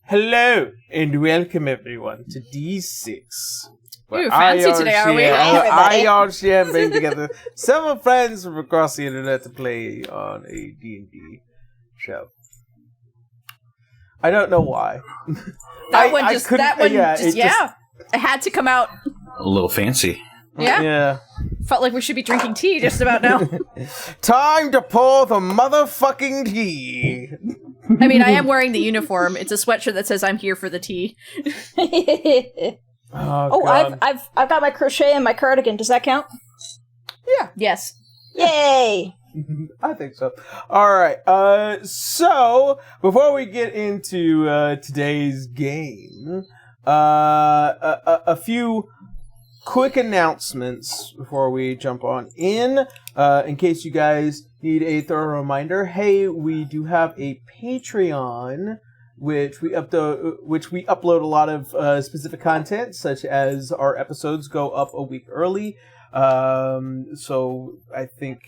Hello and welcome everyone to D6. Ooh, fancy today, are we? I all share and bring together several friends from across the internet to play on a D&D show. I don't know why. It had to come out. A little fancy. Yeah. Felt like we should be drinking tea just about now. Time to pour the motherfucking tea. I mean, I am wearing the uniform. It's a sweatshirt that says "I'm here for the tea." I've got my crochet and my cardigan. Does that count? Yeah. Yes. Yay! I think so. All right. So before we get into today's game, a few quick announcements before we jump on in case you guys need a thorough reminder. Hey, we do have a Patreon, which we upload a lot of specific content, such as our episodes go up a week early. So I think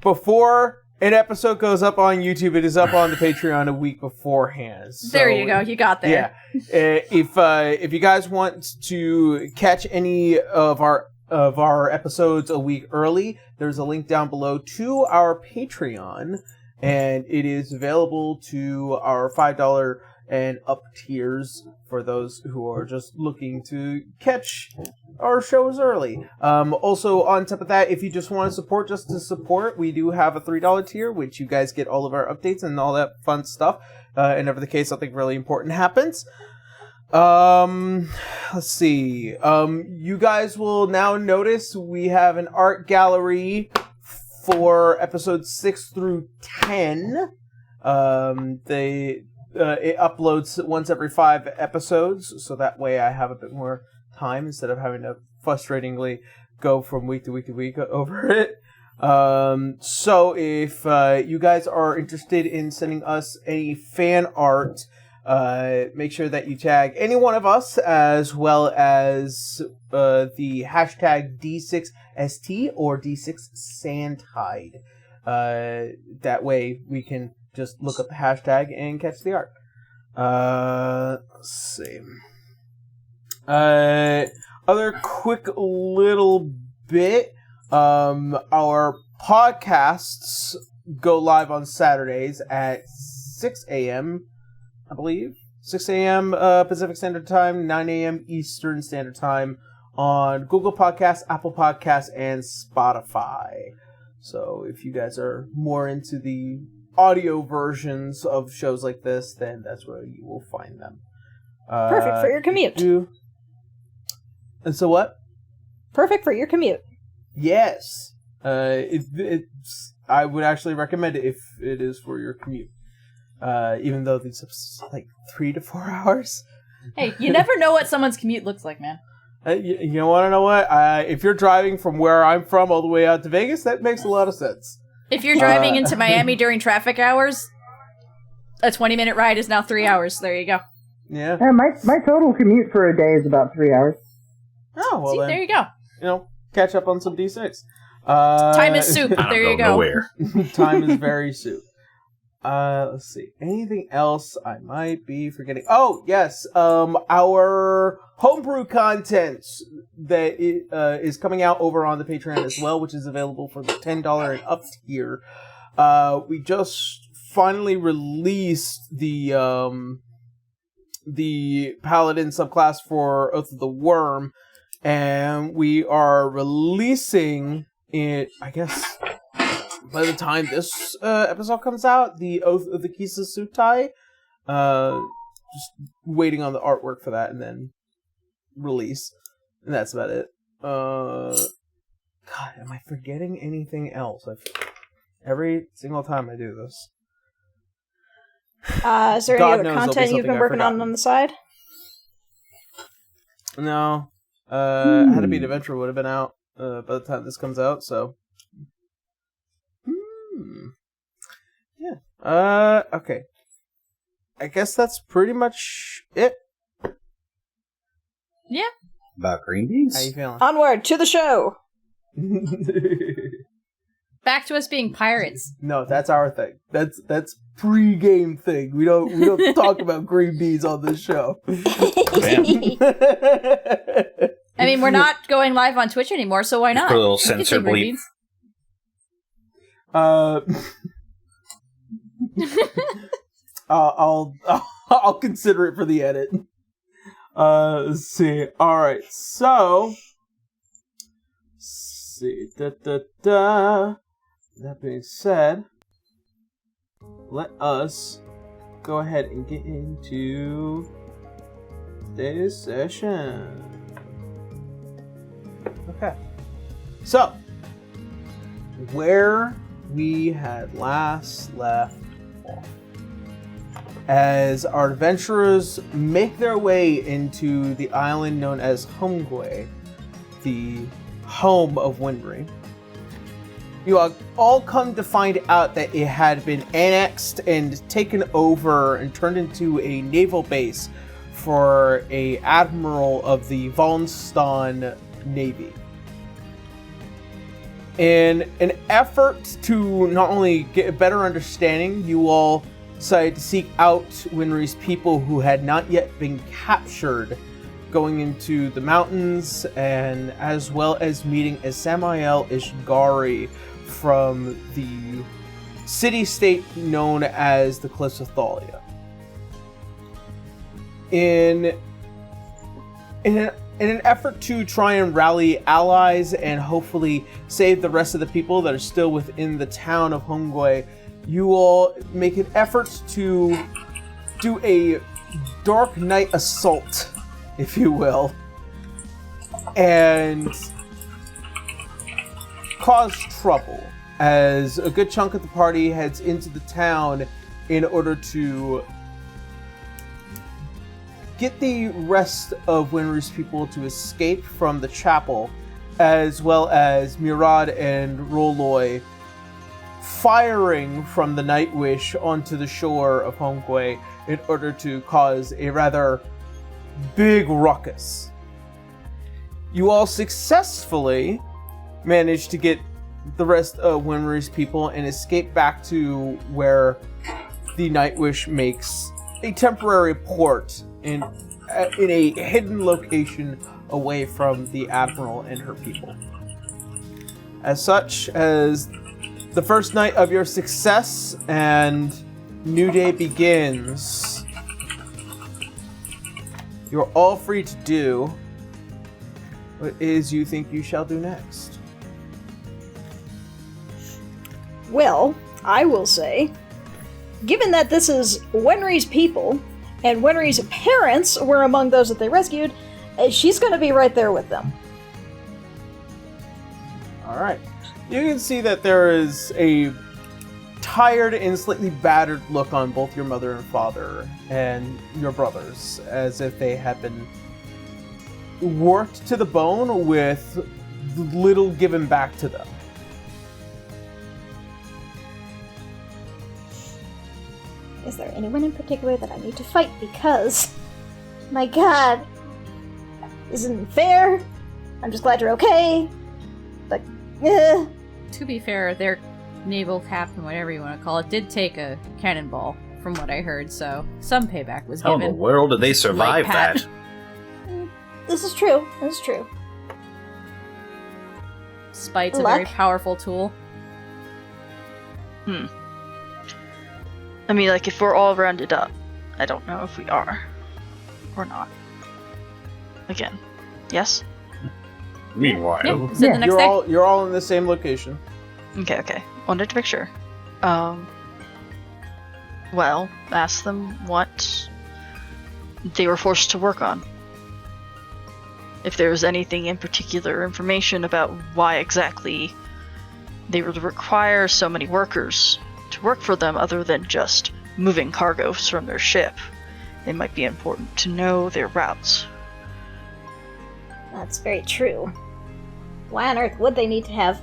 before an episode goes up on YouTube, it is up on the Patreon a week beforehand. So, there you go. You got there. Yeah. If you guys want to catch any of our episodes a week early, there's a link down below to our Patreon, and it is available to our $5 and up tiers for those who are just looking to catch our shows early. Also, on top of that, if you just want to support just to support, we do have a $3 tier, which you guys get all of our updates and all that fun stuff. And over the case, something really important happens. Let's see. You guys will now notice we have an art gallery for episodes 6 through 10. It uploads once every 5 episodes, so that way I have a bit more time instead of having to frustratingly go from week to week to week over it. So if you guys are interested in sending us any fan art, make sure that you tag any one of us, as well as the hashtag D6ST or D6Sandtide. That way we can just look up the hashtag and catch the art. Let's see. Other quick little bit. Our podcasts go live on Saturdays at 6 a.m., I believe. 6 a.m. Pacific Standard Time, 9 a.m. Eastern Standard Time on Google Podcasts, Apple Podcasts, and Spotify. So if you guys are more into the audio versions of shows like this, then that's where you will find them. Perfect for your commute. And so what? Perfect for your commute. Yes. I would actually recommend it if it is for your commute. Even though these are like 3 to 4 hours. Hey, you never know what someone's commute looks like, man. You want to know what? If you're driving from where I'm from all the way out to Vegas, that makes a lot of sense. If you're driving into Miami during traffic hours, a 20-minute ride is now 3 hours. There you go. Yeah. My total commute for a day is about 3 hours. Oh, well. See, then, there you go. Catch up on some D6. Time is soup. There you go. Time is very soup. Let's see. Anything else I might be forgetting? Oh, yes. Our homebrew content that is coming out over on the Patreon as well, which is available for the $10 and up tier. We just finally released the Paladin subclass for Oath of the Worm, and we are releasing it, I guess, by the time this episode comes out, the Oath of the Kisa Sutai. Just waiting on the artwork for that, and then release. And that's about it. God, am I forgetting anything else? Every single time I do this. Is there any other content you've been working on the side? No. How to Beat Adventure would have been out by the time this comes out, so. Yeah. Okay. I guess that's pretty much it. Yeah. About green beans? How you feeling? Onward to the show! back to us being pirates. No, that's our thing. That's pre-game thing. We don't talk about green beans on this show. I mean, we're not going live on Twitch anymore, so why not? Put a little We can censor say green bleep. beans. I'll consider it for the edit. Let's see. All right, so let's see. That being said, let us go ahead and get into today's session. Okay. So, where we had last left off, as our adventurers make their way into the island known as Homegway, the home of Wenrie, you all come to find out that it had been annexed and taken over and turned into a naval base for a admiral of the Valenstan Navy. In an effort to not only get a better understanding, you all decided to seek out Wenrie's people who had not yet been captured, going into the mountains, and as well as meeting a Samael Ishgari from the city-state known as the Cliffs of Thalia. In an effort to try and rally allies and hopefully save the rest of the people that are still within the town of Homegway, you all make an effort to do a dark night assault, if you will, and cause trouble as a good chunk of the party heads into the town in order to get the rest of Wenrie's people to escape from the chapel, as well as Murad and Rolloy firing from the Nightwish onto the shore of Homegway in order to cause a rather big ruckus. You all successfully managed to get the rest of Wenrie's people and escape back to where the Nightwish makes a temporary port in a hidden location away from the Admiral and her people. As such, as the first night of your success and new day begins, you're all free to do what it is you think you shall do next. Well, I will say, given that this is Wenrie's people, and Wenrie's parents were among those that they rescued, she's going to be right there with them. Alright. You can see that there is a tired and slightly battered look on both your mother and father and your brothers, as if they had been worked to the bone with little given back to them. Is there anyone in particular that I need to fight? Because, my god, isn't fair. I'm just glad you're okay. But, To be fair, their naval captain, whatever you want to call it, did take a cannonball, from what I heard, so some payback was How in given. the world did they survive Like Pat. that? this is true. This is true. Spite's a Luck. very powerful tool. I mean, like, if we're all rounded up, I don't know if we are or not. Again, yes? Meanwhile, Yeah, is it the next You're day? you're all in the same location. Okay. Wanted to make sure. Well, ask them what they were forced to work on. If there was anything in particular information about why exactly they would require so many workers to work for them other than just moving cargoes from their ship, it might be important to know their routes. That's very true. Why on earth would they need to have...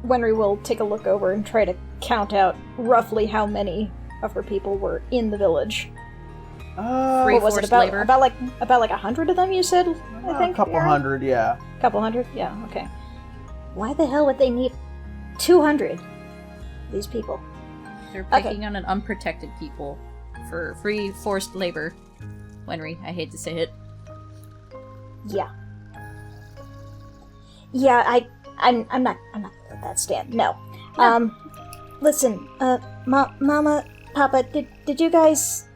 Wenrie will take a look over and try to count out roughly how many of her people were in the village. Free What was it, forced about, labor. about like 100 of them, you said? I think a couple Aaron? hundred, yeah. Couple hundred? Yeah, okay. Why the hell would they need 200. These people. They're picking on an unprotected people for free forced labor. Wenrie, I hate to say it. Yeah. Yeah, I'm not gonna let that stand. No. Listen, Mama, Papa, did you guys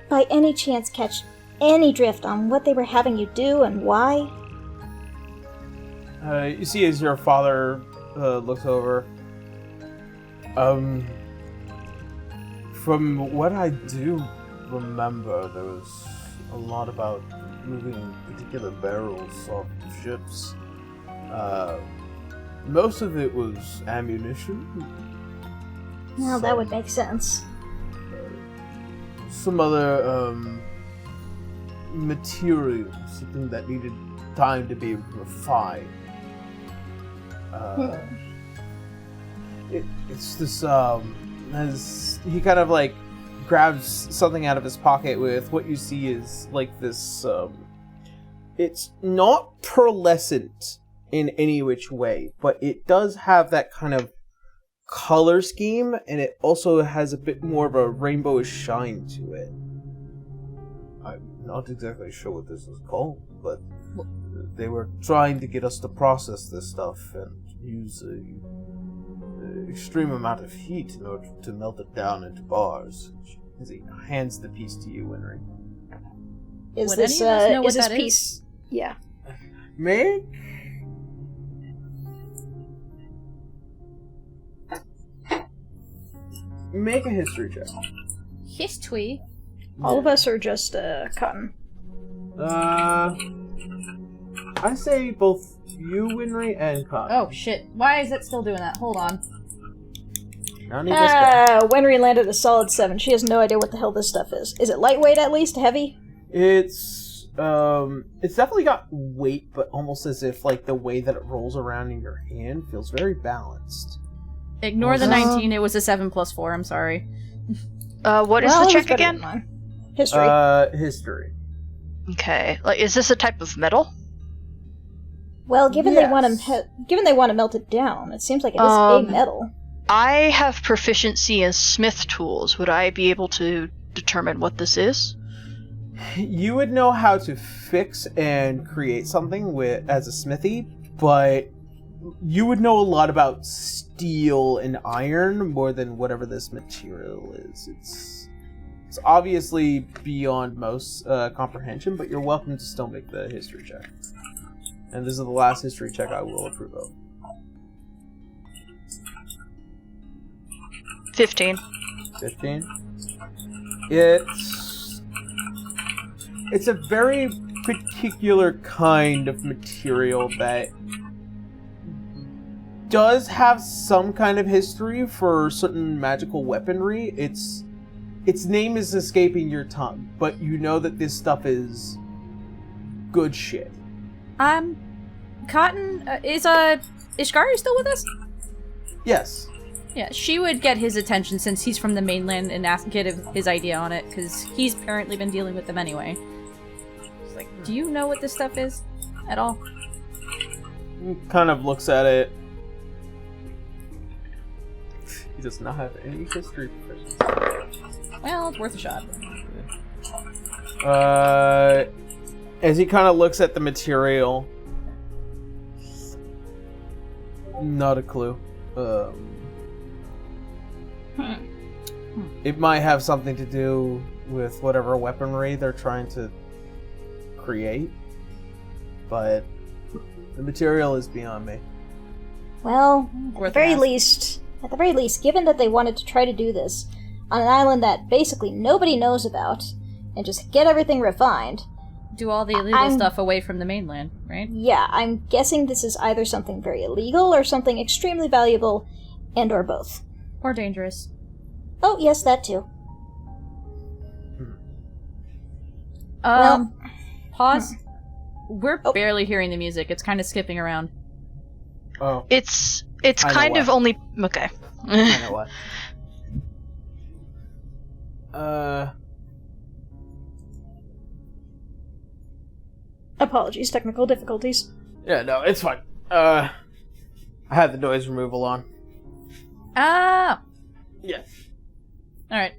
by any chance catch any drift on what they were having you do and why? You see as your father looks over. From what I do remember, there was a lot about moving particular barrels off of ships. Most of it was ammunition. Well, that would make sense. Some other material, something that needed time to be refined. It's this, as he kind of like grabs something out of his pocket with what you see is like this, it's not pearlescent in any which way, but it does have that kind of color scheme, and it also has a bit more of a rainbowish shine to it. I'm not exactly sure what this is called, but they were trying to get us to process this stuff and use an extreme amount of heat in order to melt it down into bars. As he hands the piece to you, Wenrie. Is Would this any of us know what is this that piece? Yeah. Make a history check. History? All of us are just cotton. I say both you, Wenrie, and Cotton. Oh shit! Why is it still doing that? Hold on. I need this guy. Wenrie landed a solid 7. She has no idea what the hell this stuff is. Is it lightweight at least? Heavy? It's definitely got weight, but almost as if like the way that it rolls around in your hand feels very balanced. Ignore the 19. It was a 7 plus 4. I'm sorry. What is the check again? History. History. Okay. Like, is this a type of metal? Well, given Yes. they want to melt it down, it seems like it is a metal. I have proficiency in smith tools. Would I be able to determine what this is? You would know how to fix and create something as a smithy, but you would know a lot about steel and iron more than whatever this material is. It's obviously beyond most comprehension, but you're welcome to still make the history check. And this is the last history check I will approve of. 15. 15. It's a very particular kind of material that does have some kind of history for certain magical weaponry. Its name is escaping your tongue, but you know that this stuff is good shit. Cotton, is Ishgari still with us? Yes. Yeah, she would get his attention since he's from the mainland and get his idea on it, because he's apparently been dealing with them anyway. She's like, do you know what this stuff is? At all? He kind of looks at it. He does not have any history proficiency. Well, it's worth a shot. As he kind of looks at the material, not a clue. It might have something to do with whatever weaponry they're trying to create, but the material is beyond me. Well, at Worth the very an least, given that they wanted to try to do this on an island that basically nobody knows about, and just get everything refined, Do all the illegal stuff away from the mainland, right? yeah, I'm guessing this is either something very illegal or something extremely valuable, and or both. Or dangerous. Oh, yes, that too. Pause. We're barely hearing the music. It's kind of skipping around. Oh, It's I know kind of why. only okay. I know what. Apologies, technical difficulties. Yeah, no, it's fine. I had the noise removal on. Ah! Yeah. Alright.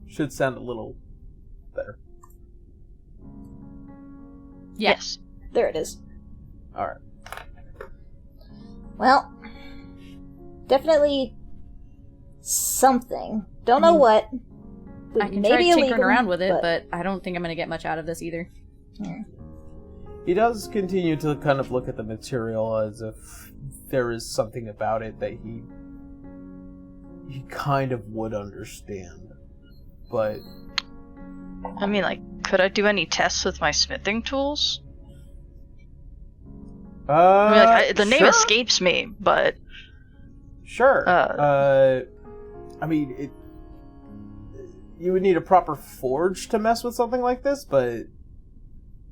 Should sound a little better. Yes. There it is. Alright. Well, definitely something. Don't know what. I can try Maybe tinkering illegal, around with it, but I don't think I'm gonna get much out of this either. He does continue to kind of look at the material as if there is something about it that he kind of would understand. But I mean, like, could I do any tests with my smithing tools? I mean, like, the name sure. escapes me, but Sure. I mean, you would need a proper forge to mess with something like this, but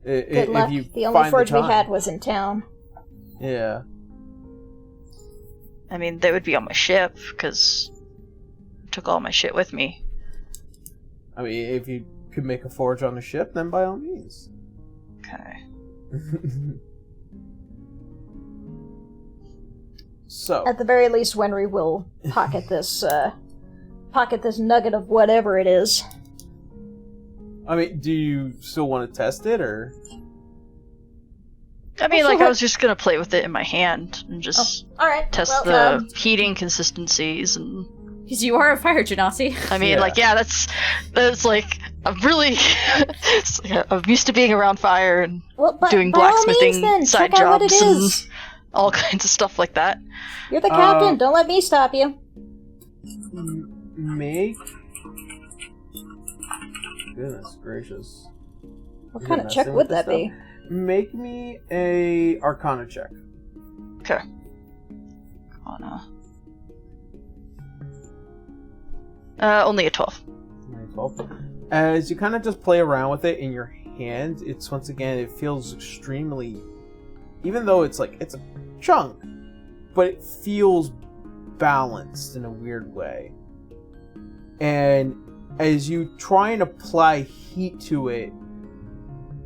Good luck. if you The only find forge the we time, had was in town. yeah. I mean, they would be on my ship because I took all my shit with me. I mean, if you could make a forge on the ship, then by all means. Okay. So, At the very least, Wenrie will pocket this nugget of whatever it is. I mean, do you still want to test it, or? I mean, Also, like, I what- was just gonna play with it in my hand and just All right. test well, the heating consistencies and. Because you are a fire genasi. I mean, Yeah. like, yeah, that's like I'm really. It's like, I'm used to being around fire and but doing by all means, blacksmithing then, side check out what it jobs and is. all kinds of stuff like that. You're the captain. Don't let me stop you. Make. Goodness gracious. What You're kind of messing check with would this that be? Make me a Arcana check. Okay. Oh no. Only a 12. 12. As you kind of just play around with it in your hand, it's once again, it feels extremely, even though it's like, it's a chunk, but it feels balanced in a weird way. And as you try and apply heat to it,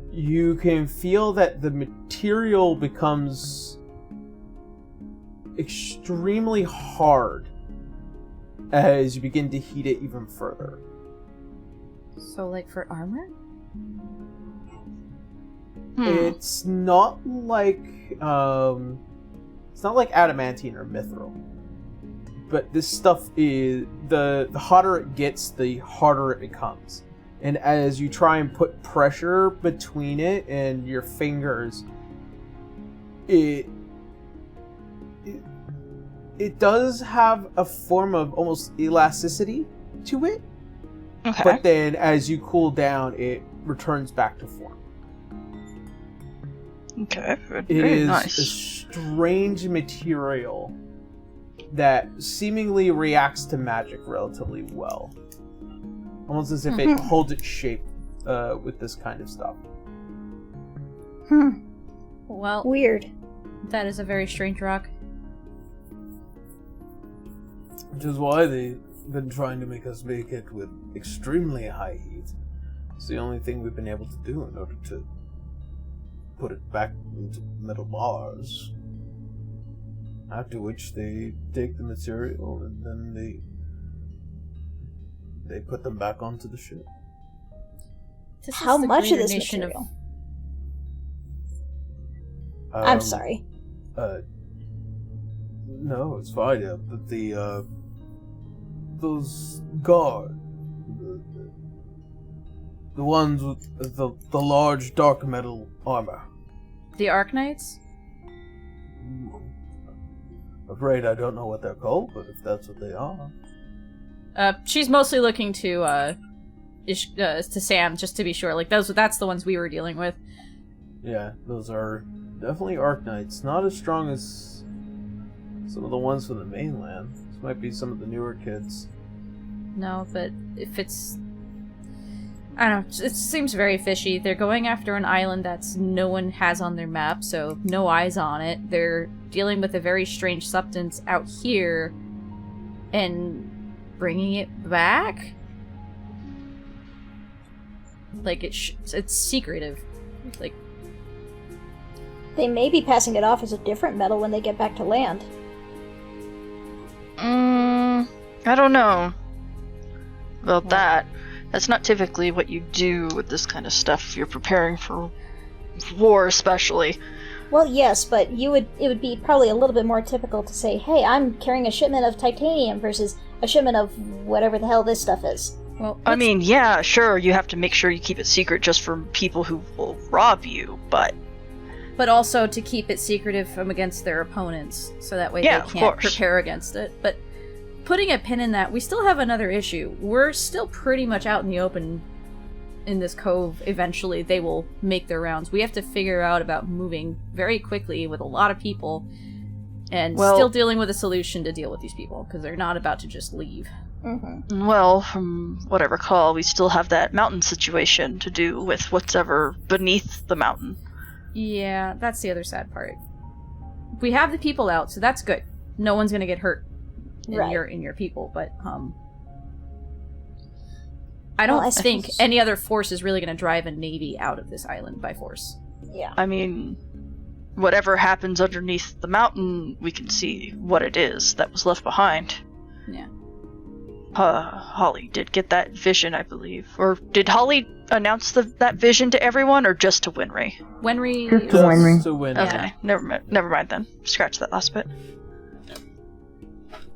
you can feel that the material becomes extremely hard as you begin to heat it even further. So, like, for armor? It's not like adamantine or mithril, but this stuff is the hotter it gets, the harder it becomes. And as you try and put pressure between it and your fingers, it does have a form of almost elasticity to it. Okay. But then as you cool down, it returns back to form. Okay. It Very is nice. a strange material that seemingly reacts to magic relatively well. Almost as if it holds its shape with this kind of stuff. Well, Weird. that is a very strange rock. Which is why they've been trying to make us make it with extremely high heat. It's the only thing we've been able to do in order to put it back into metal bars. After which they take the material and then they put them back onto the ship. This is How the much of greater this nation material? I'm sorry. No, it's fine. Yeah, but those guard, the ones with the large dark metal armor. The Arknights? Afraid I don't know what they're called, but if that's what they are. She's mostly looking to Sam, just to be sure. Like, that's the ones we were dealing with. Yeah, those are definitely Arknights. Not as strong as some of the ones from the mainland. This might be some of the newer kids. No, but if it's... I don't know, it seems very fishy. They're going after an island that's no one has on their map, so no eyes on it. They're dealing with a very strange substance out here, and bringing it back? Like, it's secretive. Like, They may be passing it off as a different metal when they get back to land. I don't know about that. That's not typically what you do with this kind of stuff if you're preparing for war, especially. Well, yes, but it would be probably a little bit more typical to say, hey, I'm carrying a shipment of titanium versus a shipment of whatever the hell this stuff is. Well, I mean, yeah, sure, you have to make sure you keep it secret just from people who will rob you, but also to keep it secretive from against their opponents, so that way Yeah, they of can't course. prepare against it. But putting a pin in that, we still have another issue. We're still pretty much out in the open in this cove. Eventually, they will make their rounds. We have to figure out about moving very quickly with a lot of people, and still dealing with a solution to deal with these people, because they're not about to just leave. Mm-hmm. well, from what I recall, we still have that mountain situation to do with whatever beneath the mountain. Yeah, that's the other sad part. We have the people out, so that's good. No one's gonna get hurt in Right. your people, but I don't think any other force is really gonna drive a navy out of this island by force. Yeah. I mean, whatever happens underneath the mountain, we can see what it is that was left behind. Yeah. Holly did get that vision, I believe. Or did Holly announce that vision to everyone, or just to Wenrie? Wenrie. Just to Wenrie. Just to win. Okay, never mind then. Scratch that last bit.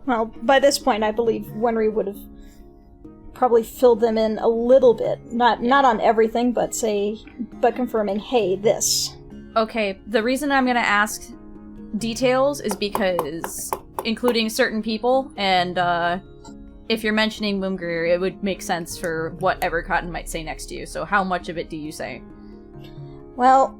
Well, by this point, I believe Wenrie would have probably filled them in a little bit. Not on everything, but confirming, hey, this. Okay, the reason I'm gonna ask details is because including certain people, and if you're mentioning Mumgrir, it would make sense for whatever Cotton might say next to you. So how much of it do you say? Well,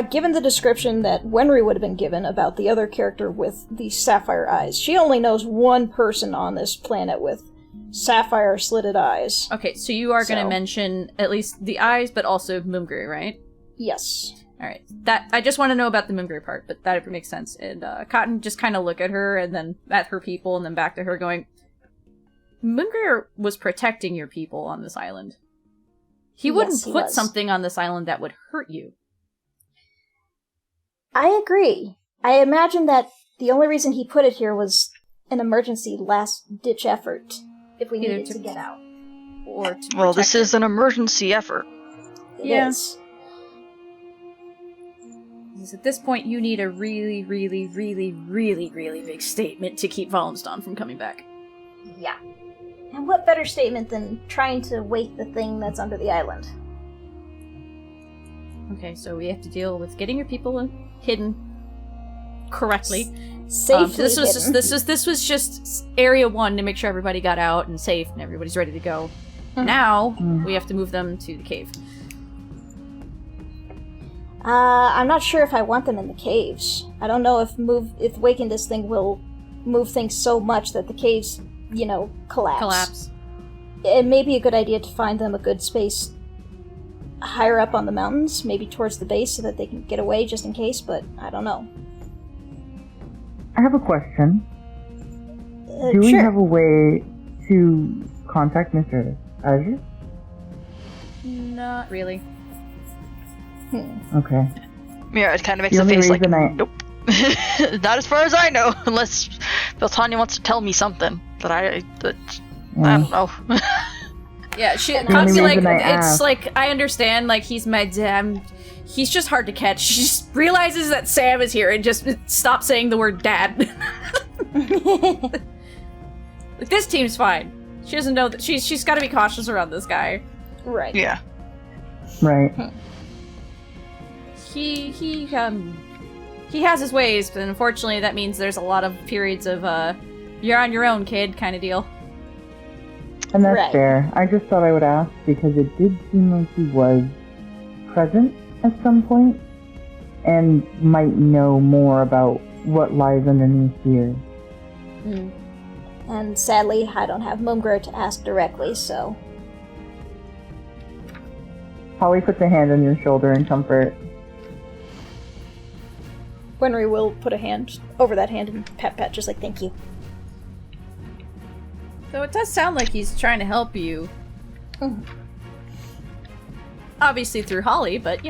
given the description that Wenrie would have been given about the other character with the sapphire eyes, she only knows one person on this planet with sapphire slitted eyes. Okay, so you are gonna mention at least the eyes, but also Mumgrir, right? Yes. Alright, that I just want to know about the Mumgrir part, but that makes sense. And Cotton just kind of look at her, and then at her people, and then back to her going, Mumgrir was protecting your people on this island. He wouldn't put something on this island that would hurt you. I agree. I imagine that the only reason he put it here was an emergency last-ditch effort if we needed to get out. Or to Well, this protect is an emergency effort. It Yeah. is. At this point, you need a really, really, really, really, really big statement to keep Wallenstein from coming back. Yeah. And what better statement than trying to wake the thing that's under the island? Okay, so we have to deal with getting your people hidden correctly. Safely this was hidden. this was just area 1 to make sure everybody got out and safe and everybody's ready to go. Now we have to move them to the cave. I'm not sure if I want them in the caves. I don't know if waking this thing will move things so much that the caves, collapse. It may be a good idea to find them a good space higher up on the mountains, maybe towards the base so that they can get away just in case, but I don't know. I have a question. Do we sure. have a way to contact Mr. Azure? Not really. Okay. Yeah, it kind of makes The a only face like, reason nope. Not as far as I know, unless Beltania wants to tell me something that I don't know. Yeah, she only constantly reason I it's asked. like I understand, like he's my dad. He's just hard to catch. She just realizes that Sam is here and just stops saying the word dad. Like, this team's fine. She doesn't know that she's got to be cautious around this guy. Right. Yeah. Right. He has his ways, but unfortunately that means there's a lot of periods of you're on your own, kid, kind of deal. And that's Right. fair. I just thought I would ask because it did seem like he was present at some point and might know more about what lies underneath here. And sadly, I don't have Mumgrir to ask directly, so... Holly puts a hand on your shoulder in comfort. Wenrie will put a hand over that hand and pat, just like, thank you. So it does sound like he's trying to help you. Obviously through Holly, but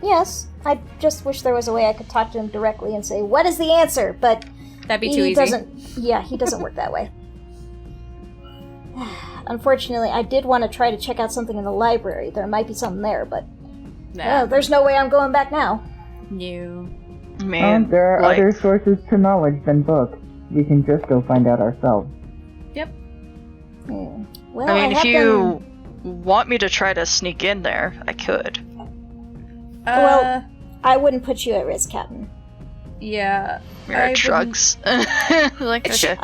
Yes, I just wish there was a way I could talk to him directly and say, what is the answer? But That'd be too he easy. he doesn't work that way. Unfortunately, I did want to try to check out something in the library. There might be something there, but there's no way I'm going back now. No. Man, there are other sources to knowledge than books. We can just go find out ourselves. Yep. Well, I mean, if you want me to try to sneak in there, I could. Well, I wouldn't put you at risk, Captain. Yeah. Mira shrugs. Like, okay.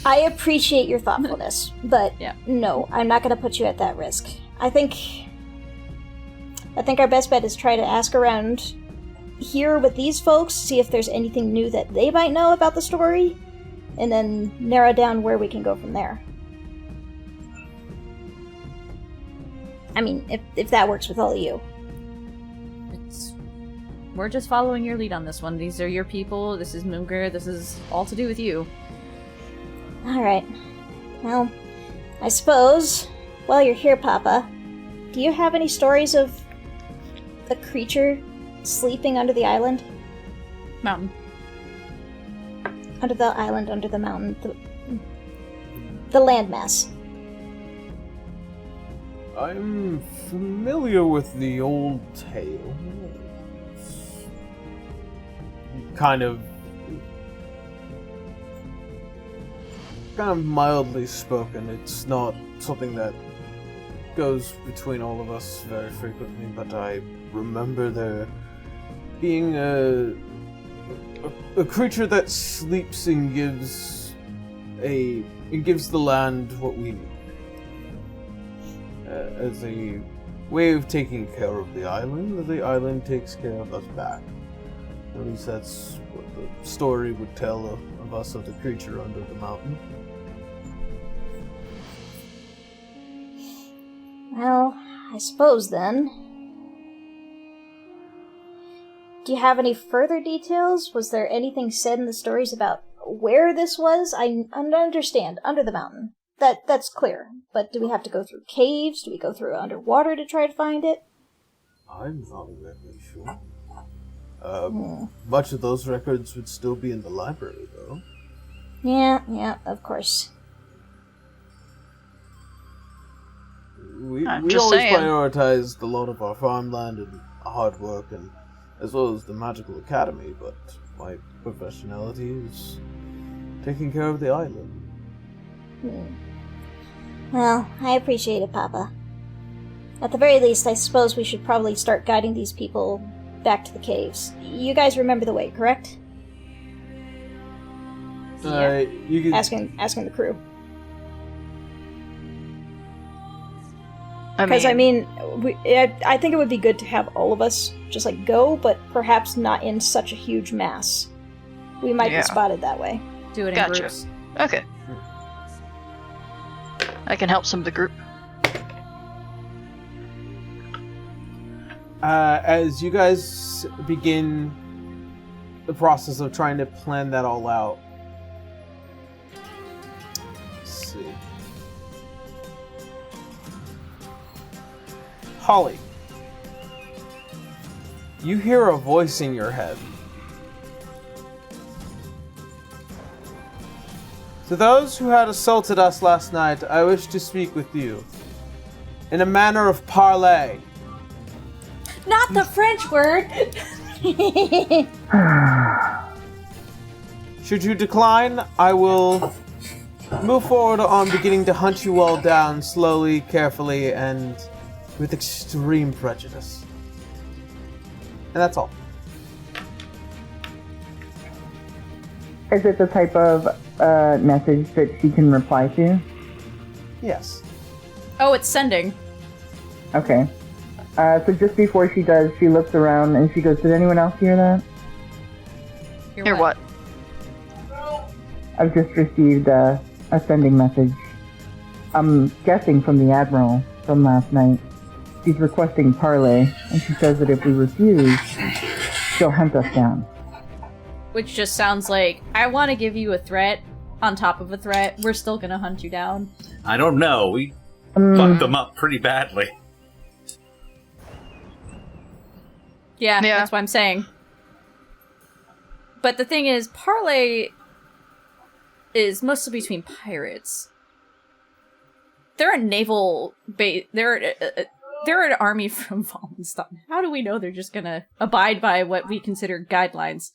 I appreciate your thoughtfulness, but no, I'm not going to put you at that risk. I think our best bet is try to ask around here with these folks, see if there's anything new that they might know about the story, and then narrow down where we can go from there. I mean, if that works with all of you. We're just following your lead on this one. These are your people. This is Moongir. This is all to do with you. Alright. Well, I suppose, while you're here, Papa, do you have any stories of a creature sleeping under the island? Mountain. Under the island, under the mountain. The landmass. I'm familiar with the old tale. Kind of mildly spoken. It's not something that goes between all of us very frequently, but I remember there being a creature that sleeps and gives the land what we need as a way of taking care of the island takes care of us back. At least that's what the story would tell of us, of the creature under the mountain. Well, I suppose then. Do you have any further details? Was there anything said in the stories about where this was? I understand, under the mountain. That's clear. But do we have to go through caves? Do we go through underwater to try to find it? I'm not exactly sure. Much of those records would still be in the library, though. Yeah, of course. We just always saying. prioritized a lot of our farmland and hard work, and as well as the magical academy, but my professionality is taking care of the island. Well, I appreciate it, Papa. At the very least, I suppose we should probably start guiding these people back to the caves. You guys remember the way, correct? You can Asking the crew. I Because, I think it would be good to have all of us just, go, but perhaps not in such a huge mass. We might be spotted that way. Do it in Gotcha. groups. Okay. I can help some of the group. As you guys begin the process of trying to plan that all out, let's see. Holly, you hear a voice in your head. To those who had assaulted us last night, I wish to speak with you in a manner of parley. Not the French word! Should you decline, I will move forward on beginning to hunt you all down slowly, carefully, and with extreme prejudice. And that's all. Is it the type of message that she can reply to? Yes. Oh, it's sending. Okay. So just before she does, she looks around and she goes, did anyone else hear that? Hear what? I've just received a sending message. I'm guessing from the Admiral from last night. She's requesting parley, and she says that if we refuse, she'll hunt us down. Which just sounds like, I want to give you a threat on top of a threat. We're still gonna hunt you down. I don't know. We fucked them up pretty badly. Yeah, that's what I'm saying. But the thing is, Parley is mostly between pirates. They're a naval base. They're an army from Wallenstein. How do we know they're just gonna abide by what we consider guidelines?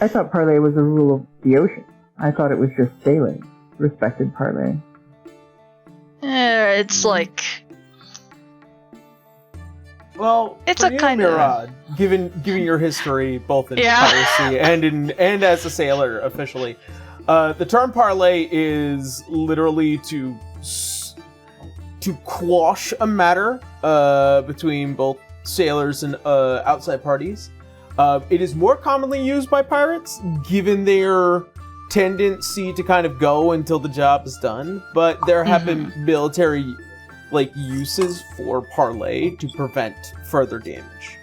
I thought parley was a rule of the ocean. I thought it was just sailing. Respected parley. It's like... Well, it's for a you, kind of... Murad, given your history, both in piracy and as a sailor officially, the term parley is literally to quash a matter between both sailors and outside parties. It is more commonly used by pirates, given their tendency to kind of go until the job is done. But there have been military uses for parley to prevent further damage.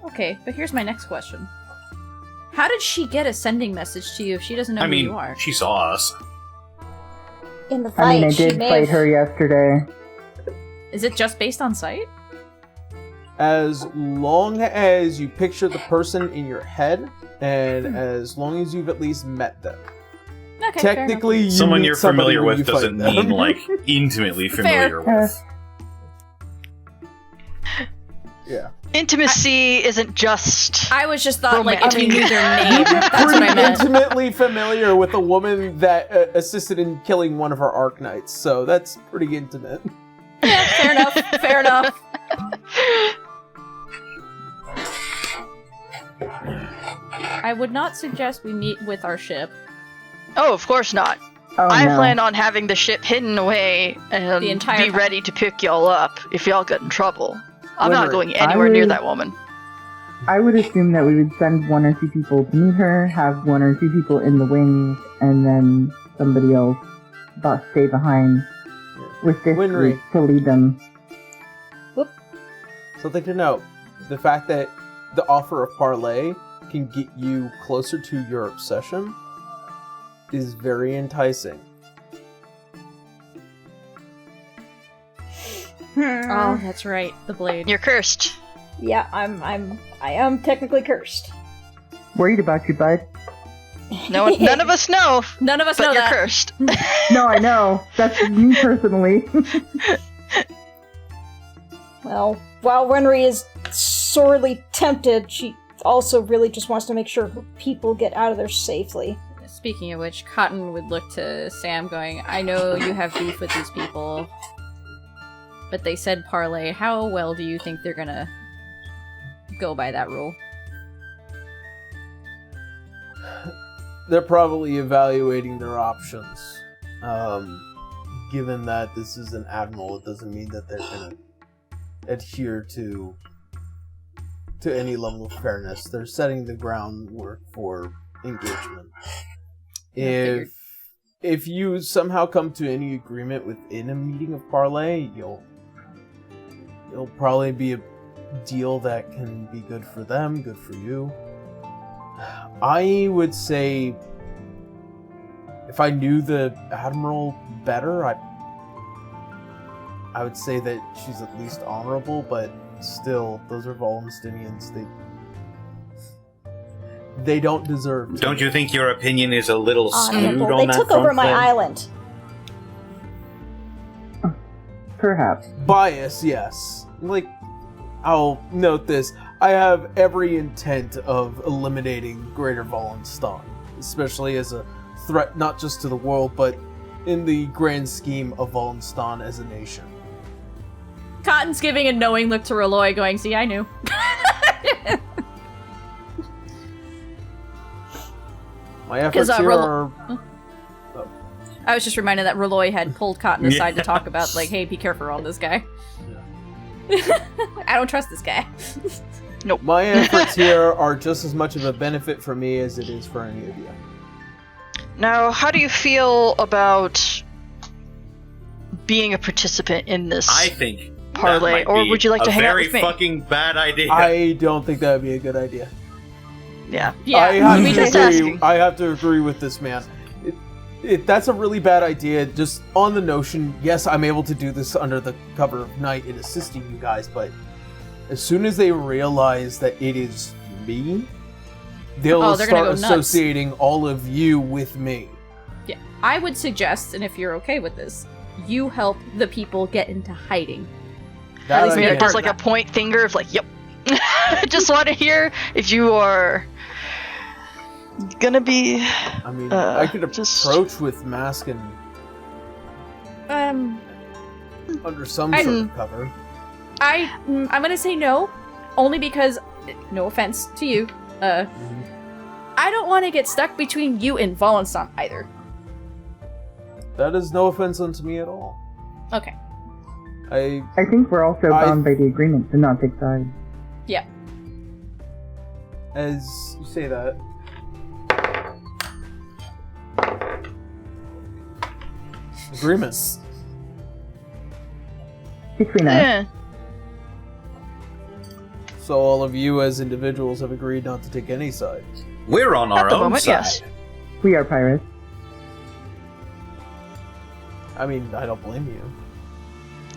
Okay, but here's my next question. How did she get a sending message to you if she doesn't know who you are? She saw us. In the fight, I did fight her yesterday. Is it just based on sight? As long as you picture the person in your head, and as long as you've at least met them. Okay, technically, you someone meet you're somebody familiar when with you doesn't fight them. mean intimately familiar with. Yeah. Intimacy isn't just... I was just thought romantic. if you knew their name, that's what Pretty I meant. intimately familiar with a woman that assisted in killing one of our Arknights, so that's pretty intimate. Yeah, fair enough. Fair enough. I would not suggest we meet with our ship. Oh, of course not. Oh, I no. plan on having the ship hidden away and The entire be time. ready to pick y'all up if y'all get in trouble. I'm not Wenrie, going anywhere I near would- that woman. I would assume that we would send 1 or 2 people to meet her, have 1 or 2 people in the wings, and then somebody else stay behind with this Wenrie. group to lead them. Something to note, the fact that the offer of parley can get you closer to your obsession is very enticing. Oh, that's right. The blade. You're cursed. Yeah, I am technically cursed. Worried about you, bud. None of us know, None of us but know you're that. cursed. No, I know. That's me personally. Well, while Wenrie is sorely tempted, she also really just wants to make sure her people get out of there safely. Speaking of which, Cotton would look to Sam going, I know you have beef with these people, but they said parley. How well do you think they're gonna go by that rule? They're probably evaluating their options. Given that this is an admiral, it doesn't mean that they're going to adhere to any level of fairness. They're setting the groundwork for engagement. If you somehow come to any agreement within a meeting of parley, you'll probably be a deal that can be good for them, good for you. I would say, if I knew the Admiral better, I would say that she's at least honorable, but still, those are Wallensteinians. They don't deserve to. Don't you think your opinion is a little skewed Honorable. on They that took front over my then? island. Perhaps. Bias, yes. I'll note this. I have every intent of eliminating Greater Wallenstein, especially as a threat not just to the world, but in the grand scheme of Wallenstein as a nation. Cotton's giving a knowing look to Raloy going, see, I knew. My efforts here are... I was just reminded that Raloy had pulled Cotton aside to talk about, hey, be careful on this guy. I don't trust this guy. Nope. My efforts here are just as much of a benefit for me as it is for any of you. Now, how do you feel about being a participant in this I think parley, that might or be would you like to a hang out very with me? fucking bad idea. I don't think that would be a good idea. Yeah. Yeah, we just asking. I have to agree with this man. That's a really bad idea, just on the notion, yes, I'm able to do this under the cover of night in assisting you guys, but as soon as they realize that it is me, they'll they're gonna start go nuts. associating all of you with me. Yeah, I would suggest, and if you're okay with this, you help the people get into hiding. That least I me can and Just do. like a point finger of like, yep. Just want to hear if you are gonna be. I mean, I could just- approach with mask and under some sort of cover. I'm gonna say no, only because, no offense to you, I don't want to get stuck between you and Wallenstein either. That is no offense unto me at all. Okay. I think we're also bound by the agreement to not take sides. Yeah. As you say that, agreements. Between us. Eh. So all of you as individuals have agreed not to take any side. We're on our the own moment, side. yes. We are pirates. I mean, I don't blame you.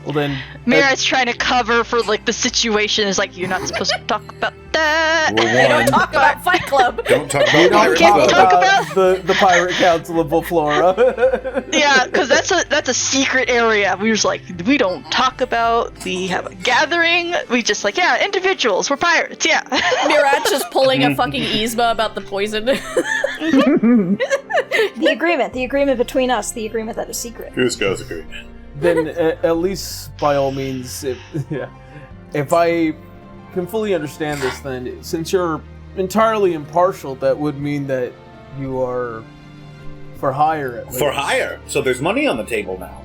Well then, Mira's trying to cover for like the situation. Is like, you're not supposed to talk about that. We're one. Talk about Fight Club! Don't talk we about don't Pirate can't Club. talk about- the Pirate Council of Flora. Yeah, because that's a secret area. We was like, we don't talk about. We have a gathering. We just like, yeah, individuals. We're pirates. Yeah. Mirat's just pulling a fucking Yzma about the poison. The agreement between us, the agreement that is secret. Goose goes agreement. Then at least by all means, if I can fully understand this, then since you're entirely impartial, that would mean that you are for hire at least. For hire. So there's money on the table now.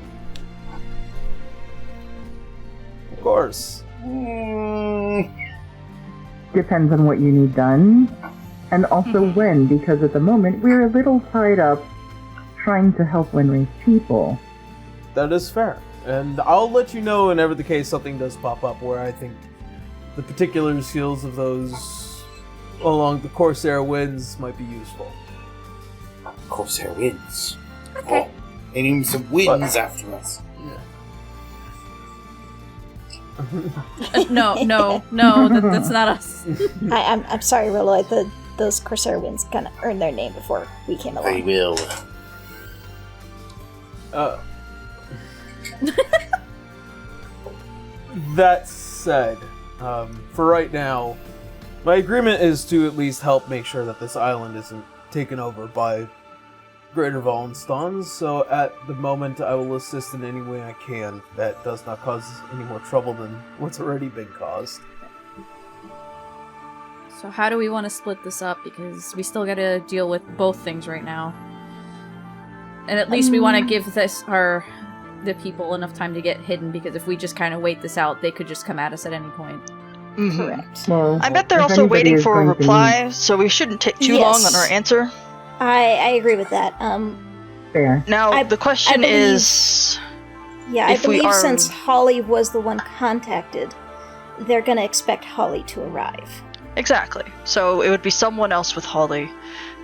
Of course. Depends on what you need done. And also when, because at the moment we're a little tied up trying to help Wenrie's people. That is fair. And I'll let you know whenever the case something does pop up where I think the particular skills of those along the Corsair winds might be useful. Corsair wins. Okay. Oh, aiming some wins after us. No, that's not us. I'm sorry, Rollo. Those Corsair winds kind of earned their name before we came They along. will. That said, for right now, my agreement is to at least help make sure that this island isn't taken over by Greater Wallenstein, so at the moment I will assist in any way I can that does not cause any more trouble than what's already been caused. So how do we want to split this up? Because we still gotta deal with both things right now. And at least we want to give the people enough time to get hidden, because if we just kind of wait this out, they could just come at us at any point. Mhm. Correct. Well, I bet they're if also anybody waiting is for a going to reply, so we shouldn't take too long on our answer. I agree with that. Fair. Now, the question believe- is... Yeah, I If we believe are- since Holly was the one contacted, they're gonna expect Holly to arrive. Exactly. So it would be someone else with Holly,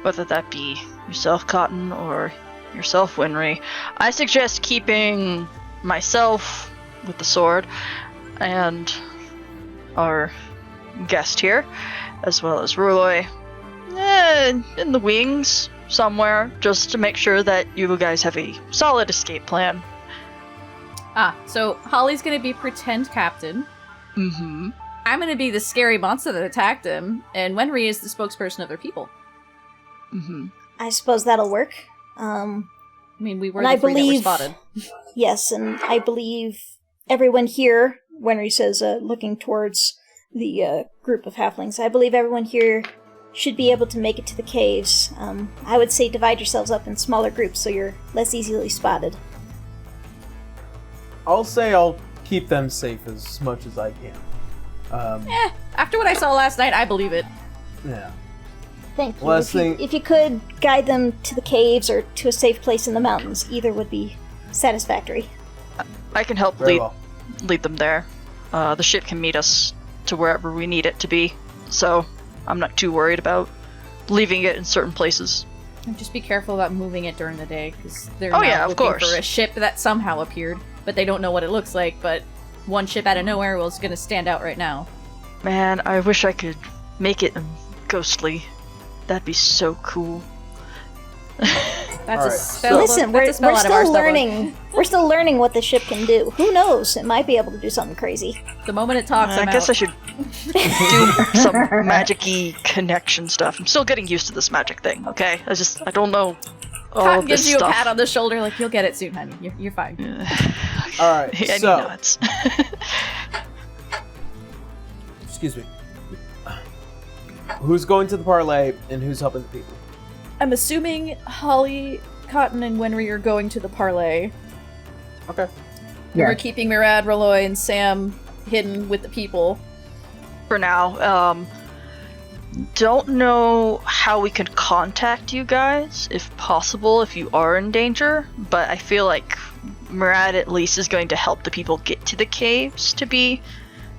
whether that be yourself, Cotton, or yourself, Wenrie. I suggest keeping myself with the sword and our guest here, as well as Ruloy, in the wings somewhere, just to make sure that you guys have a solid escape plan. So Holly's gonna be pretend captain. Mm-hmm. I'm gonna be the scary monster that attacked him, and Wenrie is the spokesperson of their people. Mm-hmm. I suppose that'll work. I mean, we were And the I three that were believe- spotted. Yes, and I believe everyone here, Wenry says, looking towards the group of halflings, I believe everyone here should be able to make it to the caves. I would say divide yourselves up in smaller groups so you're less easily spotted. I'll say I'll keep them safe as much as I can. After what I saw last night, I believe it. Yeah. Thank you. Last If you could guide them to the caves or to a safe place in the mountains, either would be satisfactory. I can help Very well. lead them there. The ship can meet us to wherever we need it to be, so I'm not too worried about leaving it in certain places. And just be careful about moving it during the day, because they're Oh, now yeah, of looking course. for a ship that somehow appeared, but they don't know what it looks like. But one ship out of nowhere was going to stand out right now. Man, I wish I could make it ghostly. That'd be so cool. That's Alright, a spell. Listen, that's we're a spell out of our still spell book. learning. We're still learning what the ship can do. Who knows? It might be able to do something crazy. The moment it talks, I I'm guess out. I should do some magic-y connection stuff. I'm still getting used to this magic thing, okay? I don't know all Cotton of this gives you stuff. a pat on the shoulder, like, you'll get it soon, honey. You're fine. Alright, Any so... nuts. Excuse me. Who's going to the parlay and who's helping the people? I'm assuming Holly, Cotton, and Wenrie are going to the parlay. Okay. Yeah. We're keeping Murad, Rolloy, and Sam hidden with the people. For now, don't know how we could contact you guys, if possible, if you are in danger, but I feel like Murad at least is going to help the people get to the caves to be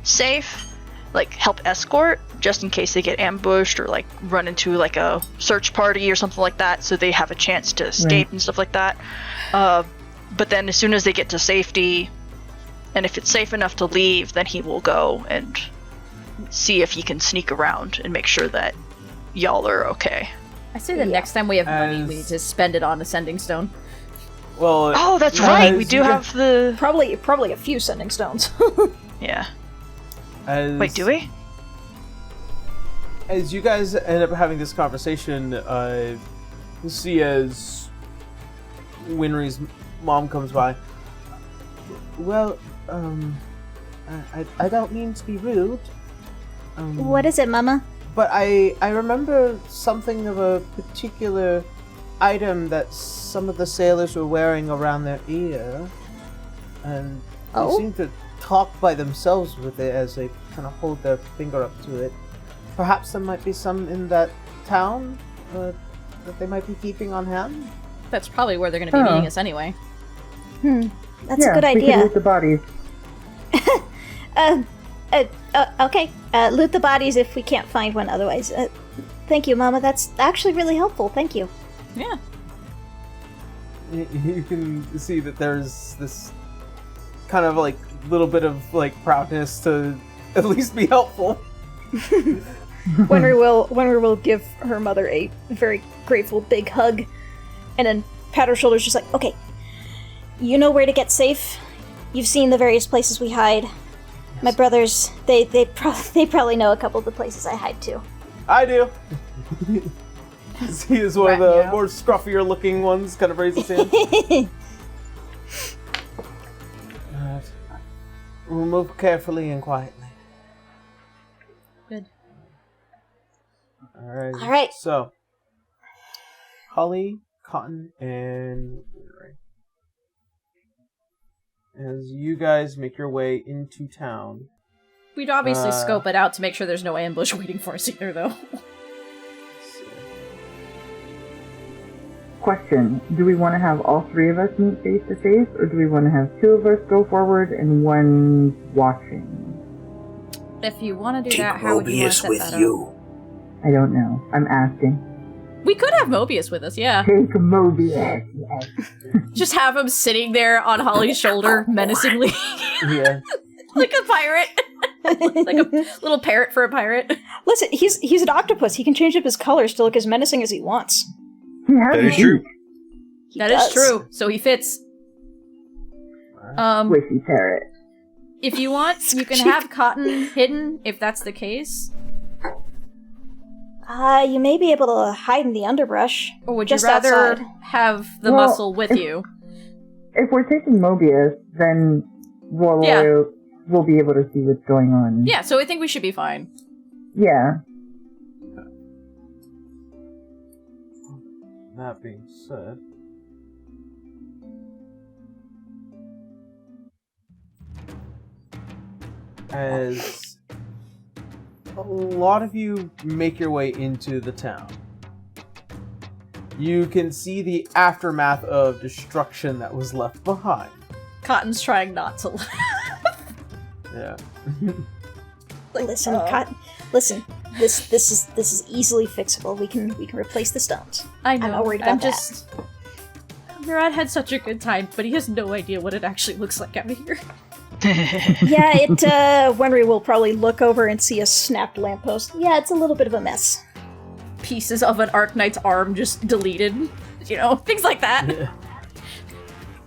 safe. Like, help escort, just in case they get ambushed or, like, run into, like, a search party or something like that, so they have a chance to escape and stuff like that. But then as soon as they get to safety, and if it's safe enough to leave, then he will go and see if he can sneak around and make sure that y'all are okay. I say the next time we have money, As- we need to spend it on a sending stone. Well... Oh, that's as right! We do you have the... Probably a few sending stones. Yeah. As, Wait, do we? As you guys end up having this conversation, you see as Winry's mom comes by. Well, I don't mean to be rude. What is it, Mama? But I remember something of a particular item that some of the sailors were wearing around their ear. And they seem to talk by themselves with it as they kind of hold their finger up to it. Perhaps there might be some in that town that they might be keeping on hand? That's probably where they're going to be meeting us anyway. That's a good We could idea. loot the bodies. Okay. Loot the bodies if we can't find one otherwise. Thank you, Mama. That's actually really helpful. Thank you. Yeah. You can see that there's this kind of like little bit of like proudness to at least be helpful. Wenrie will give her mother a very grateful big hug, and then pat her shoulders, just like, okay, you know where to get safe. You've seen the various places we hide. My brothers, they probably know a couple of the places I hide too. I do. He is one of the Rat meow. more scruffier looking ones, kind of raises his hand. Alright. We'll move carefully and quietly. Good. Alright. All right. So, Holly, Cotton, and Wenrie. As you guys make your way into town. We'd obviously scope it out to make sure there's no ambush waiting for us either, though. Question, do we want to have all three of us meet face to face, or do we want to have two of us go forward and one watching? If you want to do Take that, how would you want to Mobius set with that up? you. I don't know. I'm asking. We could have Mobius with us, yeah. Take Mobius. Yes. Just have him sitting there on Holly's shoulder, menacingly. Yeah. Like a pirate. Like a little parrot for a pirate. Listen, he's an octopus. He can change up his colors to look as menacing as he wants. He has That is a true. He That does. is true. So he fits. squishy parrot. If you want, you can have Cotton hidden, if that's the case. You may be able to hide in the underbrush. Or would Just you rather outside. have the Well, muscle with you? If we're taking Mobius, then we'll be able to see what's going on. Yeah, so I think we should be fine. Yeah. That being said, as a lot of you make your way into the town, you can see the aftermath of destruction that was left behind. Cotton's trying not to laugh. Yeah. Listen, listen. This is easily fixable. We can replace the stones. I know. I'm not worried about that. Murad had such a good time, but he has no idea what it actually looks like out here. Yeah, Wenrie will probably look over and see a snapped lamppost. Yeah, it's a little bit of a mess. pieces of an Arknight's arm just deleted. You know, things like that.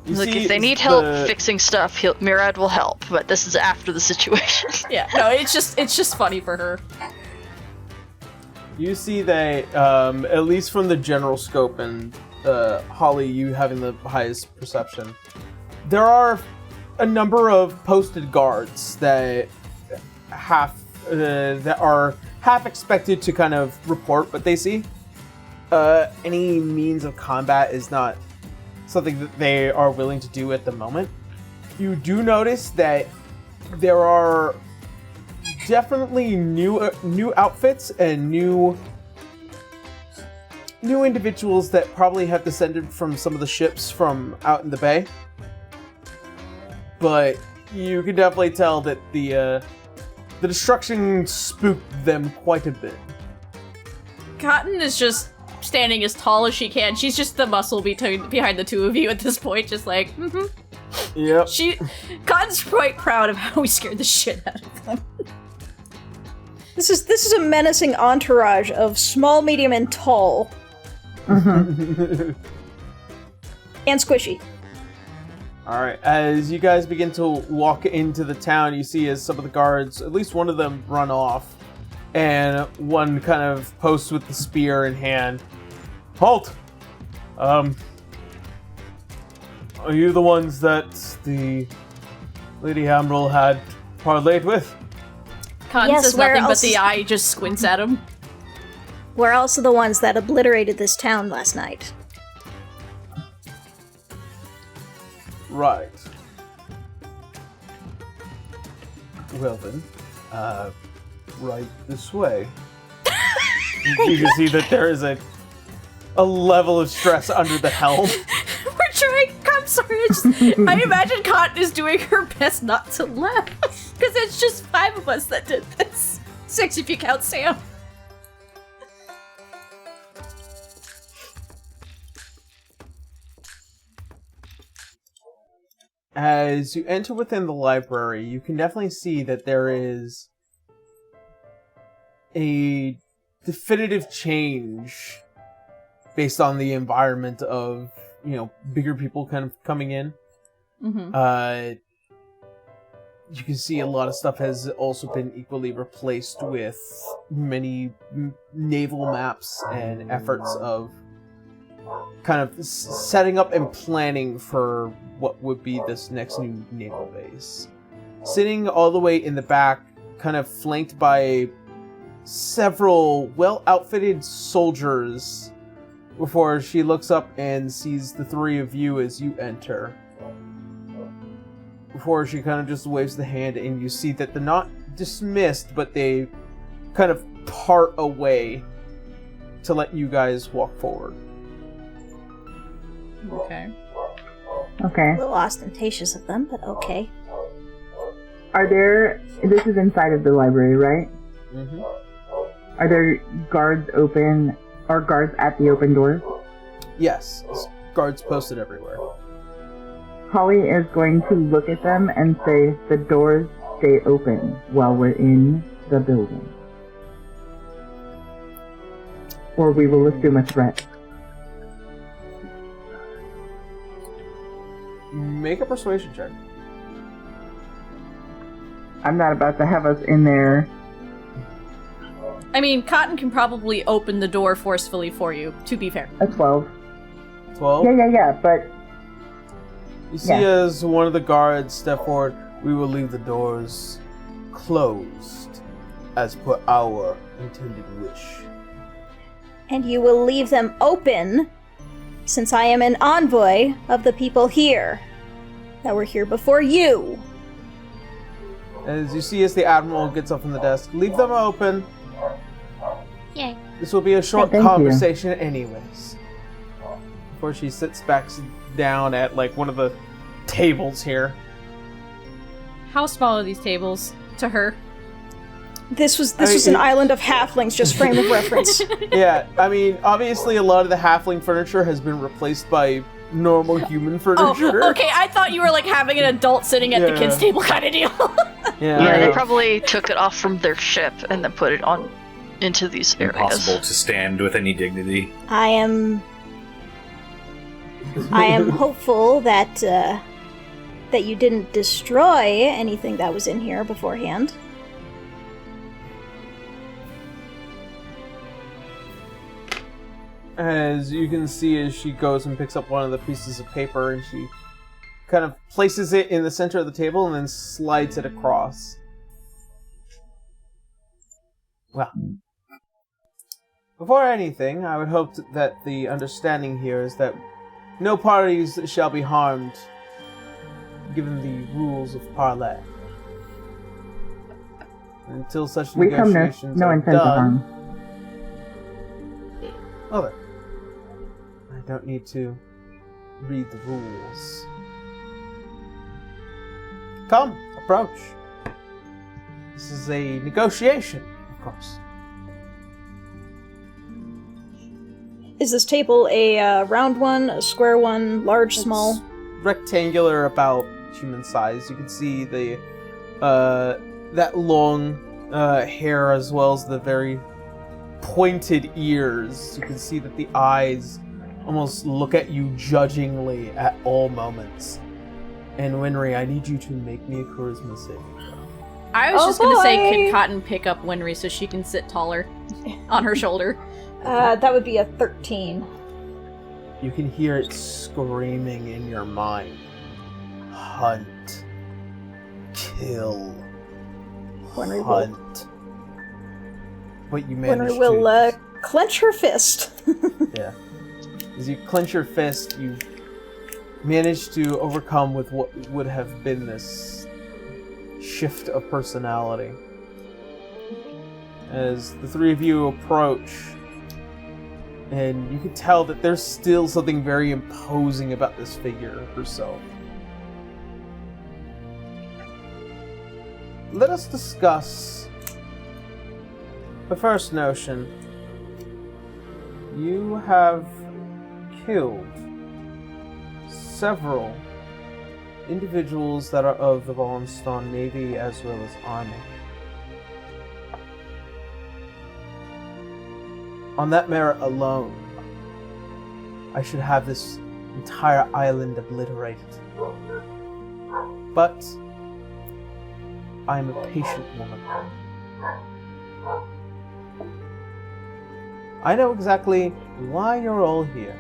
Like, if they need help fixing stuff, Murad will help, but this is after the situation. Yeah, no, it's just funny for her. You see that, at least from the general scope, and Holly, you having the highest perception, there are a number of posted guards that are half expected to kind of report what they see. Any means of combat is not something that they are willing to do at the moment. You do notice that there are definitely new outfits and new individuals that probably have descended from some of the ships from out in the bay. But you can definitely tell that the destruction spooked them quite a bit. Cotton is just standing as tall as she can. She's just the muscle behind the two of you at this point, just like, Yep. Cotton's quite proud of how we scared the shit out of them. This is a menacing entourage of small, medium, and tall. And squishy. Alright, as you guys begin to walk into the town, you see as some of the guards, at least one of them, run off. And one kind of posts with the spear in hand. Halt! Are you the ones that the Lady Admiral had parlayed with? Cotton Yes, says where nothing but else the is- eye just squints at him. We're also the ones that obliterated this town last night. Right. Well then, right this way. You can see that there is a level of stress under the helm. We're trying. I'm sorry. I imagine Cotton is doing her best not to laugh because it's just 5 of us that did this. 6 if you count Sam. As you enter within the library, you can definitely see that there is a definitive change based on the environment of, bigger people kind of coming in. Mm-hmm. You can see a lot of stuff has also been equally replaced with many naval maps and efforts of kind of setting up and planning for what would be this next new naval base. Sitting all the way in the back, kind of flanked by several well-outfitted soldiers, before she looks up and sees the three of you as you enter. Before she kind of just waves the hand, and you see that they're not dismissed, but they kind of part away to let you guys walk forward. Okay. Okay. A little ostentatious of them, but okay. This is inside of the library, right? Mm-hmm. Are there guards at the open doors? Yes, there's guards posted everywhere. Holly is going to look at them and say, the doors stay open while we're in the building. Or we will assume a threat. Make a persuasion check. I'm not about to have us in there. I mean, Cotton can probably open the door forcefully for you, to be fair. A 12. 12? Yeah, but... You see as one of the guards step forward, we will leave the doors closed, as per our intended wish. And you will leave them open, since I am an envoy of the people here, that were here before you. As you see as the Admiral gets up from the desk, leave them open. Yay. This will be a short Thank you. conversation anyways. Before she sits back down at one of the tables here. How small are these tables to her? This was an island of halflings, just frame of reference. Yeah, I mean, obviously a lot of the halfling furniture has been replaced by normal human furniture. Oh, okay, I thought you were having an adult sitting at the kids' table kind of deal. Yeah, Yeah, they probably took it off from their ship and then put it on into these areas. Impossible to stand with any dignity. I am hopeful that that you didn't destroy anything that was in here beforehand. As you can see, as she goes and picks up one of the pieces of paper, and she kind of places it in the center of the table and then slides it across. Well, before anything, I would hope that the understanding here is that no parties shall be harmed, given the rules of parley. Until such We come there, negotiations no are intent to done. harm. Well then, I don't need to read the rules. Come, approach. This is a negotiation, of course. Is this table a round one, a square one, large, small? Rectangular, about human size. You can see the that long hair as well as the very pointed ears. You can see that the eyes almost look at you judgingly at all moments. And Wenrie, I need you to make me a charisma saving throw. I was just gonna say, boy. could Cotton pick up Wenrie so she can sit taller on her shoulder? That would be a 13. You can hear it screaming in your mind. Hunt. Kill. Wenrie will, Hunt. But you manage Wenrie will clench her fist. Yeah. As you clench your fist, you manage to overcome with what would have been this shift of personality. As the three of you approach, and you can tell that there's still something very imposing about this figure herself. Let us discuss the first notion. You have killed several individuals that are of the Wallenstein Navy as well as Army. On that merit alone, I should have this entire island obliterated. But I am a patient woman. I know exactly why you're all here.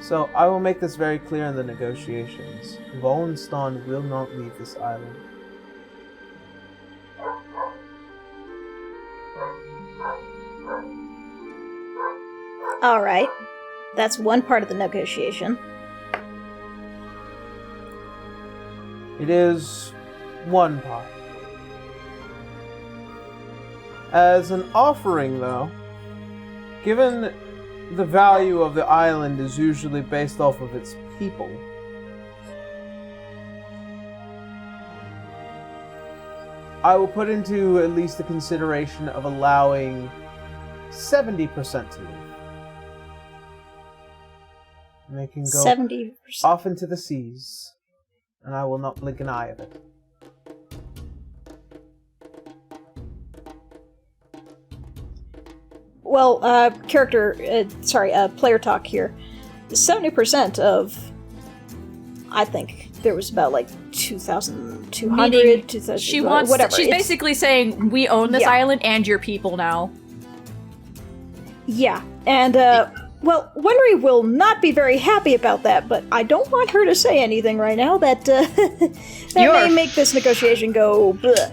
So I will make this very clear in the negotiations. Wallenstein will not leave this island. Alright. That's one part of the negotiation. It is one part. As an offering, though, given the value of the island is usually based off of its people, I will put into at least the consideration of allowing 70% to leave. And they can go 70%. off into the seas, and I will not blink an eye of it. Well, player talk here. 70% of, I think there was about like 2,200, Meaning 2,000, she wants. whatever. She's basically saying we own this Yeah. island and your people now. Yeah, and well, Wenrie will not be very happy about that, but I don't want her to say anything right now that may make this negotiation go bleh.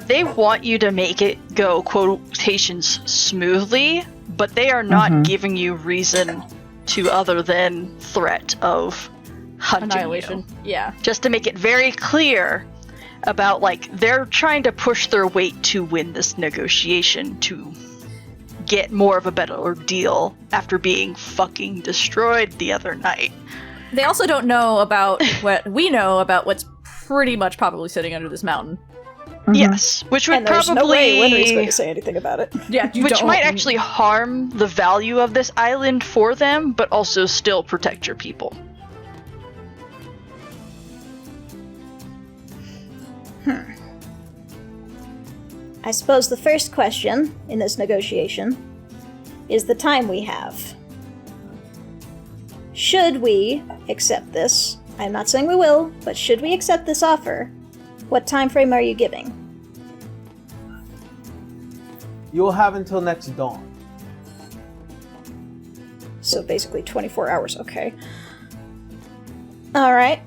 They want you to make it go, quotations, smoothly, but they are not giving you reason to other than threat of hunting Annihilation. you. Yeah. Just to make it very clear about, like, they're trying to push their weight to win this negotiation, to get more of a better deal after being fucking destroyed the other night. They also don't know about what we know about what's pretty much probably sitting under this mountain. Yes, which would And there's probably... no way Wenrie's going to say anything about it. Yeah, which might actually harm the value of this island for them, but also still protect your people. I suppose the first question in this negotiation is the time we have. Should we accept this? I'm not saying we will, but should we accept this offer? What time frame are you giving? You'll have until next dawn. So basically 24 hours, okay. Alright.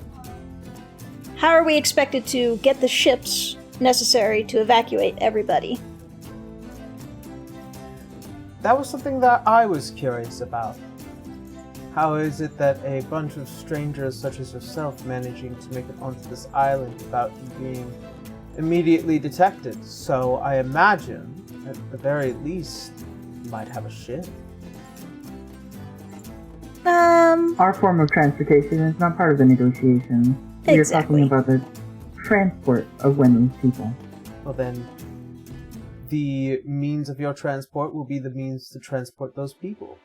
How are we expected to get the ships necessary to evacuate everybody? That was something that I was curious about. How is it that a bunch of strangers such as yourself managing to make it onto this island without you being immediately detected? So I imagine, at the very least, you might have a ship. Our form of transportation is not part of the negotiations. We are talking about the transport of Wenrie's people. Well then, the means of your transport will be the means to transport those people.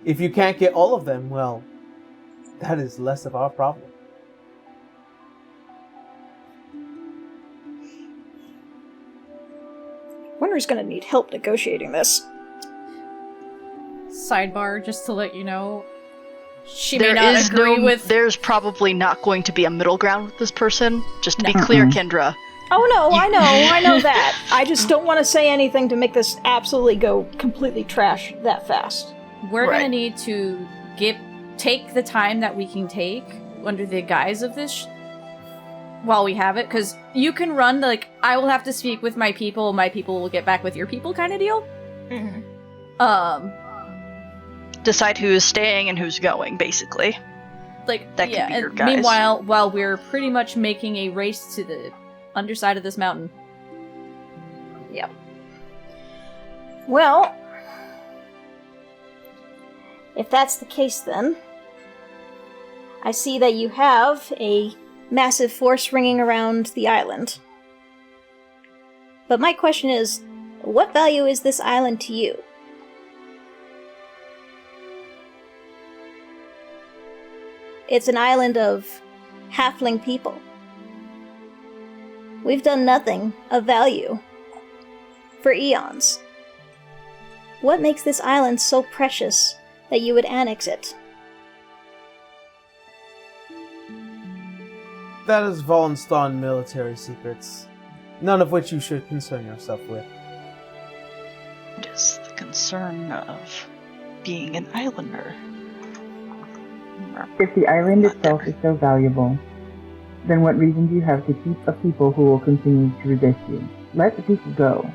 If you can't get all of them, well, that is less of our problem. Wenrie's gonna need help negotiating this. Sidebar, just to let you know, she may not agree with... There's probably not going to be a middle ground with this person. Just to be clear, Kendra. Oh no, I know that. I just don't want to say anything to make this absolutely go completely trash that fast. We're gonna need to take the time that we can take under the guise of this while we have it, because you can run like, I will have to speak with my people will get back with your people kind of deal. Mm-hmm. Decide who's staying and who's going, basically. Like, that could be your guys. Meanwhile, while we're pretty much making a race to the underside of this mountain. Yep. Well, if that's the case then, I see that you have a massive force ringing around the island. But my question is, what value is this island to you? It's an island of halfling people. We've done nothing of value for eons. What makes this island so precious that you would annex it? That is Volenstan military secrets, none of which you should concern yourself with. It is the concern of being an islander. If the island itself is so valuable, then what reason do you have to keep a people who will continue to resist you? Let the people go.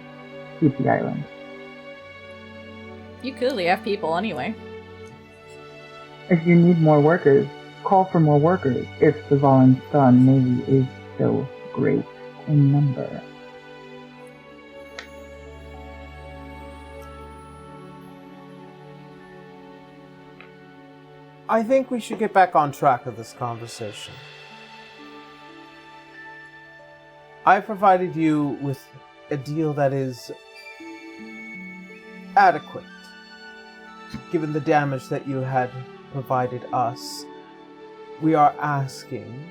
Keep the island. You clearly have people anyway. If you need more workers, call for more workers if the Volenstan Navy is so great in number. I think we should get back on track of this conversation. I provided you with a deal that is adequate, given the damage that you had provided us. We are asking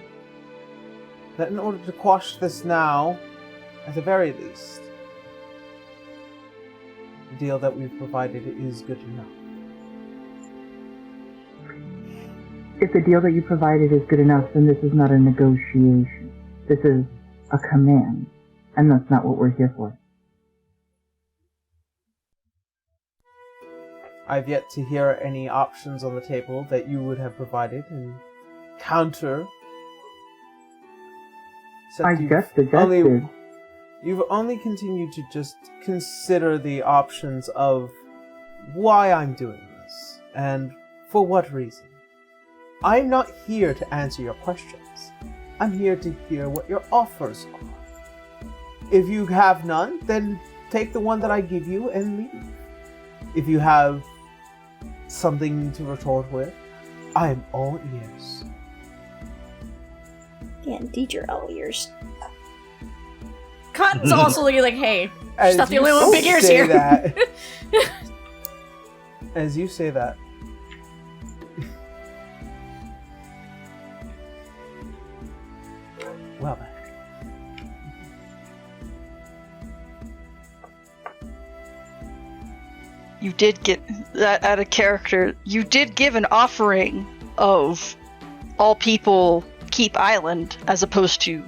that in order to quash this now, at the very least, the deal that we've provided is good enough. If the deal that you provided is good enough, then this is not a negotiation. This is a command, and that's not what we're here for. I've yet to hear any options on the table that you would have provided in counter. I just suggested. You've only continued to just consider the options of why I'm doing this, and for what reason. I'm not here to answer your questions. I'm here to hear what your offers are. If you have none, then take the one that I give you and leave. If you have something to retort with, I am all ears. Yeah, indeed you're all ears. Cotton's also like, hey, she's not the only one with big ears here. As you say that, well then. you did get that out of character. You did give an offering of all people keep island as opposed to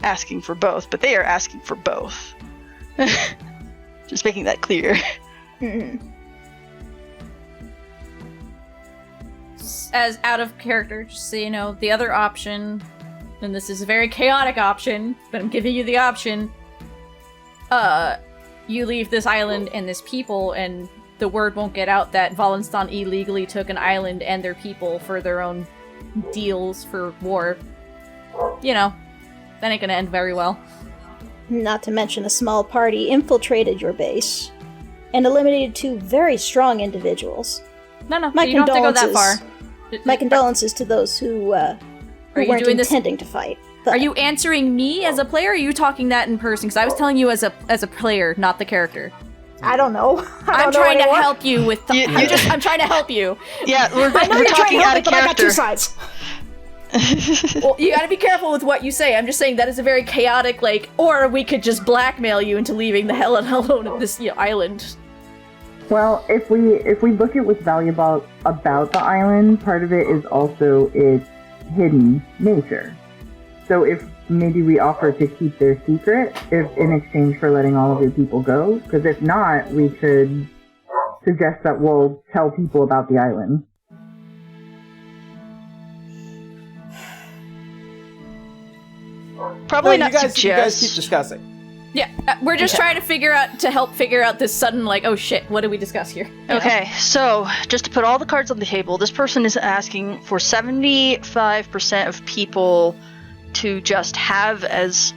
asking for both, but they are asking for both. Just making that clear. Mm-hmm. As out of character, just so you know, the other option, and this is a very chaotic option, but I'm giving you the option, you leave this island and this people, and the word won't get out that Wallenstein illegally took an island and their people for their own deals for war. You know, that ain't gonna end very well. Not to mention a small party infiltrated your base and eliminated 2 very strong individuals. No, My you don't have to go that far. My condolences to those who you weren't doing this- intending to fight. But Are you answering me as a player, or are you talking that in person? Because I was telling you as a player, not the character. I don't know. I'm trying to help you with. I'm trying to help you. Yeah, we're I know you're trying talking to help out me, of but I got 2 character. sides. Well, you gotta be careful with what you say. I'm just saying that is a very chaotic, or we could just blackmail you into leaving the hell alone of this island. Well, if we look at what's valuable about the island, part of it is also its hidden nature. So if maybe we offer to keep their secret, if in exchange for letting all of your people go, because if not, we could suggest that we'll tell people about the island. Probably No, not you guys suggest. keep discussing. Yeah, we're just trying to help figure out this sudden, oh shit, what did we discuss here? You know? Okay, so just to put all the cards on the table, this person is asking for 75% of people to just have as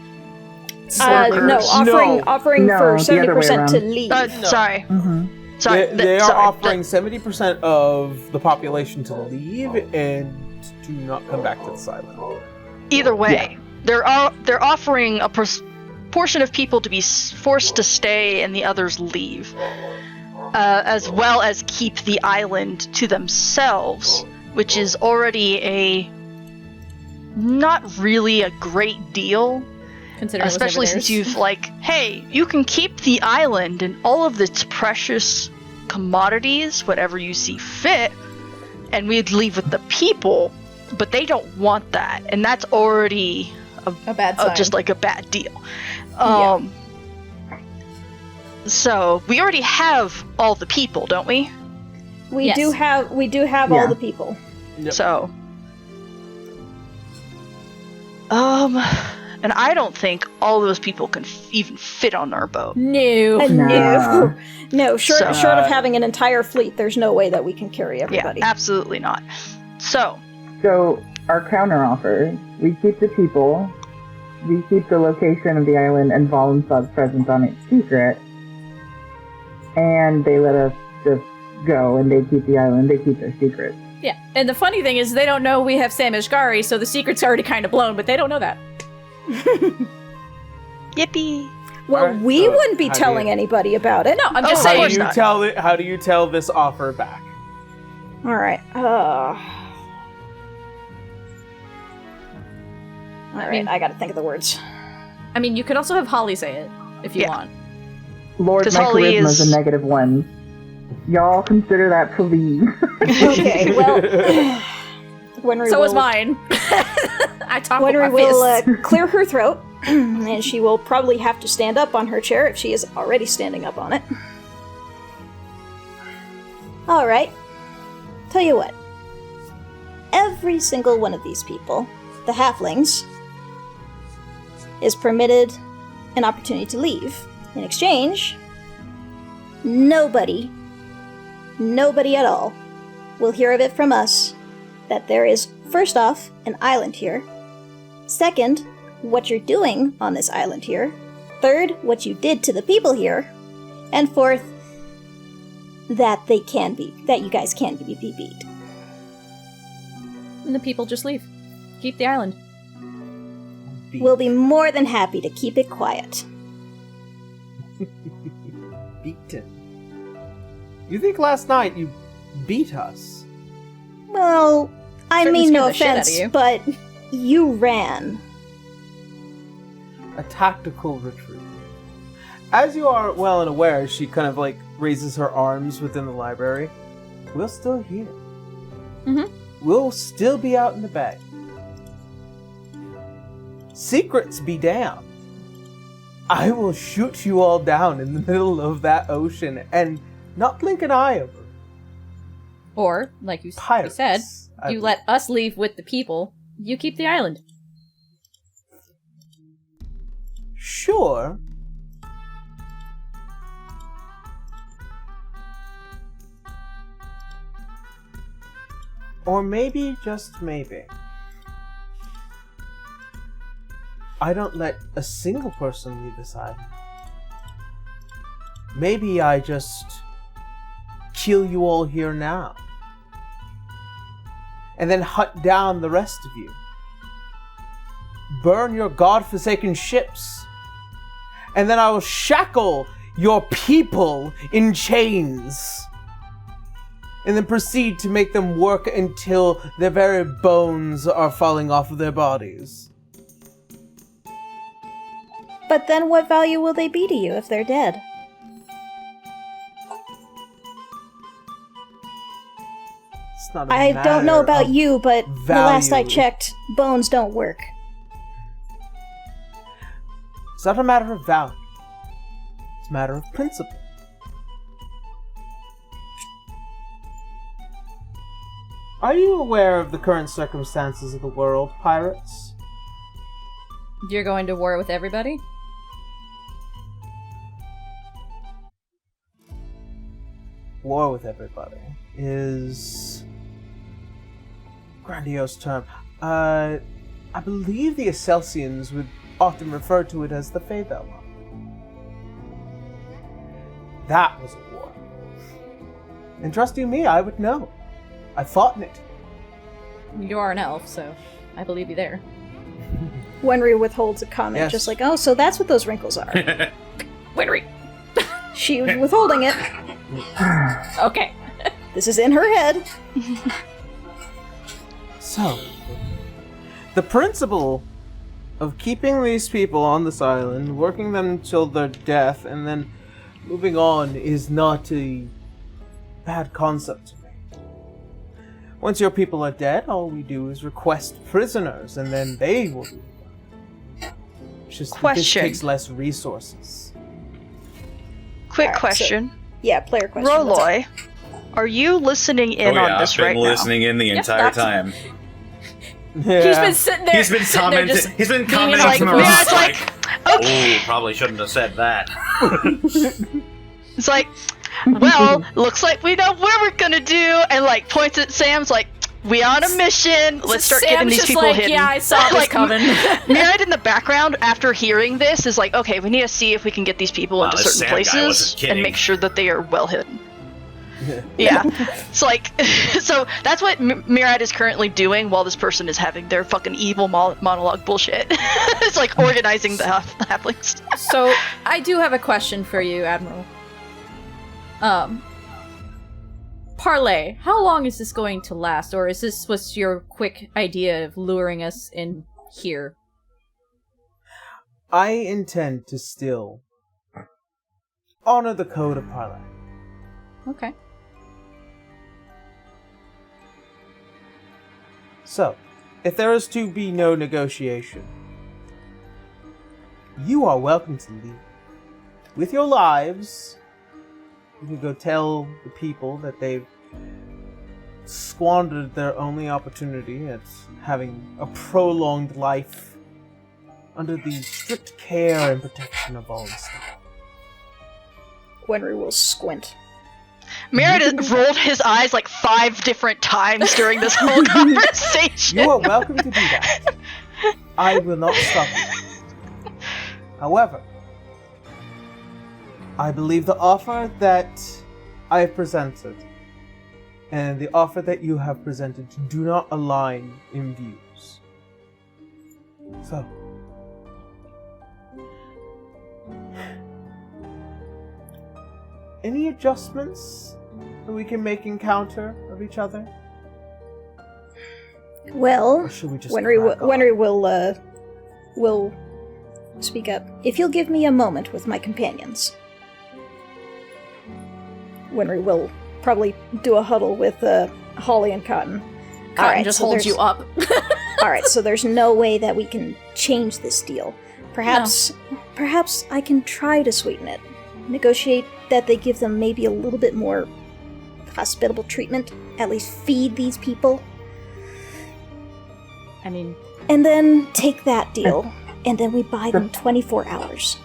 No, offering No, for the other way 70% to around. leave. Sorry. Mm-hmm. Sorry. They are sorry, offering 70% of the population to leave and to not come back to this island. Either way, they're offering a portion of people to be forced to stay and the others leave, as well as keep the island to themselves, which is already not really a great deal. Considering Especially since you've hey, you can keep the island and all of its precious commodities, whatever you see fit, and we'd leave with the people, but they don't want that, and that's already a bad sign. just a bad deal. So we already have all the people, don't we? We Yes. do have all the people. Yep. So, and I don't think all those people can even fit on our boat. No. Nah. No, short So- of having an entire fleet, there's no way that we can carry everybody. Yeah, absolutely not. So, So our counteroffer, we keep the people, we keep the location of the island and Wallenstad's presence on its secret, and they let us just go, and they keep the island, they keep their secret. Yeah, and the funny thing is they don't know we have Sam Ishgari, so the secret's already kind of blown, but they don't know that. yippee! Well, Alright, we so wouldn't be how do telling you- anybody about it. No, I'm just of How course do you not. tell it? How do you tell this offer back? All right. I gotta think of the words. I mean, you could also have Holly say it, if you Yeah. want. Lord, 'Cause my Holly charisma's is- a -1. Y'all consider that, please. Okay, well, Wenrie So will, is mine. I talk with Wenrie my fists. will clear her throat, and she will probably have to stand up on her chair if she is already standing up on it. All right. Tell you what. Every single one of these people, the halflings, is permitted an opportunity to leave. In exchange, nobody at all will hear of it from us that there is, first off, an island here. Second, what you're doing on this island here. Third, what you did to the people here. And fourth, that you guys can be beat. And the people just leave. Keep the island. We'll be more than happy to keep it quiet. Beaten. You think last night you beat us? Well, I Certainly mean no scared the shit out of offense, you. but you ran. A tactical retreat. As you are well and aware, she kind of raises her arms within the library. We're still here. Mm-hmm. We'll still be out in the bay. Secrets be damned. I will shoot you all down in the middle of that ocean and not blink an eye over it. Or, like you Pirates, said, I you believe. let us leave with the people. You keep the island. Sure. Or maybe, just maybe, I don't let a single person leave this island. Maybe I just kill you all here now. And then hunt down the rest of you. Burn your godforsaken ships. And then I will shackle your people in chains. And then proceed to make them work until their very bones are falling off of their bodies. But then what value will they be to you if they're dead? It's not a I don't know matter about of you, but the last I value. checked, bones don't work. It's not a matter of value. It's a matter of principle. Are you aware of the current circumstances of the world, pirates? You're going to war with everybody? War with everybody is a grandiose term. I believe the Excelsians would often refer to it as the Feythela. That was a war. And trust you me, I would know. I fought in it. You are an elf, so I believe you there. Wenrie withholds a comment, Yes. just like, oh, so that's what those wrinkles are. Wenrie! She was withholding it. Okay. This is in her head. So, the principle of keeping these people on this island, working them until their death, and then moving on is not a bad concept to me. Once your people are dead, all we do is request prisoners, and then they will do it. It's just that this Question. takes less resources. Quick Alright, so- question. Yeah, player question. what's up? Roloy, are you listening in oh, on yeah, this I've been right listening in the Yep, entire that's- time. Yeah. He's been sitting there. He's been sitting there commenting. just He's been being commenting like, from yeah, around, it's like, oh, probably shouldn't have said that. It's like, well, looks like we know what we're gonna do, and like points at Sam's like, we on a mission. Let's start Sam's getting these just people like, hidden. yeah, I saw this Like, coming. Mirad in the background, after hearing this, is like, okay, we need to see if we can get these people Wow, into this certain Sam guy wasn't places kidding. and make sure that they are well hidden. Yeah, it's like, so that's what Mirad is currently doing while this person is having their fucking evil monologue bullshit. It's like organizing the halflings. So, I do have a question for you, Admiral. Parlay, how long is this going to last, or is this was your quick idea of luring us in here? I intend to still honor the code of parley. Okay. So, if there is to be no negotiation, you are welcome to leave. With your lives, you can go tell the people that they've squandered their only opportunity at having a prolonged life under the strict care and protection of Allstar. Wenry will squint. Mirad rolled his eyes like 5 different times during this whole conversation. You are welcome to do that. I will not stop you. However, I believe the offer that I have presented and the offer that you have presented do not align in views. So, any adjustments that we can make in counter of each other? Well, Or should we just Wenry will speak up. If you'll give me a moment with my companions. Wenrie will probably do a huddle with Holly and Cotton. Cotton just holds you up. Alright, so there's no way that we can change this deal. Perhaps I can try to sweeten it. Negotiate that they give them maybe a little bit more hospitable treatment. At least feed these people. I mean... And then take that deal, and then we buy them 24 hours.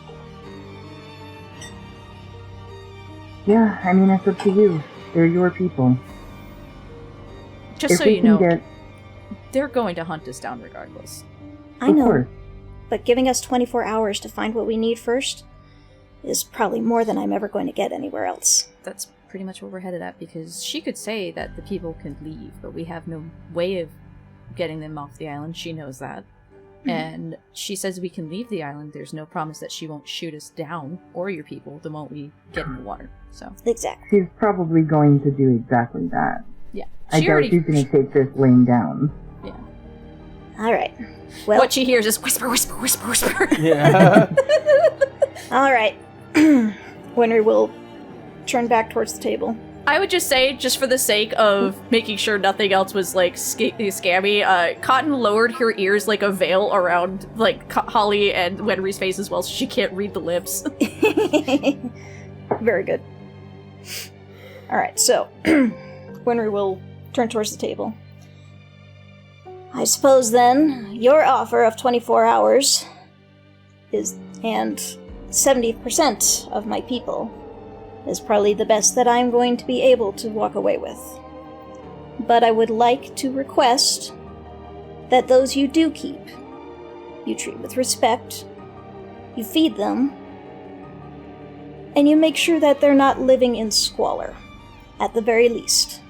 Yeah, I mean, it's up to you. They're your people. Just If so we you can know, they're going to hunt us down regardless. I Of know, course. but giving us 24 hours to find what we need first is probably more than I'm ever going to get anywhere else. That's pretty much where we're headed at, because she could say that the people can leave, but we have no way of getting them off the island. She knows that. And she says we can leave the island. There's no promise that she won't shoot us down, or your people, the moment we get in the water. So Exactly. She's probably going to do exactly that. yeah, I doubt she's going to take this laying down. Yeah. Alright. Well, What she hears is whisper, whisper, whisper, whisper. Yeah. alright. Wenrie will turn back towards the table. I would just say, just for the sake of making sure nothing else was, like, scammy, Cotton lowered her ears like a veil around, like, Holly and Wenry's face as well, so she can't read the lips. Very good. Alright, so Wenrie will turn towards the table. I suppose then your offer of 24 hours is, and 70% of my people, is probably the best that I'm going to be able to walk away with. But I would like to request that those you do keep, you treat with respect, you feed them, and you make sure that they're not living in squalor, at the very least.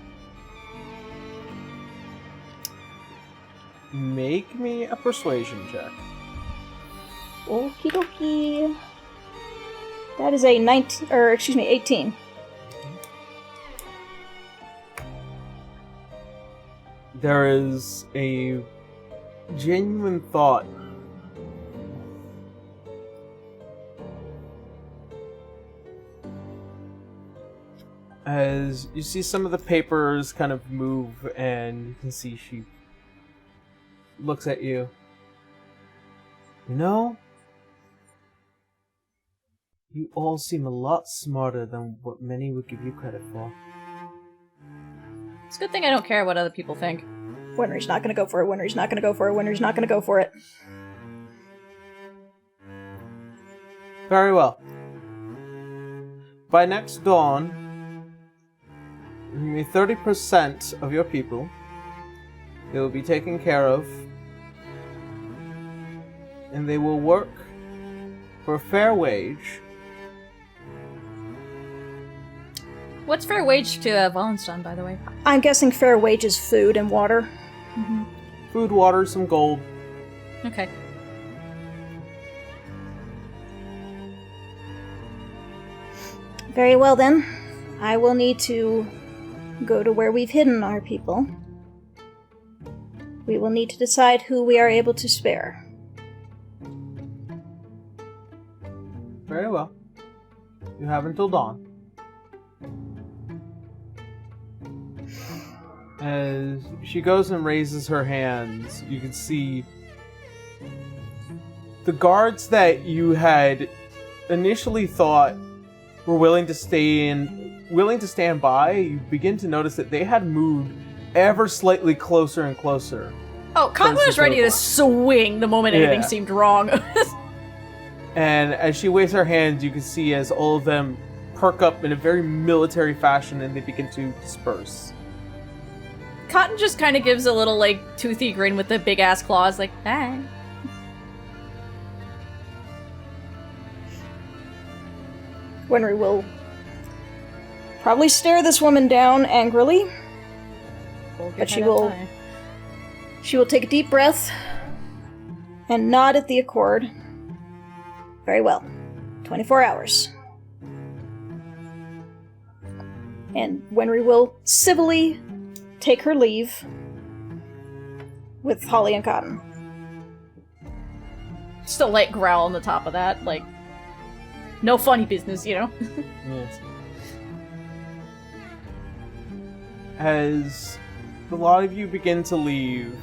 Make me a persuasion check. Okie dokie. That is a 18. There is a genuine thought as you see some of the papers kind of move, and you can see she looks at you. You know, you all seem a lot smarter than what many would give you credit for. It's a good thing I don't care what other people think. Wenrie's not gonna go for it, Wenrie's not gonna go for it, Wenrie's not gonna go for it. Very well. By next dawn, 30% of your people, they will be taken care of, and they will work for a fair wage. What's fair wage to Wallenstein, by the way? I'm guessing fair wage is food and water. Food, water, some gold. Okay. Very well then. I will need to go to where we've hidden our people. We will need to decide who we are able to spare. Very well. You have until dawn. As she goes and raises her hands, you can see the guards that you had initially thought were willing to stand by. You begin to notice that they had moved ever slightly closer and closer. Oh, Cotton was ready to swing the moment anything Yeah. seemed wrong. And as she waves her hands, you can see as all of them perk up in a very military fashion and they begin to disperse. Cotton just kind of gives a little, like, toothy grin with the big-ass claws, like, ah. Wenrie will probably stare this woman down angrily, but she will take a deep breath and nod at the accord. Very well. 24 hours. And Wenrie will civilly take her leave with Holly and Cotton. Just a light growl on the top of that, like, no funny business, you know? Yes. As a lot of you begin to leave,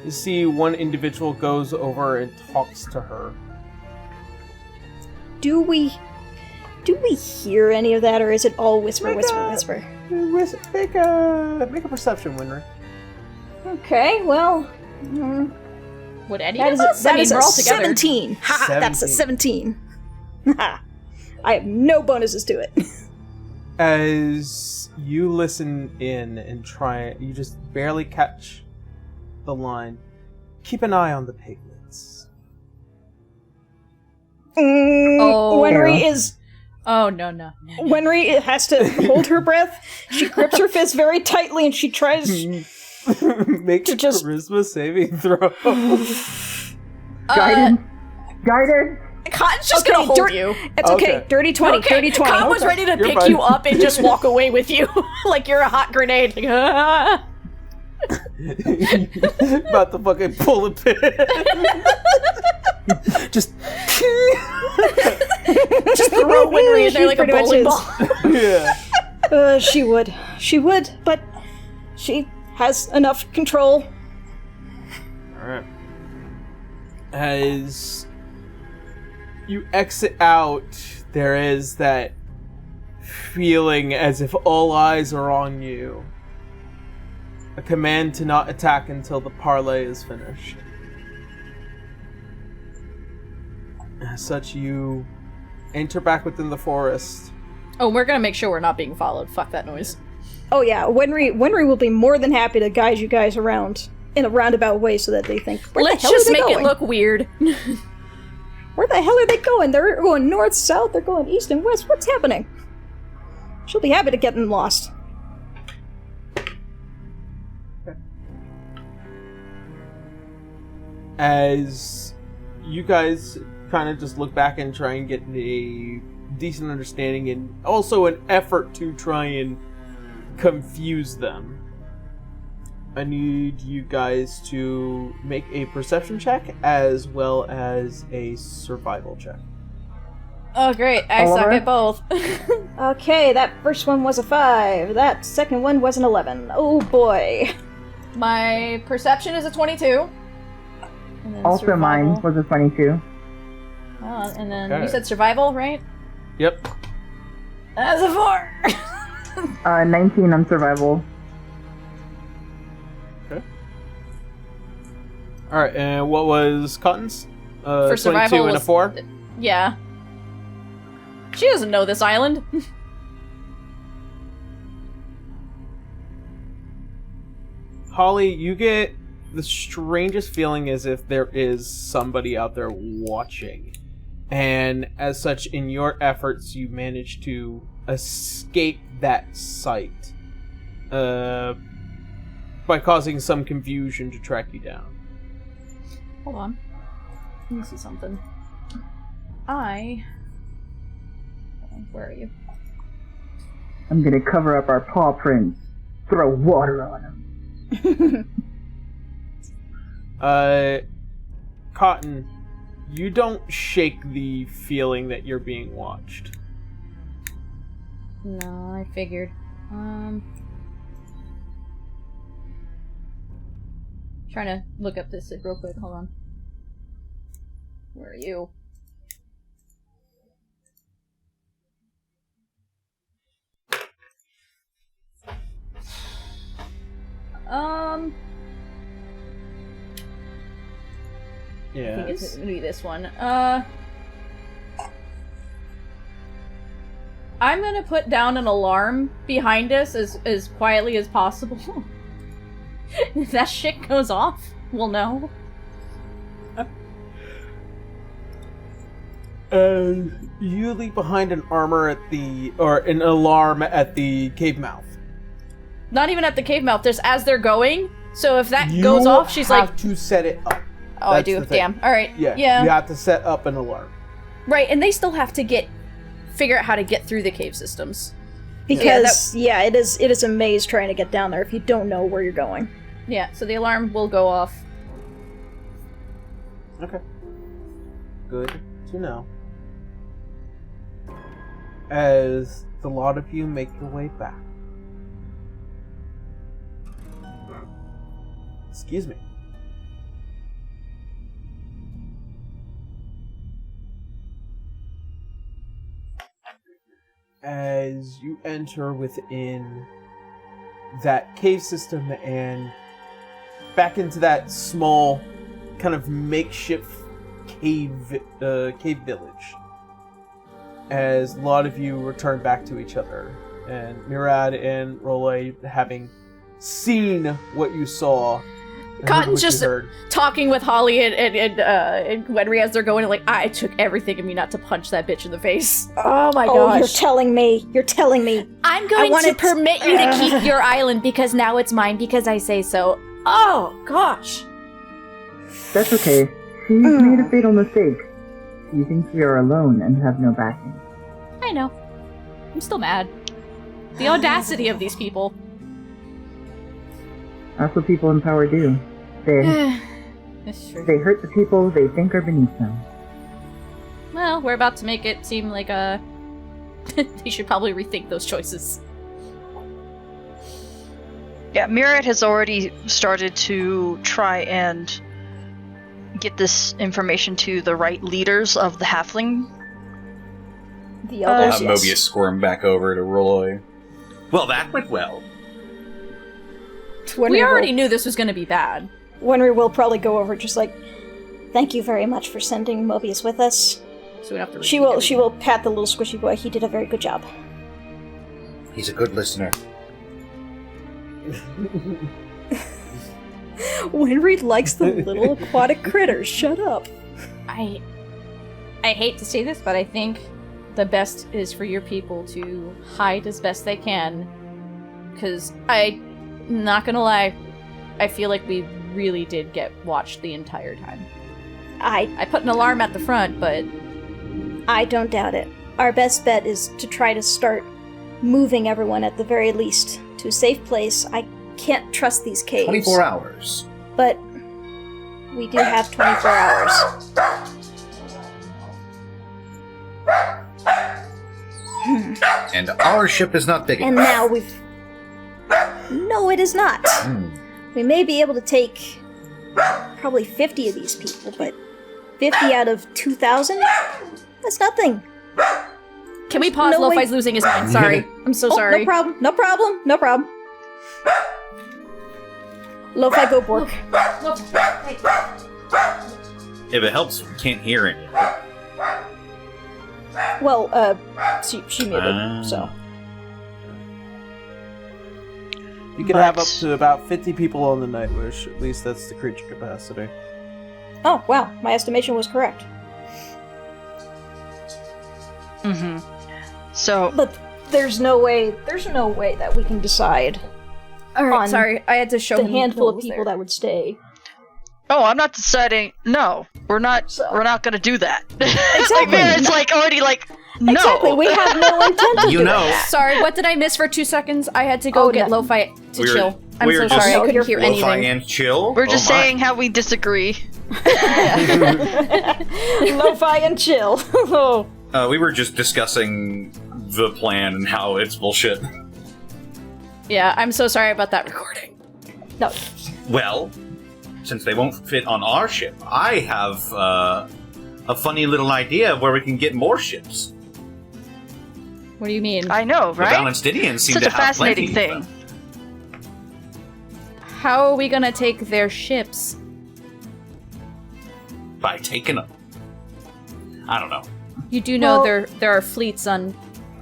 you see one individual goes over and talks to her. Do we hear any of that, or is it all whisper, whisper? Make a perception, Wenrie. Okay, well, Would any that of is us? that I mean, is we're a all together. 17. Ha! That's a 17. Ha! I have no bonuses to it. As you listen in and try, you just barely catch the line. Keep an eye on the piglets. Oh. Wenrie is. Oh, no. Wenrie has to hold her breath. She grips her fist very tightly and she tries. Make To a just- charisma saving throw. Guided. Cotton's just Okay, gonna hold you. It's okay. Okay. Dirty 20. Okay, Dirty 20. Cotton was ready to You're pick fine. you up and just walk away with you. Like you're a hot grenade. Like, ah. About to fucking pull a pin. Just Throw Wenrie in there like a Pretty much bowling is. ball. yeah. She would, but she has enough control. Alright. As you exit out, there is that feeling as if all eyes are on you. A command to not attack until the parlay is finished. As such, you enter back within the forest. Oh, we're gonna make sure we're not being followed. Fuck that noise. Oh yeah, Wenrie will be more than happy to guide you guys around in a roundabout way so that they think, where Let's the hell just are they make going? it look weird. Where the hell are they going? They're going north, south, they're going east and west. What's happening? She'll be happy to get them lost. As you guys kind of just look back and try and get a decent understanding and also an effort to try and confuse them. I need you guys to make a perception check as well as a survival check. Oh, great. I suck Oliver? at both. Okay, that first one was a 5. That second one was an 11. Oh boy. My perception is a 22. And then Also mine was a 22. And then Okay. you said survival, right? Yep. That's a 4. 19 on survival. Alright, and what was Cotton's? For 22 survival and a was- 4? Yeah. She doesn't know this island. Holly, you get the strangest feeling as if there is somebody out there watching. And as such, in your efforts, you manage to escape that sight. By causing some confusion to track you down. Hold on. Let me see something. Where are you? I'm gonna cover up our paw prints. Throw water on them. Cotton, you don't shake the feeling that you're being watched. No, I figured. Trying to look up this real quick. Hold on. Where are you? I Yeah. think it's gonna be this one. I'm gonna put down an alarm behind us as quietly as possible. If that shit goes off, we'll know. You leave behind an armor at an alarm at the cave mouth. Not even at the cave mouth, just as they're going. So if that goes off, she's like, to set it up. oh, I That's do. the thing. Damn. All right. Yeah. Yeah. You have to set up an alarm. Right, and they still have to figure out how to get through the cave systems. Because it is a maze trying to get down there if you don't know where you're going. Yeah, so the alarm will go off. Okay. Good to know. As the lot of you make your way back. Excuse me. As you enter within that cave system and back into that small kind of makeshift cave village, as a lot of you return back to each other, and Murad and Rolly, having seen what you saw, Cotton's just talking with Holly and Wenrie as they're going, like, I took everything in me not to punch that bitch in the face. Oh my gosh. You're telling me. I'm going to permit you to keep your island because now it's mine because I say so. Oh gosh. That's okay. She made a fatal mistake. She thinks we are alone and have no backing. I know. I'm still mad. The audacity of these people. That's what people in power do. That's true. They hurt the people they think are beneath them. Well, we're about to make it seem like they should probably rethink those choices. Yeah, Murad has already started to try and get this information to the right leaders of the halfling. The elders, yes. Mobius squirmed back over to Roy. Well, that went well. We already knew this was going to be bad. Wenrie will probably go over just like, thank you very much for sending Mobius with us. So we don't have to She will pat the little squishy boy. He did a very good job. He's a good listener. Wenrie likes the little aquatic critters. Shut up. I hate to say this, but I think the best is for your people to hide as best they can. Because not gonna lie, I feel like we really did get watched the entire time. I put an alarm at the front, but I don't doubt it. Our best bet is to try to start moving everyone at the very least to a safe place. I can't trust these caves. 24 hours. But we do have 24 hours. And our ship is not big And enough. now we've... No, it is not. We may be able to take probably 50 of these people, but 50 out of 2,000? That's nothing. Can we pause? No Lo-Fi's way. losing his mind. Sorry. I'm so sorry. No problem. Lo-Fi, go Bork. If it helps, we can't hear it. Well, she made it, so. You can have up to about 50 people on the Night Wish. At least that's the creature capacity. Oh, wow. My estimation was correct. Mm-hmm. So, But there's no way that we can decide Alright, on sorry. I had to show the him handful of what was people there. that would stay. oh, I'm not deciding. No, we're not. So- We're not gonna do that. Exactly. It's like already like no. Exactly, we have no intent of You doing know. that. Sorry, what did I miss for 2 seconds? I had to go get nothing. Lo-Fi to We're- chill. I'm we're so just- sorry, I No, couldn't hear Lo-fi anything. and chill. We're just Oh my. saying how we disagree. Lo-fi and chill. We were just discussing the plan and how it's bullshit. Yeah, I'm so sorry about that recording. No. Well, since they won't fit on our ship, I have a funny little idea of where we can get more ships. What do you mean? I know, The right? Valentidians seem Such to a have fascinating plenty. thing. How are we gonna take their ships? By taking them. I don't know. You do know Well- there are fleets on...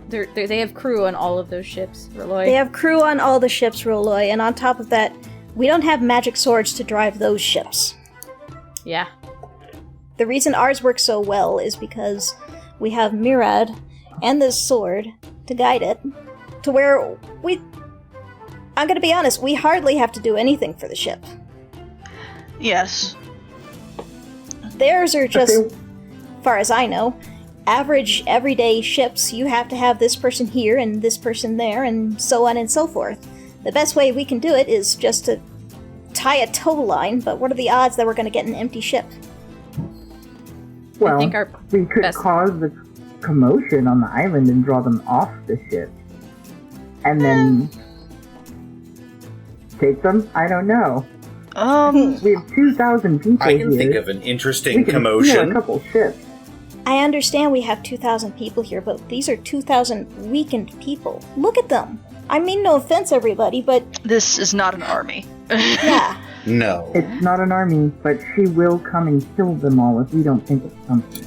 They have crew on all of those ships, Reloy. They have crew on all the ships, Roloy, and on top of that, we don't have magic swords to drive those ships. Yeah. The reason ours work so well is because we have Murad and this sword to guide it, to where I'm gonna be honest, we hardly have to do anything for the ship. Yes. Theirs are just, far as I know, average, everyday ships. You have to have this person here and this person there, and so on and so forth. The best way we can do it is just to tie a tow line, but what are the odds that we're gonna get an empty ship? Well, think our we could best- cause the commotion on the island and draw them off the ship. And then take them? I don't know. We have 2,000 people I here. can think of an interesting we can steal commotion. a couple ships. I understand we have 2,000 people here, but these are 2,000 weakened people. Look at them. I mean, no offense, everybody, but This is not an army. yeah. No. It's not an army, but she will come and kill them all if we don't think of something.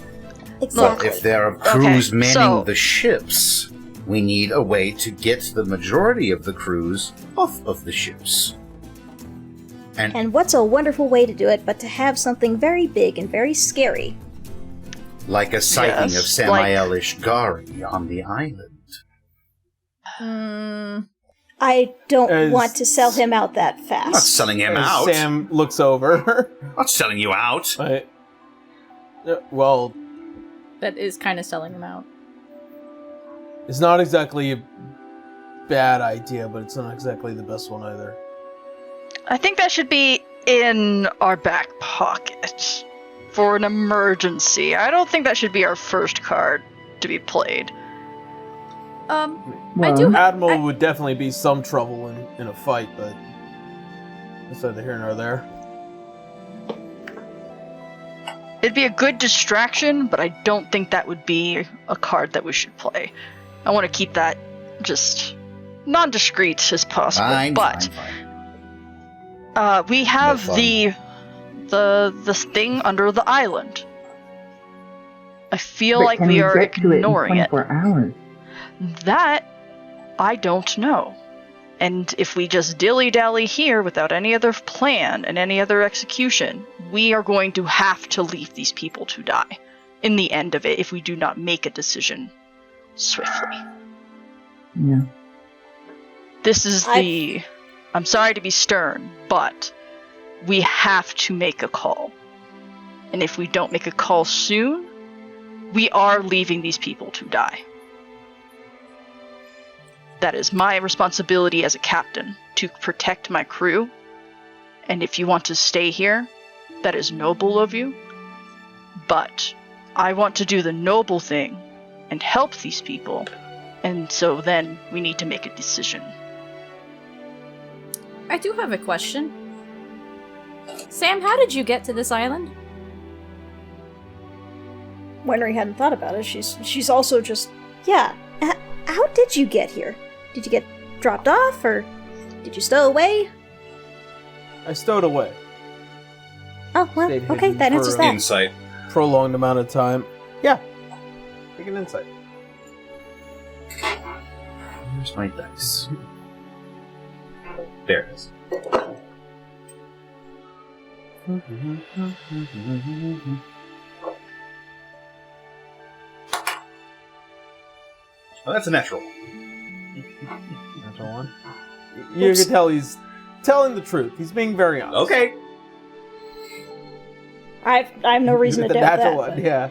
Exactly. If there are crews Okay, manning so- the ships, we need a way to get the majority of the crews off of the ships. And what's a wonderful way to do it but to have something very big and very scary? Like a sighting Yes, of like- Samael Ishgari on the island. I don't As- want to sell him out that I'm not fast. selling him As out. Sam looks over. I'm not selling you out. Well, That is kind of selling him out. it's not exactly a bad idea, but it's not exactly the best one either. I think that should be in our back pocket for an emergency. I don't think that should be our first card to be played. I Well, do. Admiral would definitely be some trouble in a fight, but that's neither here nor there. It'd be a good distraction, but I don't think that would be a card that we should play. I want to keep that just non-discreet as possible. Fine, but fine. We have No the thing under the island. I feel but like can we are get to ignoring it in it. 24 hours? That I don't know. And if we just dilly-dally here without any other plan and any other execution, we are going to have to leave these people to die in the end of it if we do not make a decision swiftly. Yeah. This is I'm sorry to be stern, but we have to make a call. And if we don't make a call soon, we are leaving these people to die. That is my responsibility as a captain, to protect my crew. And if you want to stay here, that is noble of you. But I want to do the noble thing and help these people. And so then we need to make a decision. I do have a question. Sam, how did you get to this island? Wenrie hadn't thought about it. She's also just, yeah. How did you get here? Did you get dropped off, or did you stow away? I stowed away. Oh, well, Stayed okay, hidden that for answers that. Insight. Prolonged amount of time. Yeah. Take an insight. Where's my dice? There it is. Oh, that's a natural. Natural one. You can tell he's telling the truth. He's being very honest. Okay. I have no reason to The doubt natural that. one, yeah.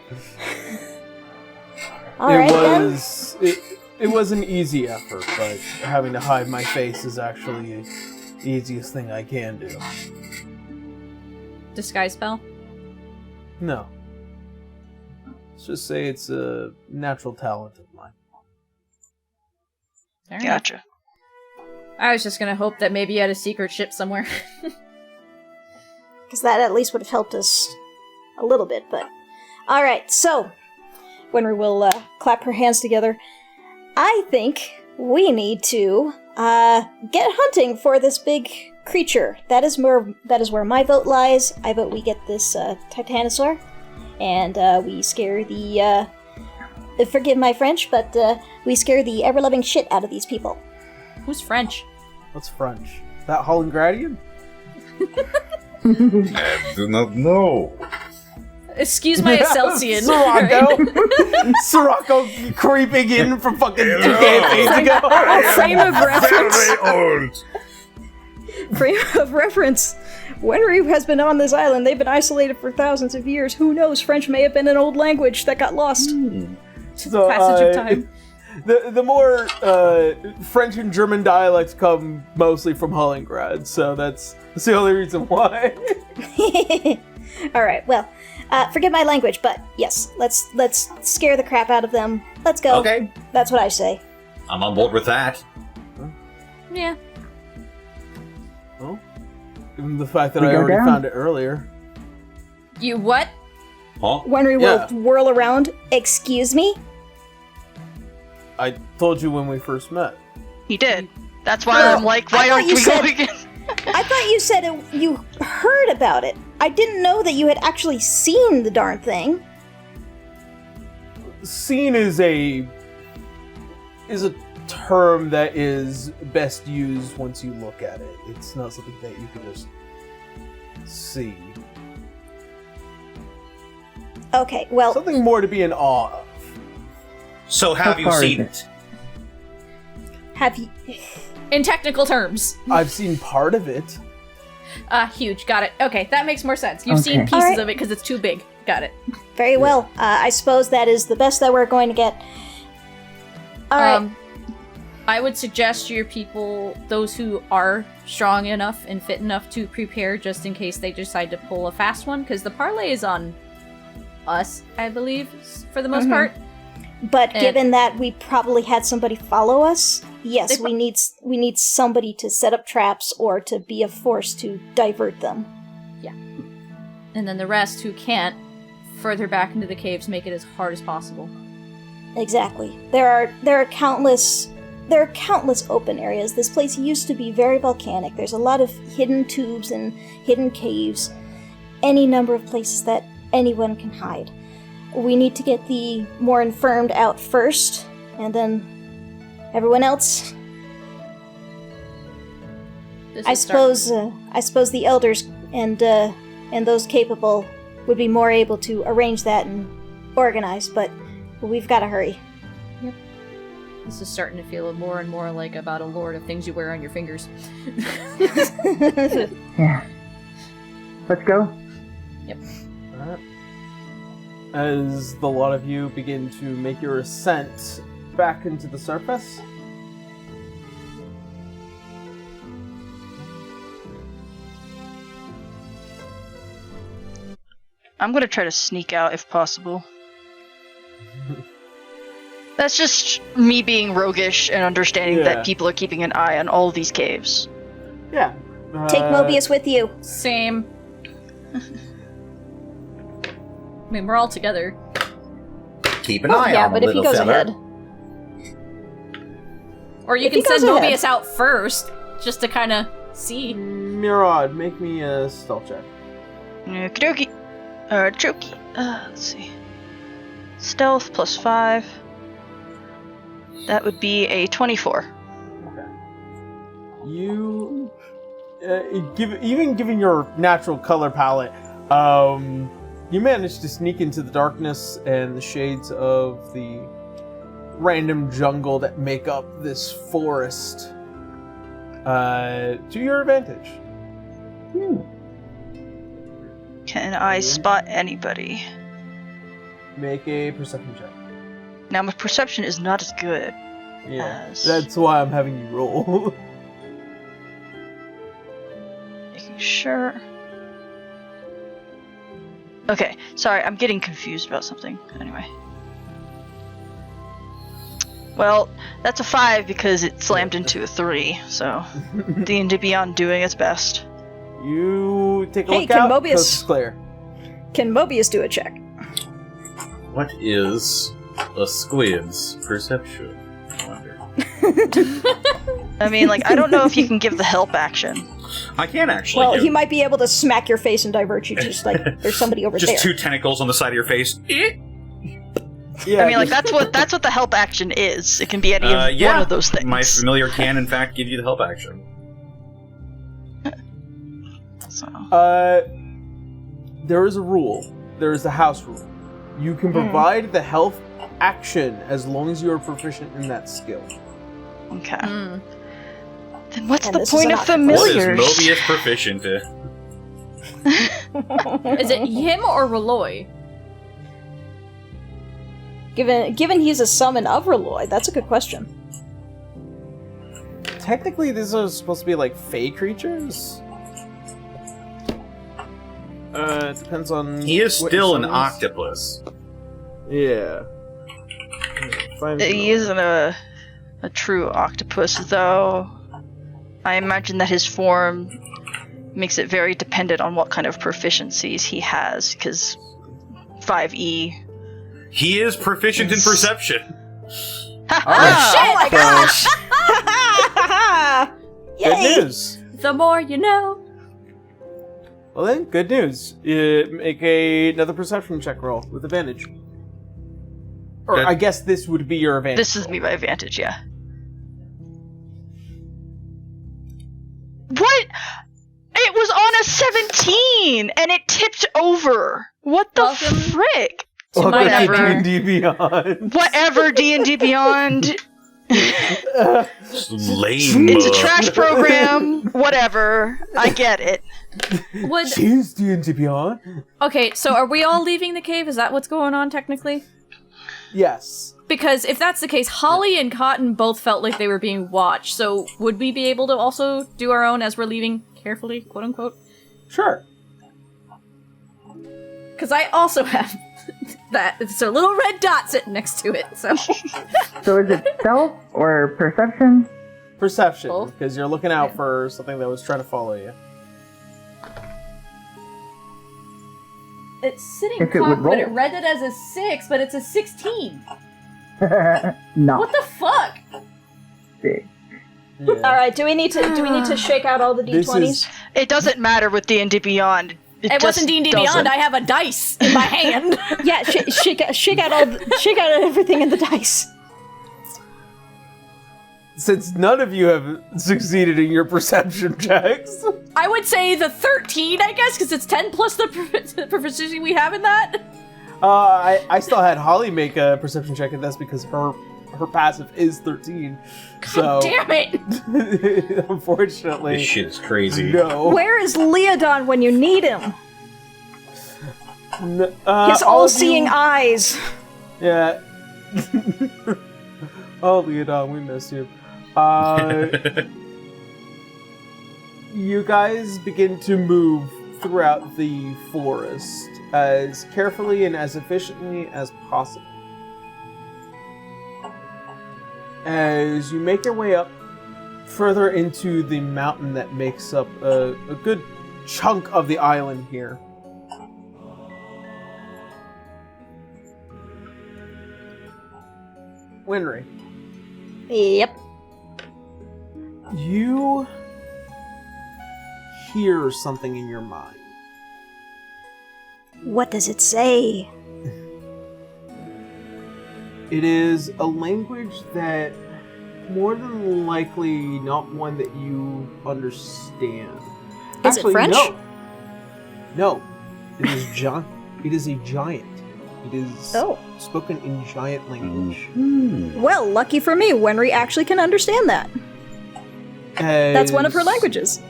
Alright then. It was an easy effort, but having to hide my face is actually the easiest thing I can do. Disguise spell? No. Let's just say it's a natural talent of mine. Fair enough. Gotcha. I was just gonna hope that maybe you had a secret ship somewhere. Because that at least would have helped us a little bit, but... Alright, so... Wenrie will clap her hands together. I think we need to get hunting for this big creature. That is where my vote lies. I vote we get this Titanosaur, and we scare the... forgive my French, but we scare the ever-loving shit out of these people. Who's French? What's French? That Hollangradian? I do not know. Excuse my Celsian. Sirocco creeping in from fucking 2 campaigns ago. Frame of reference. Very old. Frame of reference. Wenrie has been on this island. They've been isolated for thousands of years. Who knows? French may have been an old language that got lost. So, Passage of time. The more French and German dialects come mostly from Hollingrad, so that's the only reason why. Alright, well, forgive my language, but yes, let's scare the crap out of them. Let's go. Okay. That's what I say. I'm on board with that. Yeah. Oh. Given the fact that We I go already down? found it earlier. You what? Huh? Wenrie Yeah. will whirl around. Excuse me? I told you when we first met. He did. That's why Well, I'm like, I why thought aren't you we said- going in? I thought you said you heard about it. I didn't know that you had actually seen the darn thing. Seen is a term that is best used once you look at it. It's not something that you can just see. Okay, well, Something more to be in awe of. So have How you far is seen it? it? have you... In technical terms. I've seen part of it. Huge. Got it. Okay, that makes more sense. You've seen Okay. pieces Alright. of it because it's too big. Got it. Very well. I suppose that is the best that we're going to get. Alright. I would suggest your people, those who are strong enough and fit enough to prepare just in case they decide to pull a fast one, because the parlay is on us, I believe, for the most Mhm. part. But and- given that we probably had somebody follow us, yes, They we need somebody to set up traps or to be a force to divert them. And then the rest who can't, further back into the caves, make it as hard as possible. Exactly. There are countless open areas. This place used to be very volcanic. There's a lot of hidden tubes and hidden caves. Any number of places that anyone can hide. We need to get the more infirmed out first, and then everyone else. This I is start- suppose the elders and those capable would be more able to arrange that and organize, but we've got to hurry. This is starting to feel more and more like about a lord of things you wear on your fingers. Yeah. Let's go. Alright. As the lot of you begin to make your ascent back into the surface, I'm gonna try to sneak out if possible. That's just me being roguish and understanding Yeah. that people are keeping an eye on all these caves. yeah. Take Mobius with you. Same. I mean, we're all together. Keep an Well, eye yeah, on but the if he little goes fella. ahead. Or you If can he goes send ahead. Mobius out first, just to kind of see. Mirad, make me a stealth check. Okie dokie. Choky. Let's see. Stealth plus 5. That would be a 24. Okay. You, even given your natural color palette, you managed to sneak into the darkness and the shades of the random jungle that make up this forest to your advantage. Can I spot anybody? Make a perception check. Now my perception is not as good. Yeah, Yes. that's why I'm having you roll. Making sure. Okay, sorry, I'm getting confused about something. Anyway. Well, that's a 5 because it slammed into a 3, so D&D Beyond doing its best. You take a Hey, look can out. Mobius- Coast is clear. Can Mobius do a check? What is a squid's perception? I wonder. I mean, like, I don't know if you can give the help action. I can actually. Well, do. he might be able to smack your face and divert you, just like there's somebody over Just there. 2 tentacles on the side of your face. Yeah, I mean, like, just- that's what the help action is. It can be any Yeah, one of those things. my familiar can, in fact, give you the help action. So. There is a rule. There is a house rule. You can provide the health action as long as you are proficient in that skill. Okay. Hmm. Then what's And the this is point an of octopus. What is familiars? Mobius proficient in? Is it him or Reloy? Given he's a summon of Reloy, that's a good question. Technically, these are supposed to be like fey creatures. It depends on. He is what still your an summon is. octopus. Yeah. He isn't a true octopus, though. I imagine that his form makes it very dependent on what kind of proficiencies he has, because 5e... He is proficient in perception. Oh my gosh! Good Yay! news. The more you know. Well then, good news. Make another perception check roll with advantage. Or Good. I guess this would be your advantage. This is me by advantage, yeah. What? It was on a 17, and it tipped over. What the Welcome. frick? Welcome to Whatever. D&D Beyond. Whatever, D&D Beyond. Lame. It's a trash program. Whatever. I get it. Would Cheers, D&D Beyond. Okay, so are we all leaving the cave? Is that what's going on technically? Yes. Because if that's the case, Holly and Cotton both felt like they were being watched, so would we be able to also do our own as we're leaving carefully, quote unquote? Sure. Because I also have that. It's a little red dot sitting next to it, so. So is it stealth or perception? Perception, Both? because you're looking out for something that was trying to follow you. It's sitting If it would cocked, but it roll. read it as a 6, but it's a 16. No. What the fuck? Six. Yeah. All right, do we need to shake out all the This d20s? is- It doesn't matter with D&D Beyond. It just wasn't D&D doesn't. Beyond, I have a dice in my hand. Yeah, shake out everything in the dice. Since none of you have succeeded in your perception checks, I would say the 13, I guess, because it's 10 plus the proficiency we have in that. I still had Holly make a perception check, and that's because her passive is 13. So, Damn it! unfortunately, This shit is crazy. no. Where is Leodon when you need him? His His all of all-seeing you- eyes. Yeah. Oh, Leodon, we miss you. You guys begin to move throughout the forest as carefully and as efficiently as possible. As you make your way up further into the mountain that makes up a good chunk of the island here. Wenrie, Yep. you hear something in your mind. What does it say? It is a language that more than likely not one that you understand. Is it French? No. It is giant. It is a giant. It is Oh. spoken in giant language. Well, lucky for me, Wenrie actually can understand that. That's one of her languages.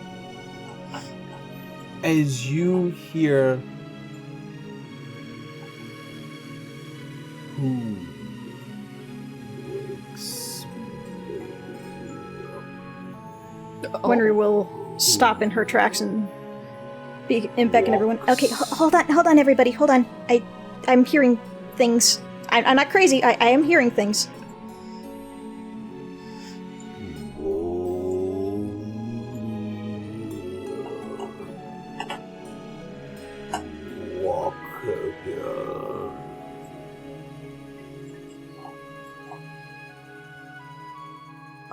As you hear, who wakes Wenrie will stop in her tracks and beckon everyone. Okay, hold on, everybody, hold on. I'm hearing things. I'm not crazy. I am hearing things.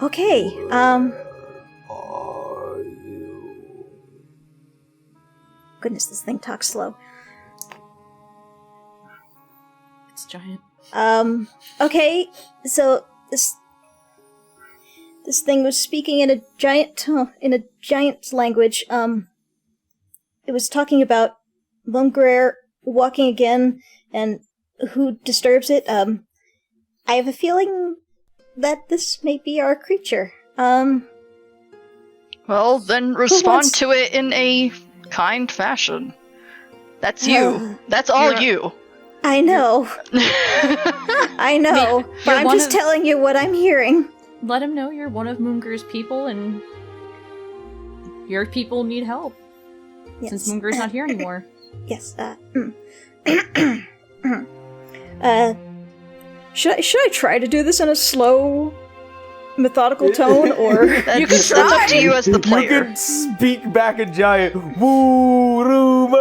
Okay, goodness, this thing talks slow. It's giant. Okay, so this thing was speaking in a giant language. It was talking about Mumgrer walking again and who disturbs it. I have a feeling that this may be our creature. Well, then respond wants- to it in a kind fashion. That's you. That's all You're- you. I know, I know, You're but I'm one just of- telling you what I'm hearing. Let him know you're one of Moonger's people and your people need help. Since Moonger's not here anymore. Yes, should I try to do this in a slow methodical tone, or That's up to you as the You player. can speak back in giant. Woo-ruma!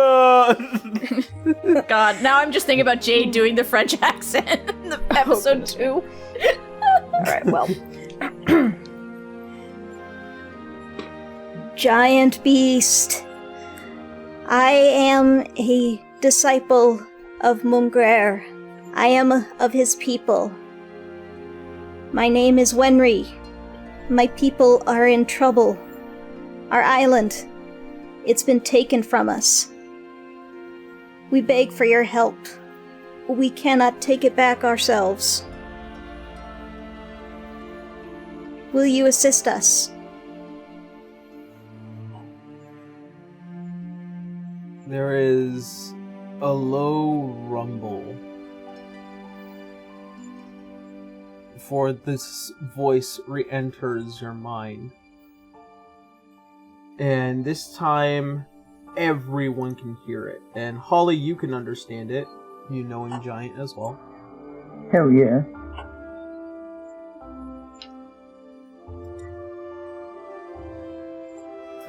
God, now I'm just thinking about Jade doing the French accent in the episode 2. Alright, well. Giant beast, I am a disciple of Mumgrer. I am of his people. My name is Wenrie. My people are in trouble. Our island, it's been taken from us. We beg for your help. We cannot take it back ourselves. Will you assist us? There is a low rumble before this voice re-enters your mind. And this time, everyone can hear it. And Holly, you can understand it, you knowing Giant as well. Hell yeah.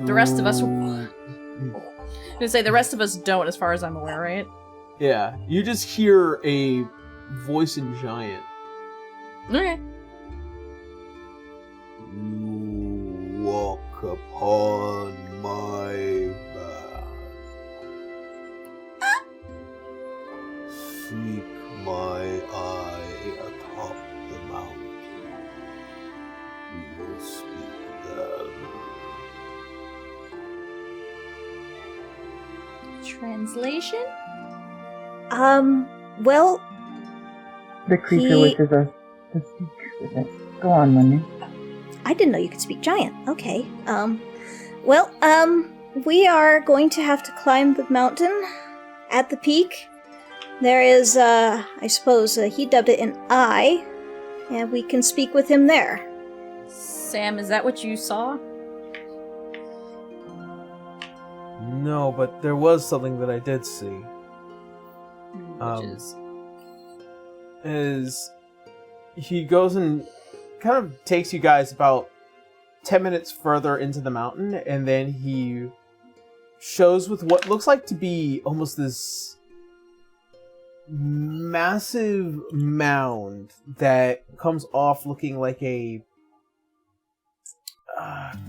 The rest of us... I'm gonna say the rest of us don't, as far as I'm aware, right? Yeah, you just hear a voice in Giant. Okay. You walk upon my back. Seek my eye atop the mountain. We will speak them. Translation? Well, The creature He- wishes us to speak with it. Go on, Wendy. I didn't know you could speak giant. Okay. We are going to have to climb the mountain. At the peak, there is, I suppose, he dubbed it an eye, and we can speak with him there. Sam, is that what you saw? No, but there was something that I did see. Which Is he goes and kind of takes you guys about 10 minutes further into the mountain, and then he shows with what looks like to be almost this massive mound that comes off looking like a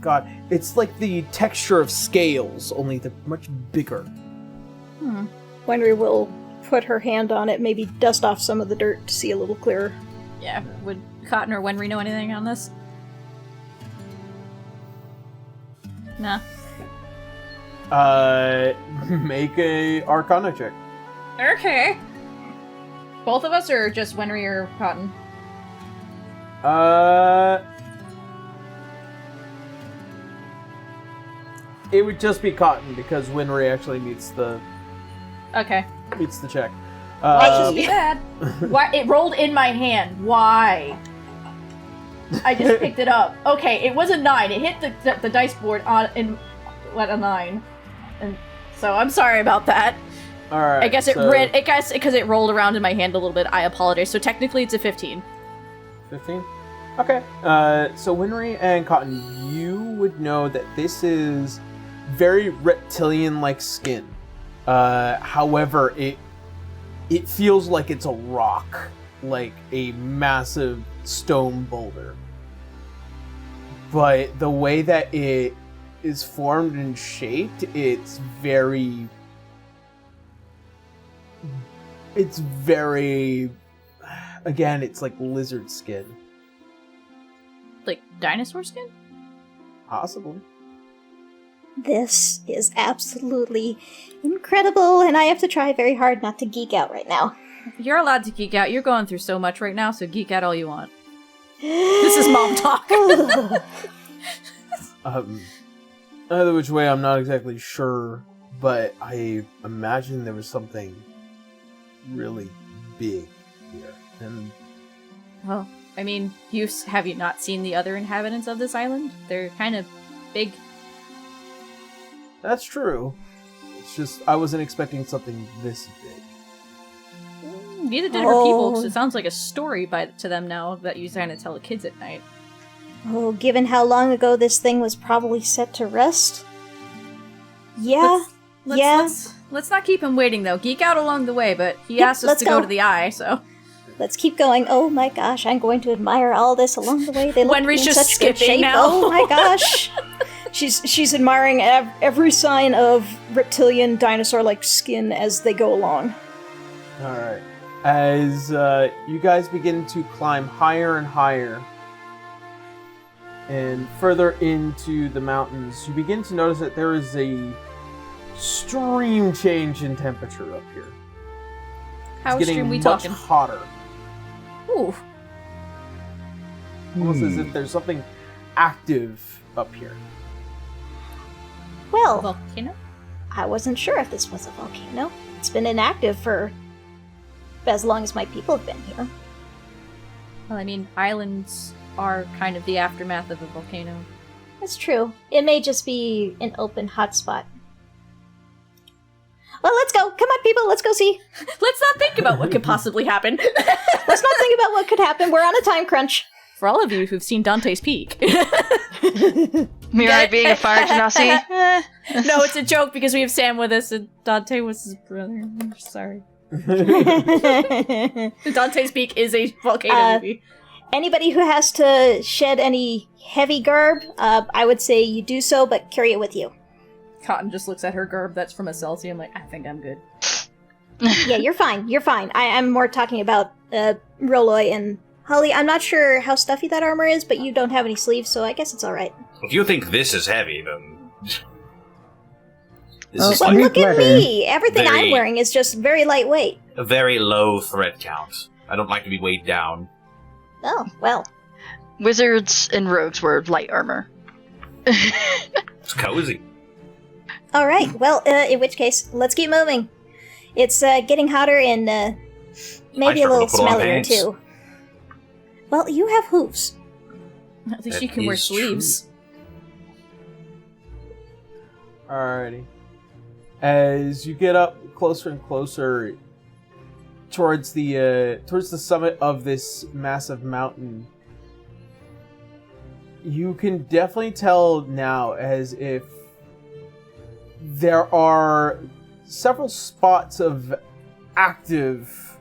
God, it's like the texture of scales, only they're much bigger. Wenry will put her hand on it, maybe dust off some of the dirt to see a little clearer. Yeah, would Cotton or Wenry know anything on this? Nah. Make a Arcana check. Okay. Both of us, or just Wenry or Cotton? It would just be Cotton because Winry actually meets the Okay. check. Why should be bad? Why it rolled in my hand? Why? I just picked it up. Okay, it was a 9. It hit the dice board on a 9, and so I'm sorry about that. All right. I guess because it rolled around in my hand a little bit. I apologize. So technically, it's a 15. 15. Okay. So Winry and Cotton, you would know that this is very reptilian-like skin. However, it feels like it's a rock, like a massive stone boulder. But the way that it is formed and shaped, it's very, again, it's like lizard skin. Like dinosaur skin? Possibly. This is absolutely incredible, and I have to try very hard not to geek out right now. You're allowed to geek out. You're going through so much right now, so geek out all you want. This is mom talk. Either which way, I'm not exactly sure, but I imagine there was something really big here. And Well, I mean, have you not seen the other inhabitants of this island? They're kind of big. that's true. It's just, I wasn't expecting something this big. Neither did her people, because it sounds like a story to them now that you kind of tell the kids at night. Oh, given how long ago this thing was probably set to rest? Yeah. Let's not keep him waiting, though. Geek out along the way, but he asked us to go to the eye, so... Let's keep going. Oh my gosh, I'm going to admire all this along the way. They look Wenrie's in just such good skipping shape. now. Oh my gosh. She's admiring every sign of reptilian dinosaur-like skin as they go along. Alright. As you guys begin to climb higher and higher and further into the mountains, you begin to notice that there is a extreme change in temperature up here. How It's extreme getting we much talking? hotter. Ooh. Almost as if there's something active up here. Well, Volcano? I wasn't sure if this was a volcano. It's been inactive for as long as my people have been here. Well, I mean, islands are kind of the aftermath of a volcano. That's true. It may just be an open hotspot. Well, let's go. Come on, people. Let's go see. Let's not think about what could possibly happen. Let's not think about what could happen. We're on a time crunch. For all of you who've seen Dante's Peak. Mirai being a fire genasi. No, it's a joke because we have Sam with us and Dante was his brother. I'm sorry. Dante's Peak is a volcano movie. Anybody who has to shed any heavy garb, I would say you do so, but carry it with you. Cotton just looks at her garb that's from a Celsius. I'm like, I think I'm good. Yeah, you're fine. You're fine. I'm more talking about Roloi and Holly. I'm not sure how stuffy that armor is, but you don't have any sleeves, so I guess it's alright. If you think this is heavy, then this Oh, is But like look at leather. me! Everything Very- I'm wearing is just very lightweight. a very low threat count. I don't like to be weighed down. Oh, well. Wizards and rogues wear light armor. It's cozy. Alright, well, in which case, let's keep moving. It's getting hotter and maybe a struggle little to put on smellier, pants. too. Well, you have hooves. At least That you can wear is sleeves. Alrighty. As you get up closer and closer towards the summit of this massive mountain, you can definitely tell now as if there are several spots of active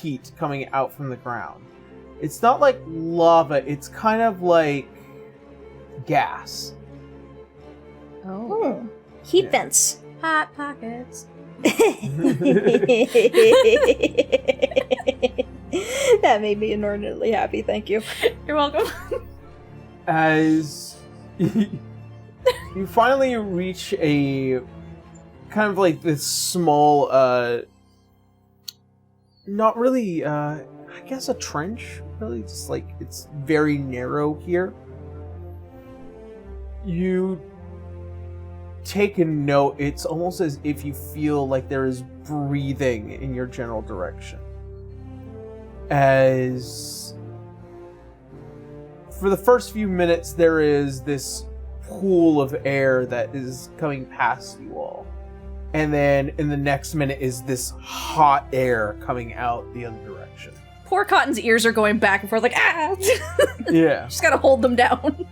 heat coming out from the ground. It's not like lava, it's kind of like gas. Oh. Heat Yeah. vents. Hot pockets. That made me inordinately happy, thank you. You're welcome. As you finally reach a kind of like this small, not really, I guess a trench, really, just like it's very narrow here. You take a note, it's almost as if you feel like there is breathing in your general direction. As for the first few minutes, there is this pool of air that is coming past you all. And then in the next minute is this hot air coming out the other direction. Poor Cotton's ears are going back and forth like, ah! Yeah. Just gotta hold them down.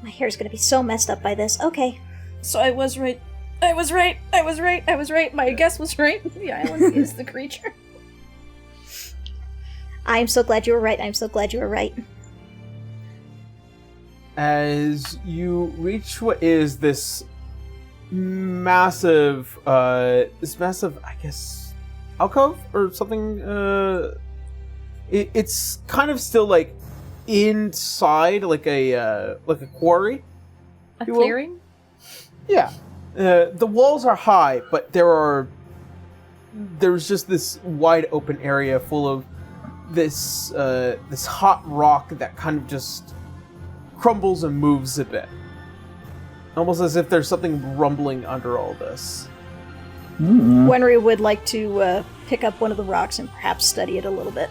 My hair's gonna be so messed up by this. Okay. So I was right. I was right. My guess was right. The island is the creature. I'm so glad you were right. I'm so glad you were right. As you reach what is this massive, I guess, alcove or something. It's kind of still like inside, like a quarry. A You will? clearing? Yeah. The walls are high, but there's just this wide open area full of this hot rock that kind of just crumbles and moves a bit. Almost as if there's something rumbling under all this. Wenrie would like to pick up one of the rocks and perhaps study it a little bit.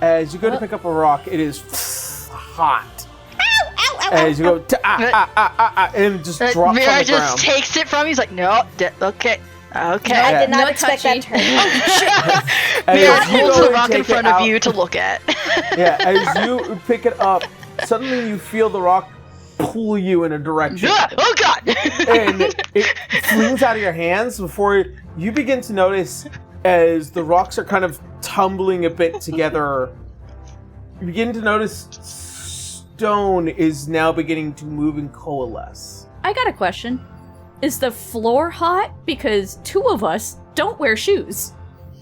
As you go to pick up a rock, it is hot. Ow! Ow! Ow! As you go, and it just drops on Mirai the just ground. takes it from you. He's like, no, okay. Okay. I did not No expect that touchy. turn. And Mira as you holds go the and rock in take it front of out- you to look at. Yeah, as you pick it up, suddenly you feel the rock pull you in a direction. Oh god! And it flings out of your hands before you begin to notice as the rocks are kind of tumbling a bit together. You begin to notice stone is now beginning to move and coalesce. I got a question. Is the floor hot? Because 2 of us don't wear shoes.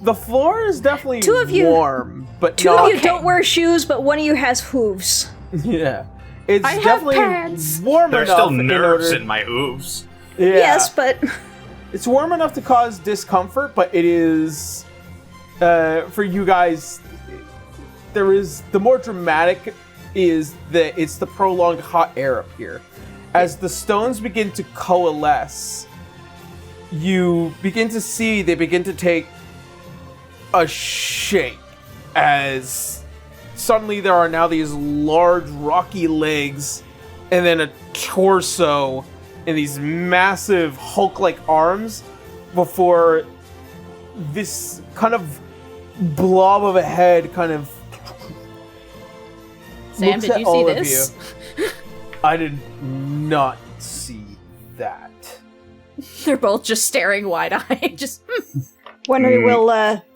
The floor is definitely 2 of you- warm, but 2 not... of you don't wear shoes, but one of you has hooves. Yeah. It's I have definitely pants. warm There's enough still nerves in order... in my hooves. Yeah. Yes, but It's warm enough to cause discomfort, but it is... for you guys, there is... The more dramatic is that it's the prolonged hot air up here. As the stones begin to coalesce, you begin to see they begin to take a shape as suddenly there are now these large rocky legs and then a torso and these massive Hulk-like arms before this kind of blob of a head kind of Sam, looks did at you all see of this? you. I did not see that. They're both just staring wide-eyed. Just Wenrie will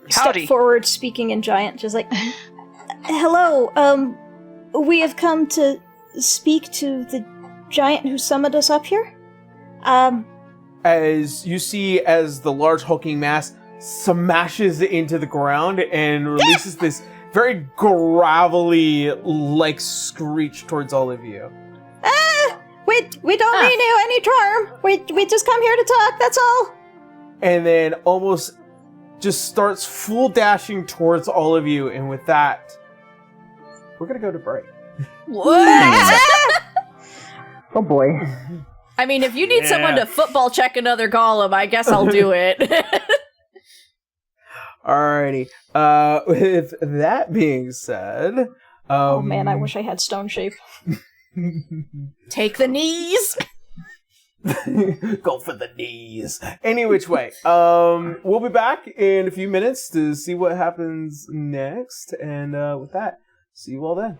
step Howdy. forward, speaking in giant, just like, "Hello, we have come to speak to the giant who summoned us up here. As you see, as the large hulking mass smashes into the ground and releases this very gravelly, like screech towards all of you. We don't mean you any harm. We just come here to talk. That's all." And then almost just starts full dashing towards all of you. And with that, we're gonna go to break. what? Oh boy. I mean, if you need someone to football check another golem, I guess I'll do it. Alrighty. With that being said, Oh man, I wish I had stone shape. Take the knees. go for the knees. Any which way. We'll be back in a few minutes to see what happens next. And with that, see you all then.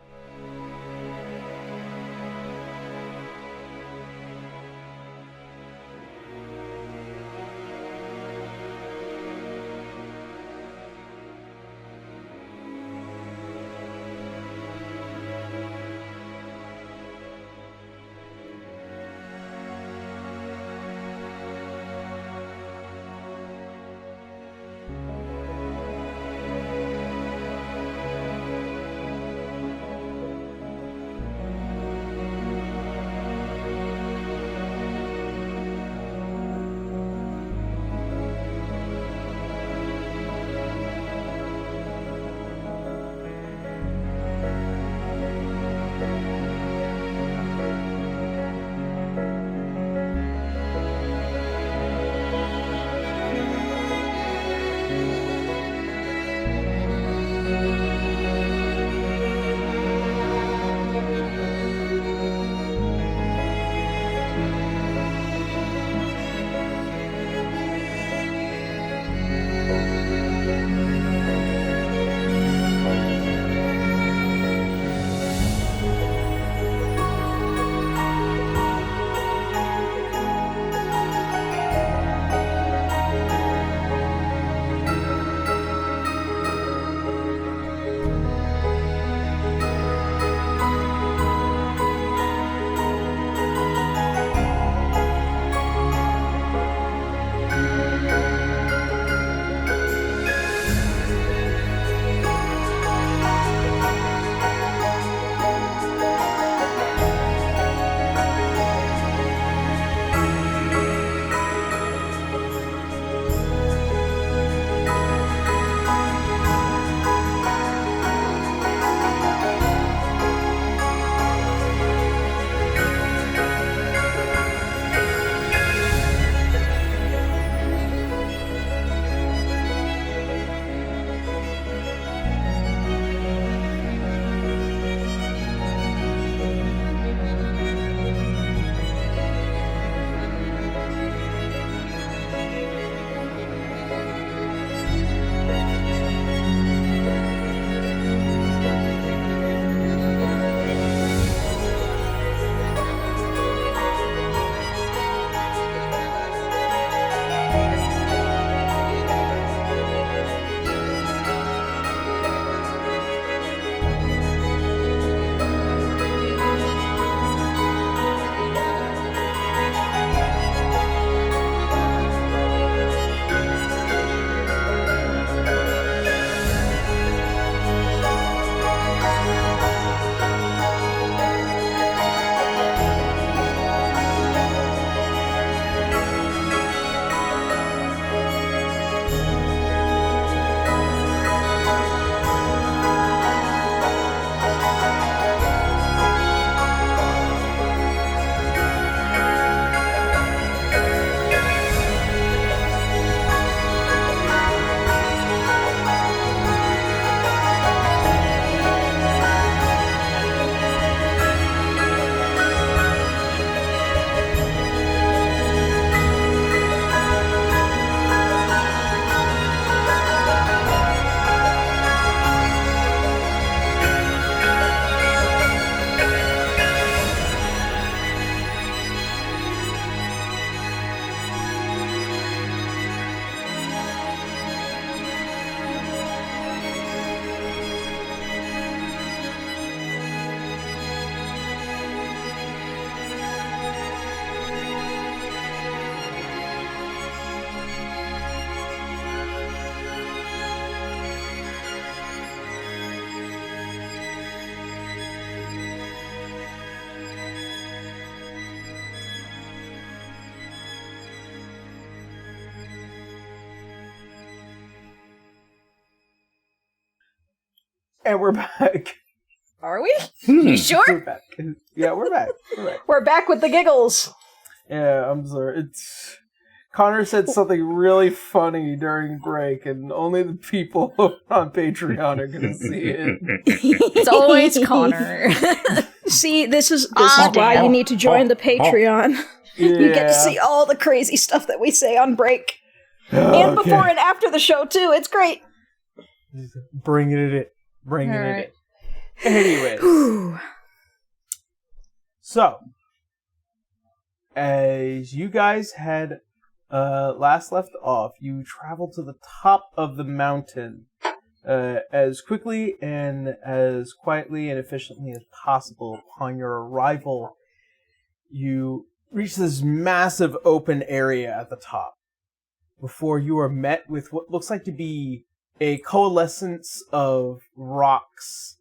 And we're back. Are we? You We're sure? back. Yeah, we're back. We're back. We're back with the giggles. Yeah, I'm sorry. Connor said something really funny during break, and only the people on Patreon are going to see it. It's always Connor. See, this is Ah, why damn. you need to join the Patreon. You get to see all the crazy stuff that we say on break. And before and after the show, too. It's great. Bringing it in. Bringing All it right. in. Anyways. So, as you guys had last left off, you traveled to the top of the mountain as quickly and as quietly and efficiently as possible. Upon your arrival, you reach this massive open area at the top before you are met with what looks like to be a coalescence of rocks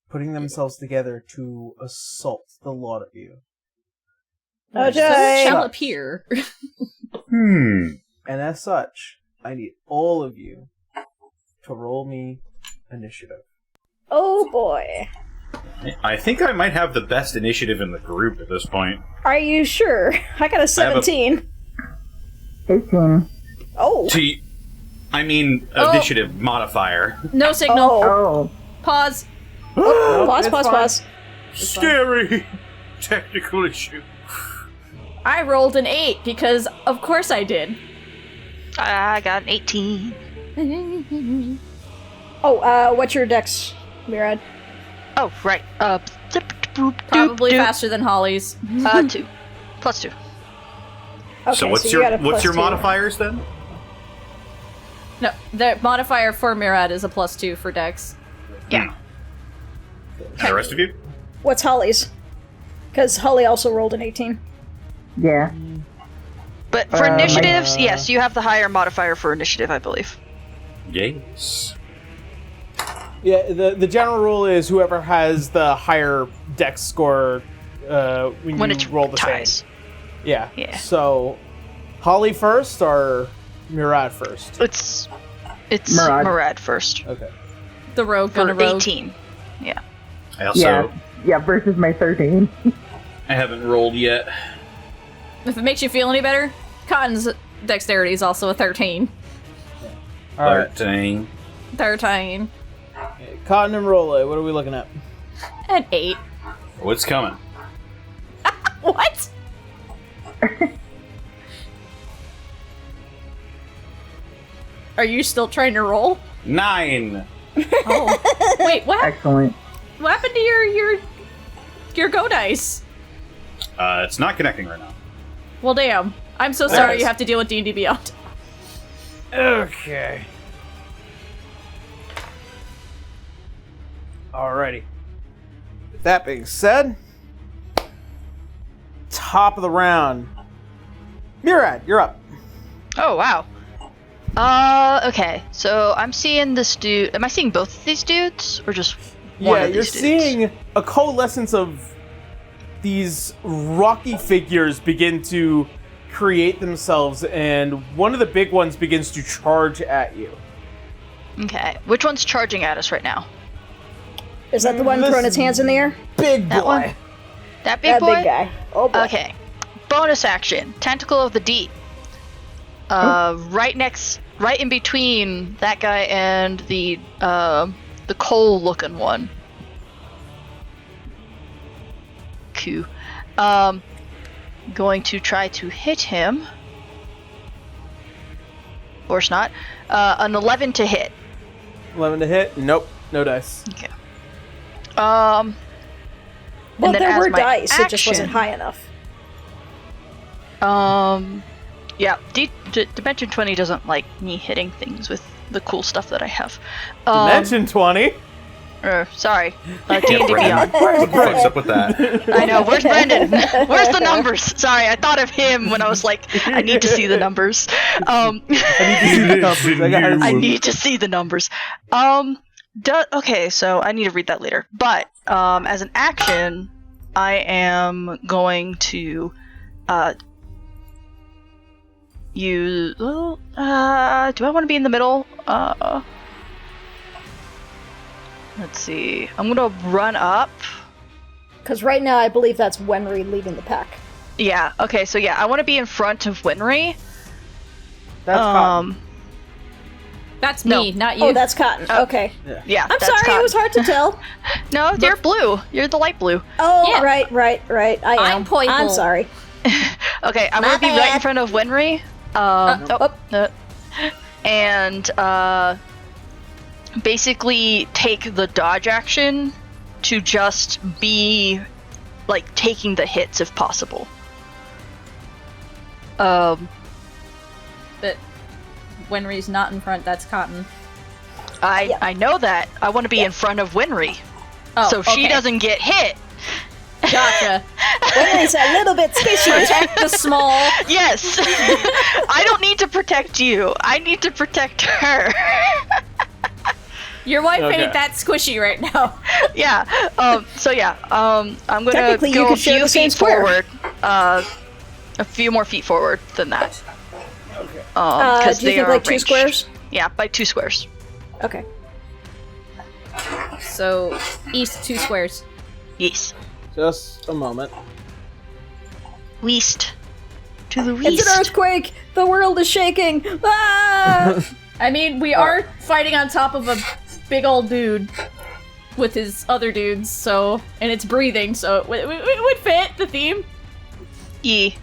putting themselves together to assault the lot of you. Okay. Shall appear. And as such, I need all of you to roll me initiative. Oh boy. I think I might have the best initiative in the group at this point. Are you sure? I got a 17. 18. Oh. Initiative modifier. No signal. Oh. Pause. Pause, it's pause, fine. pause. Scary technical issue. I rolled an 8 because of course I did. I got an 18. Oh, what's your dex, Mirad? Oh, right. Probably faster than Holly's. 2. Plus 2. Okay, So what's you got a your plus 2. modifiers then? No, the modifier for Mirad is a +2 for Dex. Yeah. And the rest of you? What's Holly's? Because Holly also rolled an 18. Yeah. But for my- initiatives, yes, you have the higher modifier for initiative, I believe. Yes. Yeah, the general rule is whoever has the higher dex score when When you it's roll the ties. same. Yeah. Yeah. So, Holly first or Murad first? It's Murad. Murad first. Okay. The rogue For gonna rogue. 18. Yeah. I also Yeah, versus my 13. I haven't rolled yet. If it makes you feel any better, Cotton's dexterity is also a 13. All right. 13. 13. Cotton and Rolla, what are we looking at? An 8. What's coming? What? Are you still trying to roll? 9. Oh. Wait, what Excellent. happened to your go dice? It's not connecting right now. Well, damn. I'm so sorry Yes. you have to deal with D&D Beyond. Okay. Alrighty. With that being said, top of the round. Murad, you're up. Oh, wow. Okay. So I'm seeing this dude. Am I seeing both of these dudes? Or just one Yeah, of you're these dudes? seeing a coalescence of these rocky figures begin to create themselves, and one of the big ones begins to charge at you. Okay. Which one's charging at us right now? Is that the one This- throwing its hands in the air? Big That boy. one? That big That boy? big guy. Oh boy. Okay. Bonus action. Tentacle of the Deep. Right in between that guy and the coal-looking one. Q. Going to try to hit him. Of course not. An 11 to hit. 11 to hit? Nope. No dice. Okay. Well, and then there as were my dice, it just wasn't action- high enough. Yeah, Dimension 20 doesn't like me hitting things with the cool stuff that I have. Dimension 20? Sorry. D&D Brendan. Beyond. What the fuck's up with that? I know, where's Brendan? Where's the numbers? Sorry, I thought of him when I was like, I need to see the numbers. I need to see the numbers. I gotta I see. need to see the numbers. Okay, so I need to read that later. But, as an action, I am going to, use, do I want to be in the middle? Let's see. I'm gonna run up. Because right now I believe that's Wenrie leading the pack. Yeah, okay, so yeah, I want to be in front of Wenrie. That's Cotton. That's me, not you. Oh, that's Cotton. Okay. Yeah, I'm that's sorry, Cotton. it was hard to tell. No, you're blue. You're the light blue. Oh, Yeah. right. I am. I'm purple. I'm sorry. Okay, I'm My gonna be right in bad. front of Wenrie. And basically take the dodge action to just be like taking the hits if possible. But Wenrie's not in front, that's Cotton. I know that. I want to be in front of Wenrie. Oh, So she okay. doesn't get hit. Gotcha. Wenrie's a little bit squishy. Protect the small. Yes. I don't need to protect you. I need to protect her. Your wife Okay. ain't that squishy right now. Yeah. I'm gonna Technically, you go a could share few the same feet square. forward. A few more feet forward than that. Okay. Because do you they think are like 2 ranged. squares? Yeah, by 2 squares. Okay. So, east 2 squares. Yes. Just a moment. West. To the It's west. an earthquake! The world is shaking! Ah! I mean, we are fighting on top of a big old dude with his other dudes, so... And it's breathing, so it would fit the theme. E.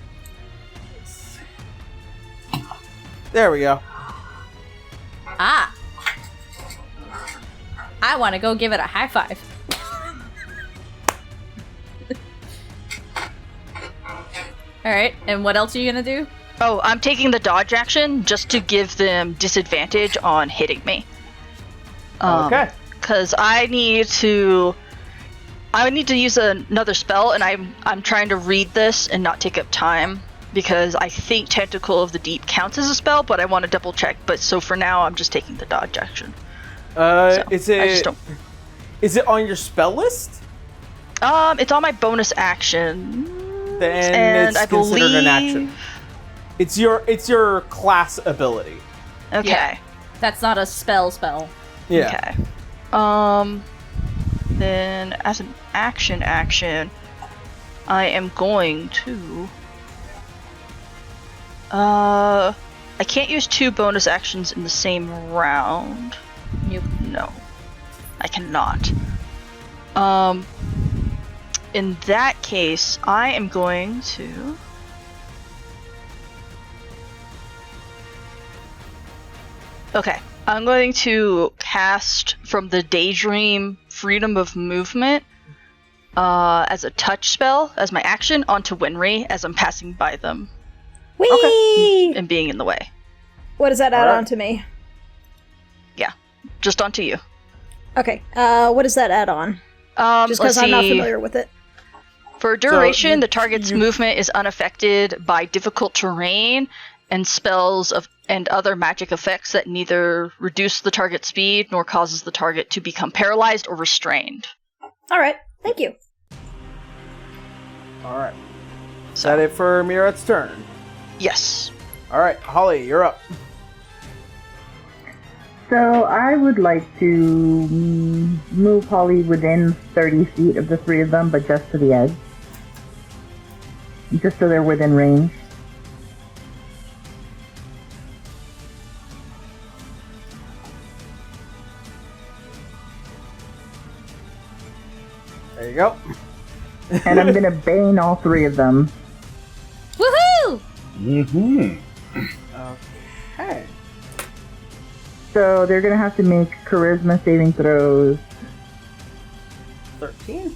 There we go. Ah! I want to go give it a high five. Alright, and what else are you gonna do? Oh, I'm taking the dodge action just to give them disadvantage on hitting me. Okay. Because I need to use another spell, and I'm trying to read this and not take up time because I think Tentacle of the Deep counts as a spell, but I want to double check. But so for now, I'm just taking the dodge action. So, Is I just it don't. is it on your spell list? It's on my bonus action. Then And it's I considered an action. believe- It's your class ability. Okay. Yeah. That's not a spell. Yeah. Okay. Then as an action, I am going to. I can't use 2 bonus actions in the same round. Nope. No, I cannot. In that case, I am going to. Okay, I'm going to cast from the Daydream Freedom of Movement as a touch spell as my action onto Wenrie as I'm passing by them Whee! and being in the way. What does that add Alright. on to me? Yeah, just onto you. Okay, what does that add on? Just because Let's I'm not see. familiar with it. For duration, you- the target's you- movement is unaffected by difficult terrain and spells and other magic effects that neither reduce the target's speed nor causes the target to become paralyzed or restrained. Alright, thank you. All right. Is So, that it for Mirat's turn? yes. All right, Holly, you're up. So I would like to move Holly within 30 feet of the 3 of them, but just to the edge. Just so they're within range. There you go. And I'm gonna bane all 3 of them. Woohoo! Mm-hmm. Okay. So they're gonna have to make charisma saving throws. 13.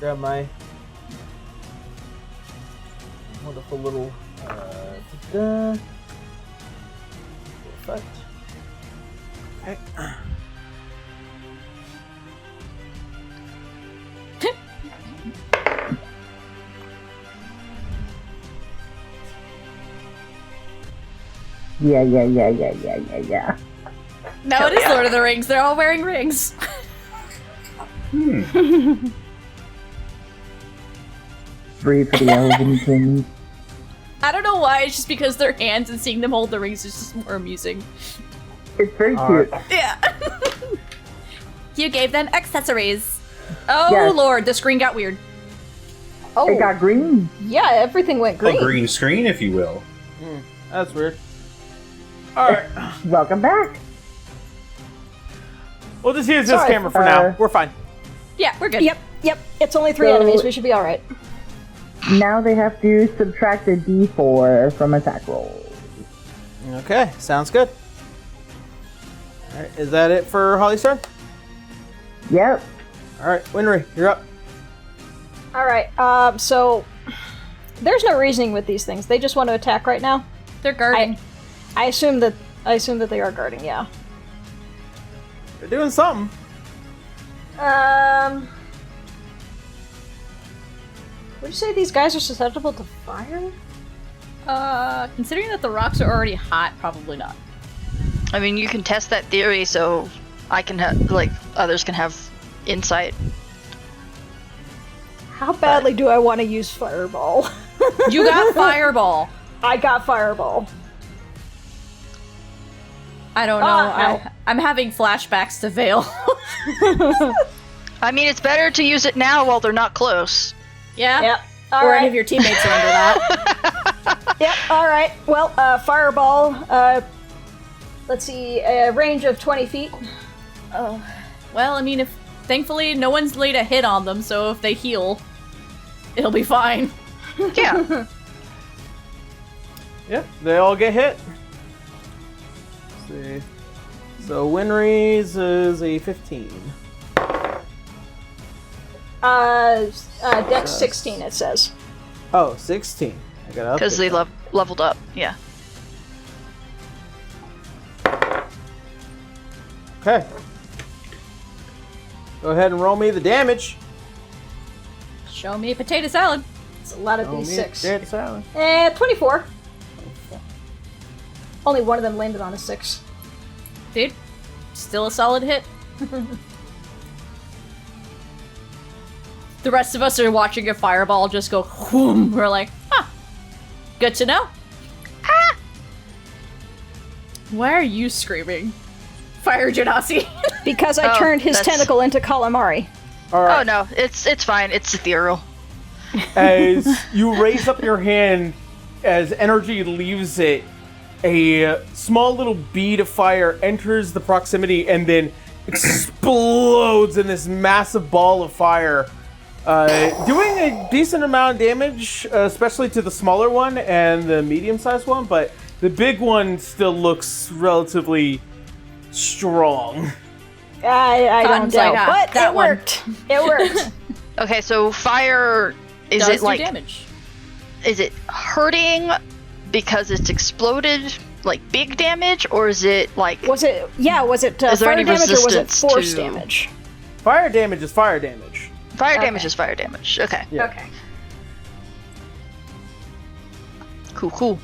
Grab my wonderful little effect. Okay. Yeah. No, Hell it is yeah. Lord of the Rings. They're all wearing rings. 3 for the elves in between. I don't know why, it's just because their hands and seeing them hold the rings is just more amusing. It's very All cute. right. Yeah. You gave them accessories. Oh, Yes. Lord, the screen got weird. Oh, It got green. yeah, everything went green. A green screen, if you will. That's weird. Alright. Welcome back. We'll just use this Sorry. camera for now. We're fine. Yeah, we're good. Yep. It's only 3 So- enemies. We should be alright. Now they have to subtract a d4 from attack rolls. Okay, sounds good. Alright, is that it for Holly's turn? Yep. Alright, Wenrie, you're up. Alright, so there's no reasoning with these things. They just want to attack right now. They're guarding. I assume that they are guarding, yeah. You're doing something. Would you say these guys are susceptible to fire? Considering that the rocks are already hot, probably not. I mean, you can test that theory, so I can have, like, others can have insight. How badly do I want to use fireball? You got fireball. I got fireball. I don't know. Ow. I'm having flashbacks to Vale. I mean, it's better to use it now while they're not close. Yeah? Yep. Or Alright. any of your teammates are under that. Yep, alright. Well, fireball, let's see, a range of 20 feet. Oh. Well, I mean, thankfully no one's laid a hit on them, so if they heal, it'll be fine. Yeah. Yep, they all get hit. Let's see. So Wenrie's is a 15. Dex 16, it says. Oh, 16. I got up. Because they leveled up. Yeah. Okay. Go ahead and roll me the damage. Show me a potato salad. It's a lot of Roll me a d6. potato salad. 24. Only one of them landed on a 6. Dude, still a solid hit. The rest of us are watching a fireball just go whoom. We're like, huh, good to know. Ah! Why are you screaming? Fire Genasi. Because I Oh, turned his that's- tentacle into calamari. All Oh right. no, it's fine. It's ethereal. As you raise up your hand, as energy leaves it, a small little bead of fire enters the proximity and then explodes in this massive ball of fire, doing a decent amount of damage, especially to the smaller one and the medium-sized one, but the big one still looks relatively strong. I don't know, Sandtide, but that it one. worked. It worked. Okay, so fire is Does it do like damage? is it hurting because it's exploded, like big damage, or is it like Was it Is there fire any damage or was it resistance force to- damage? Fire damage is fire damage. fire Okay. damage is fire damage? Okay, Yeah. Okay. cool.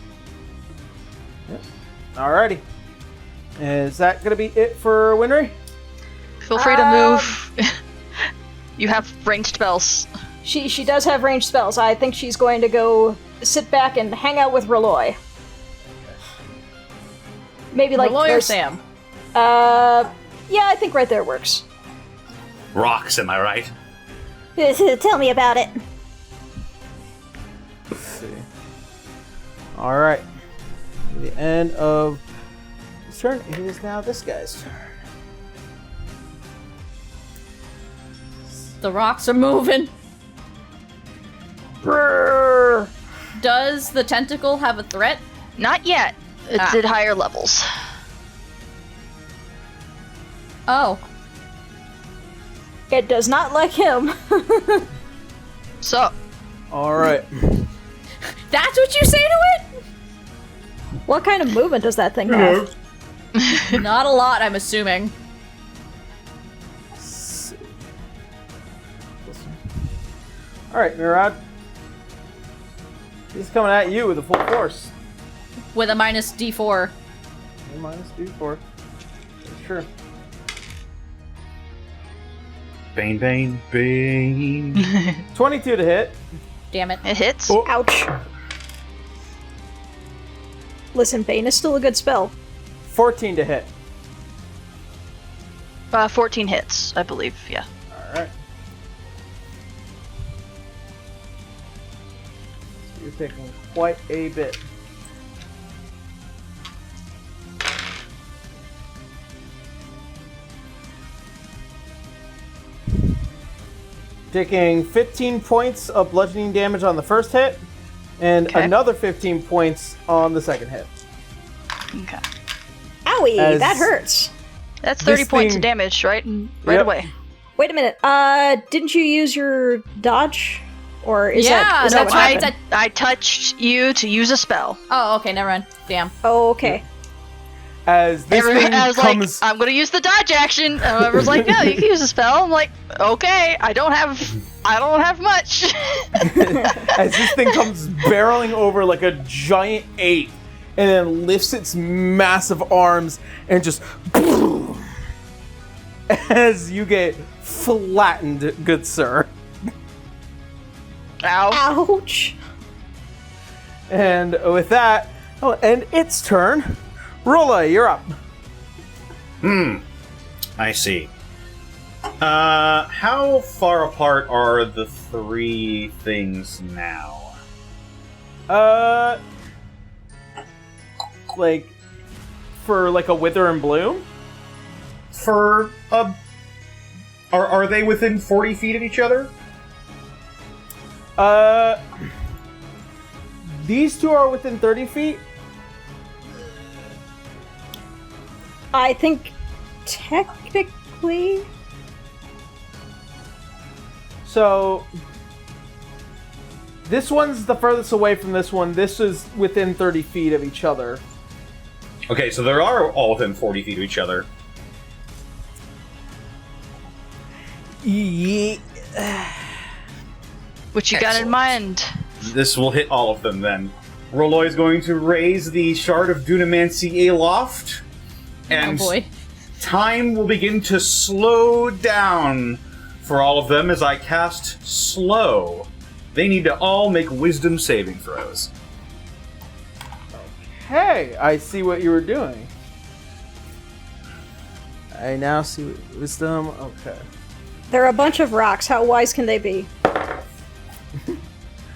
Alrighty. Is that going to be it for Wenrie? Feel free to move. You have ranged spells. She does have ranged spells. I think she's going to go sit back and hang out with Reloy. Maybe like Lawyer there's- Sam. Yeah, I think right there works. Rocks, am I right? Tell me about it. Let's see. Alright. The end of his turn. It is now this guy's turn. The rocks are moving. Brrr. Does the tentacle have a threat? Not yet. It's at higher levels. Oh. It does not like him. So Alright. That's what you say to What kind of movement does that thing have? it? Not a lot, I'm assuming. Alright, Mirad. He's coming at you with a full force. With a minus D4. Minus D4. Sure. Bane, bane, bane. 22 to hit. Damn it. It hits. Oh. Ouch. Listen, Bane is still a good spell. 14 to hit. 14 hits, I believe, yeah. Alright. So you're taking quite a bit. Taking 15 points of bludgeoning damage on the first hit, and Okay. another 15 points on the second hit. Okay. Owie, As- that hurts. That's 30 This points thing- of damage, right? Right Yep. away. Wait a minute. Didn't you use your dodge? Or is Yeah, that no, what I- happened? I touched you to use a spell. Oh, okay, never mind. Damn. Oh, okay. As this thing I was comes... like, I'm gonna use the dodge action. And whoever's like, no, you can use a spell. I'm like, okay, I don't have much. as this thing comes barreling over like a giant ape and then lifts its massive arms and just as you get flattened, good sir. Ow. Ouch. And with that, oh, and its turn. Rolla, you're up. I see. How far apart are the three things now? Like for like a wither and bloom? For are they within 40 feet of each other? These two are within 30 feet. I think technically. So this one's the furthest away from this one. This is within 30 feet of each other. Okay, so they are all within 40 feet of each other. What you got in mind? This will hit all of them then. Rolloy is going to raise the Shard of Dunamancy aloft, and Oh boy. time will begin to slow down for all of them as I cast Slow. They need to all make wisdom saving throws. Hey, I see what you were doing. I now see wisdom. Okay. There are a bunch of rocks. How wise can they be?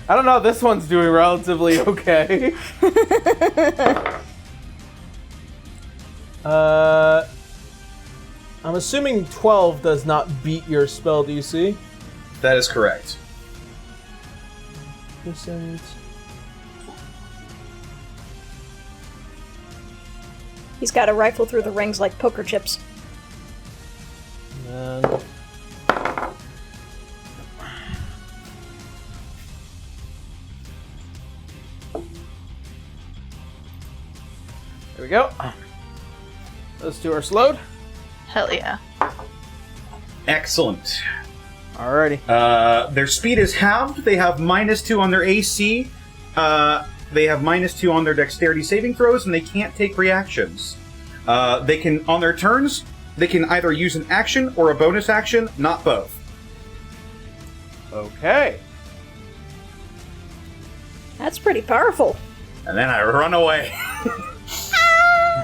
I don't know. This one's doing relatively okay. I'm assuming 12 does not beat your spell DC. That is correct. Percent. He's got to rifle through the rings like poker chips. And there we go. Those two are slowed. Hell yeah. Excellent. Alrighty. Their speed is halved. They have -2 on their AC. They have -2 on their dexterity saving throws, and they can't take reactions. They can, on their turns, they can either use an action or a bonus action, not both. Okay. That's pretty powerful. And then I run away.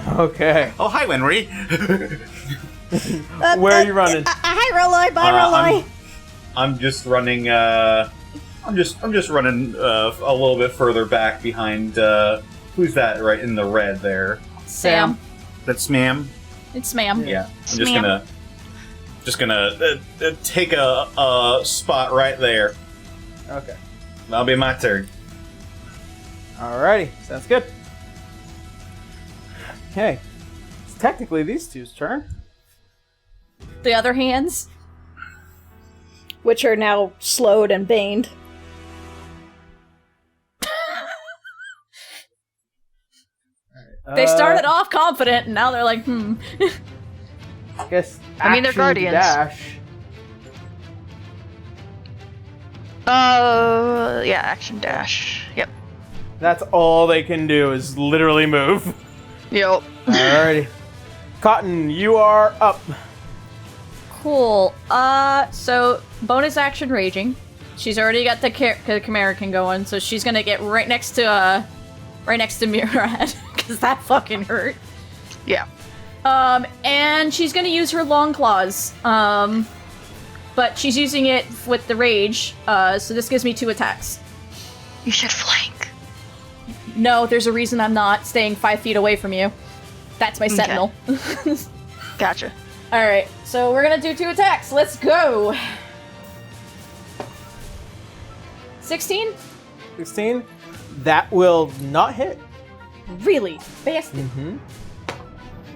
Okay. Oh, hi, Wenrie. Where are you running? Hi, Roloi. Bye, Roloi. I'm just running. I'm just running a little bit further back behind. Who's that? Right in the red there. Sam. That's Ma'am. It's ma'am. Yeah. I'm just Ma'am. gonna take a spot right there. Okay. That'll be my turn. Alrighty. Sounds good. Okay. It's technically these two's turn. The other hands. Which are now slowed and baned. They started off confident, and now they're like, I guess. I mean, they're action guardians. Dash. Yeah, action dash. Yep. That's all they can do is literally move. Yep. Alrighty. Cotton, you are up. cool. So bonus action raging. She's already got the Camarican going, so she's gonna get right next to Murad, because that fucking hurt. Yeah. And she's gonna use her long claws. But she's using it with the rage, so this gives me 2 attacks. You should flank. No, there's a reason I'm not staying 5 feet away from you. That's my sentinel. Gotcha. Alright, so we're gonna do 2 attacks. Let's go! 16? 16? That will not hit. Really? Bastard. Mm-hmm.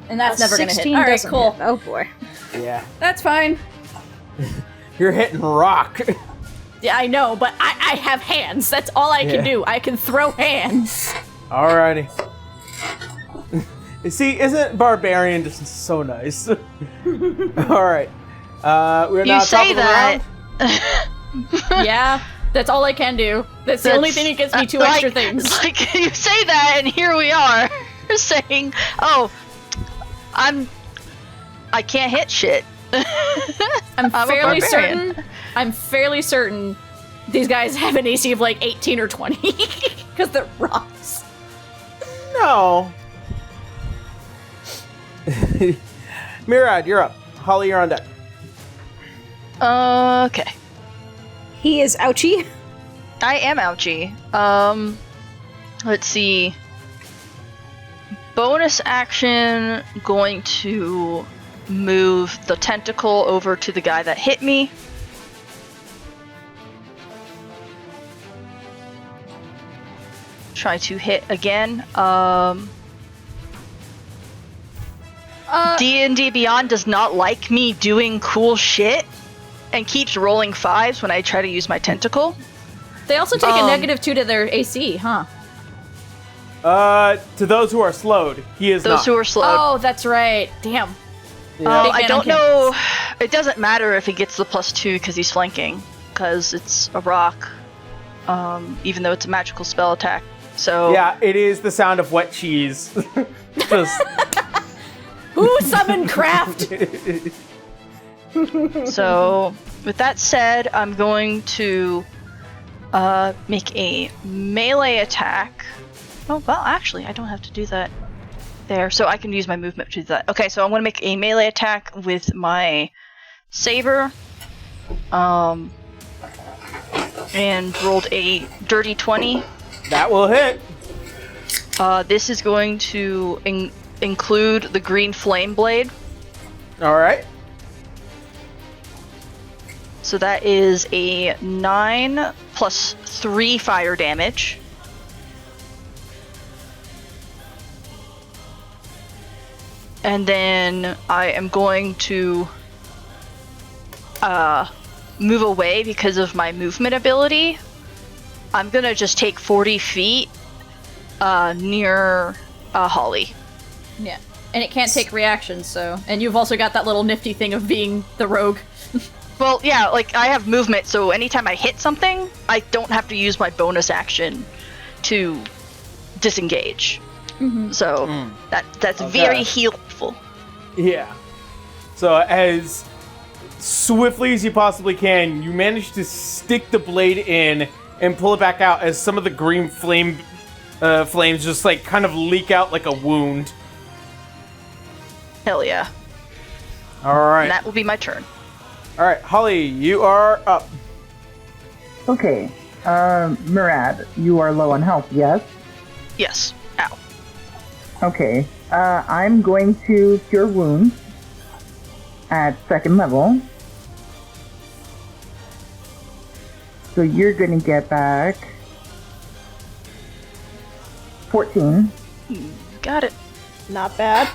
And that's never gonna hit. 16 Alright, doesn't cool. hit. Oh boy. Yeah. That's fine. You're hitting rock. Yeah, I know, but I have hands. That's all I can do. I can throw hands. Alrighty. You see, isn't Barbarian just so nice? Alright. We're now You say top of the round. Yeah, that's all I can do. That's the only thing that gets me 2 extra things. Like, you say that, and here we are, saying, oh, I can't hit shit. I'm a fairly barbarian. certain these guys have an AC of like 18 or 20 because they're rocks. No. Murad, you're up. Holly, you're on deck. Okay. He is ouchie. I am ouchie. Let's see. Bonus action, going to move the tentacle over to the guy that hit me. Try to hit again. D&D Beyond does not like me doing cool shit and keeps rolling 5s when I try to use my tentacle. They also take a -2 to their AC, huh? To those who are slowed, he is Those not. who are slowed. Oh, that's right. Damn. Yeah. I don't know. It doesn't matter if he gets the +2 because he's flanking, because it's a rock. Even though it's a magical spell attack. So Yeah, it is the sound of wet cheese. Just Who summoned Craft? So with that said, I'm going to make a melee attack. Oh well, actually, I don't have to do that there, so I can use my movement to do that. Okay, so I'm going to make a melee attack with my saber. And rolled a dirty 20. that will hit. This is going to include the green flame blade. All right. So that is a 9 plus 3 fire damage. And then I am going to move away because of my movement ability. I'm gonna just take 40 feet near Holly. Yeah. And it can't take reactions, so... And you've also got that little nifty thing of being the rogue. Well, yeah, like, I have movement, so anytime I hit something, I don't have to use my bonus action to disengage. Mm-hmm. So, that's Okay. very helpful. Yeah. So as swiftly as you possibly can, you manage to stick the blade in and pull it back out as some of the green flames just like kind of leak out like a wound. Hell yeah. All right. And that will be my turn. All right, Holly, you are up. Okay. Murad, you are low on health, yes? Yes. Ow. Okay. I'm going to Cure Wounds at 2nd level. So you're going to get back 14. Got it. Not bad.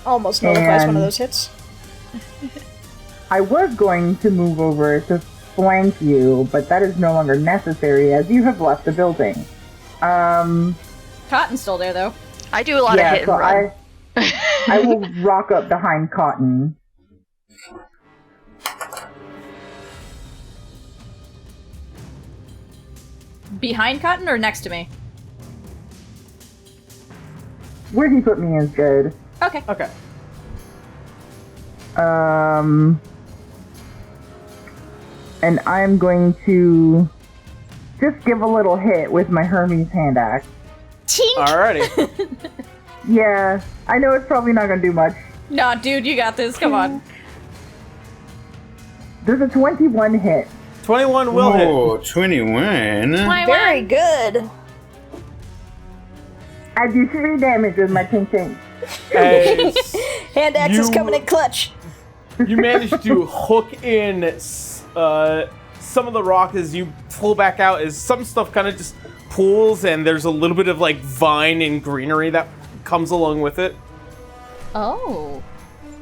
Almost nullifies one of And- those hits. I was going to move over to flank you, but that is no longer necessary as you have left the building. Cotton's still there, though. I do a lot of hit and so run. I will rock up behind Cotton. Behind Cotton or next to me? Where he put me is good. Okay. Okay. and I'm going to just give a little hit with my Hermes hand axe. Tink! Alrighty. Yeah, I know it's probably not going to do much. Nah, dude, you got this. Come on. There's a 21 hit. 21 will hit. Oh, 21. Very good. I do 3 damage with my pink tank. As Hand axe is You- coming in clutch. you manage to hook in some of the rock as you pull back out, as some stuff kind of just pulls, and there's a little bit of like vine and greenery that comes along with it. Oh.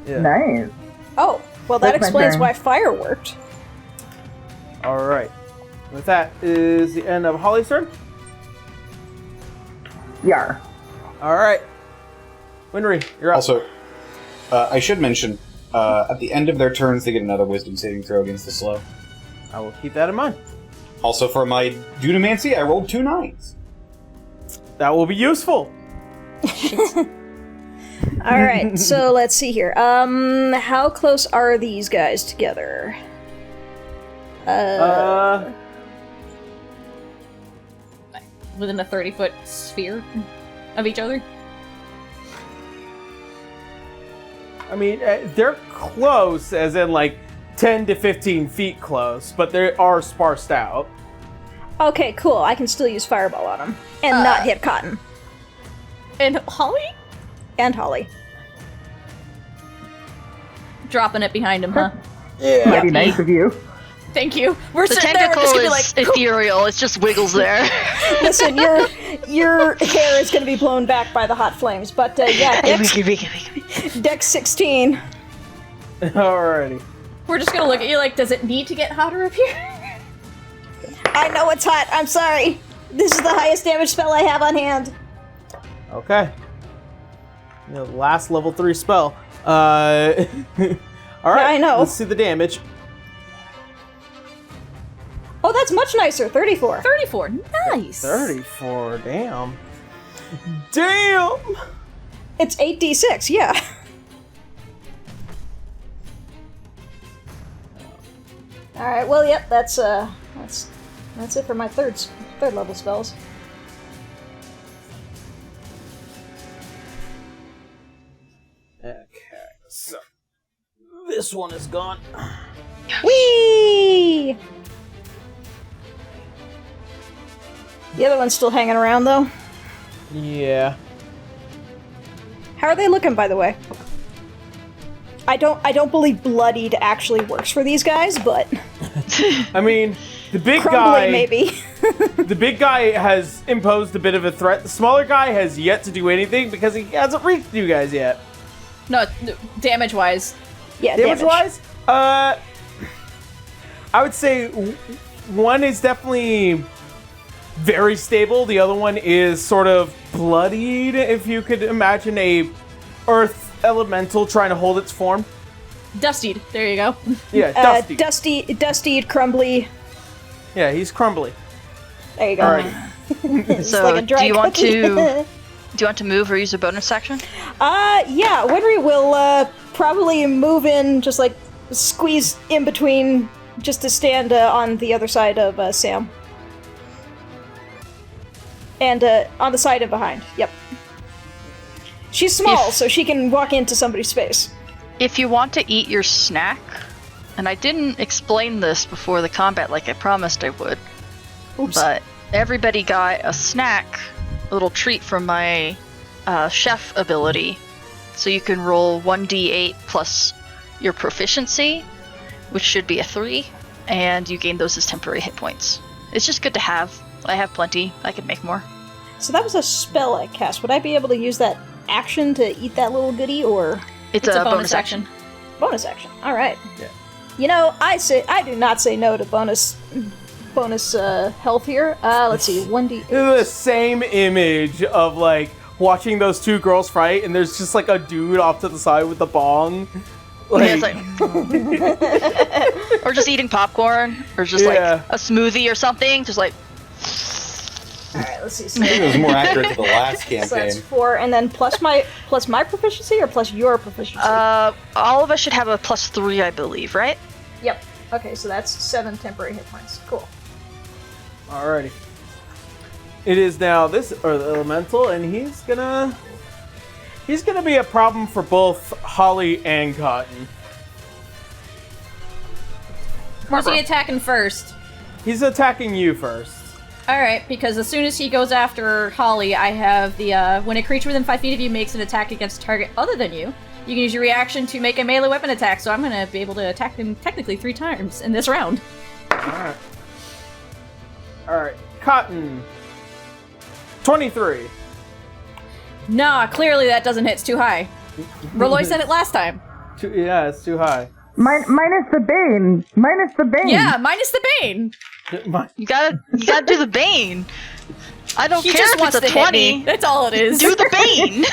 Yeah. Nice. Oh, well, that That's my explains turn. why fire worked. All right. With that is the end of Holly's turn. Yar. All right. Winry, you're up. Also, I should mention, at the end of their turns, they get another wisdom saving throw against the slow. I will keep that in mind. Also, for my Dunamancy, I rolled 2 9s. That will be useful. All right, so let's see here. How close are these guys together? Within a 30-foot sphere of each other? I mean, they're close, as in like 10 to 15 feet close, but they are sparsed out. Okay, cool. I can still use fireball on them and not hit Cotton And Holly? and Holly. Dropping it behind him, huh? Mighty nice of you. Thank you. We're The sitting there, we're tentacle just gonna be is like, ethereal. It just wiggles there. Listen, your hair is going to be blown back by the hot flames, but yeah, Dex 16. Alrighty. we're just gonna look at you like, does it need to get hotter up here? I know it's hot. I'm sorry. This is the highest damage spell I have on hand. Okay. The last level 3 spell. Alright, I know. let's see the damage. Oh, that's much nicer. 34. 34. Nice. 34, damn. Damn! It's 8d6, yeah. All right. Well, yep. That's it for my third level spells. Okay, so this one is gone. Whee! The other one's still hanging around, though. Yeah. How are they looking, by the way? I don't believe bloodied actually works for these guys, but I mean, the big crumbly guy maybe. the big guy has imposed a bit of a threat. The smaller guy has yet to do anything because he hasn't reached you guys yet. No, damage-wise. Yeah, Damage-wise, I would say one is definitely very stable. The other one is sort of bloodied, if you could imagine a earth elemental trying to hold its form. Dustied. There you go. Yeah, dusty. Dustied, crumbly. Yeah, he's crumbly. There you go. Alright. It's So, like a dry do you want cookie. to move or use a bonus action? Yeah, Wenrie will probably move in, just like squeeze in between, just to stand on the other side of Sam. And on the side and behind. Yep. She's small, so she can walk into somebody's space. If you want to eat your snack, and I didn't explain this before the combat like I promised I would, Oops. but everybody got a snack, a little treat from my chef ability. So you can roll 1d8 plus your proficiency, which should be a 3, and you gain those as temporary hit points. It's just good to have. I have plenty. I could make more. So that was a spell I cast. Would I be able to use that action to eat that little goodie, or It's a bonus action. bonus action? All right. Yeah. You know, I do not say no to bonus health here. Let's see, 1d8. The same image of like watching those two girls fight, and there's just like a dude off to the side with the bong. Yeah, it's like- or just eating popcorn, or just like Yeah. a smoothie or something. Just like All right, let's see. I So, think it was more accurate to the last so that's campaign. 4, and then plus my proficiency, or plus your proficiency? all of us should have a +3, I believe, right? Yep. Okay, so that's 7 temporary hit points. Cool. Alrighty. It is now this Earth Elemental, and he's gonna be a problem for both Holly and Cotton. Who's he attacking first? He's attacking you first. Alright, because as soon as he goes after Holly, I have the, when a creature within 5 feet of you makes an attack against a target other than you, you can use your reaction to make a melee weapon attack, so I'm gonna be able to attack him technically 3 times in this round. Alright. Alright. Cotton. 23. Nah, clearly that doesn't hit, it's too high. Rolloy said it last time. Yeah, it's too high. Minus the Bane! Minus the Bane! Yeah, minus the Bane! You gotta do the Bane. I don't He care just if wants it's a to hit 20. me. That's all it is. Do the Bane.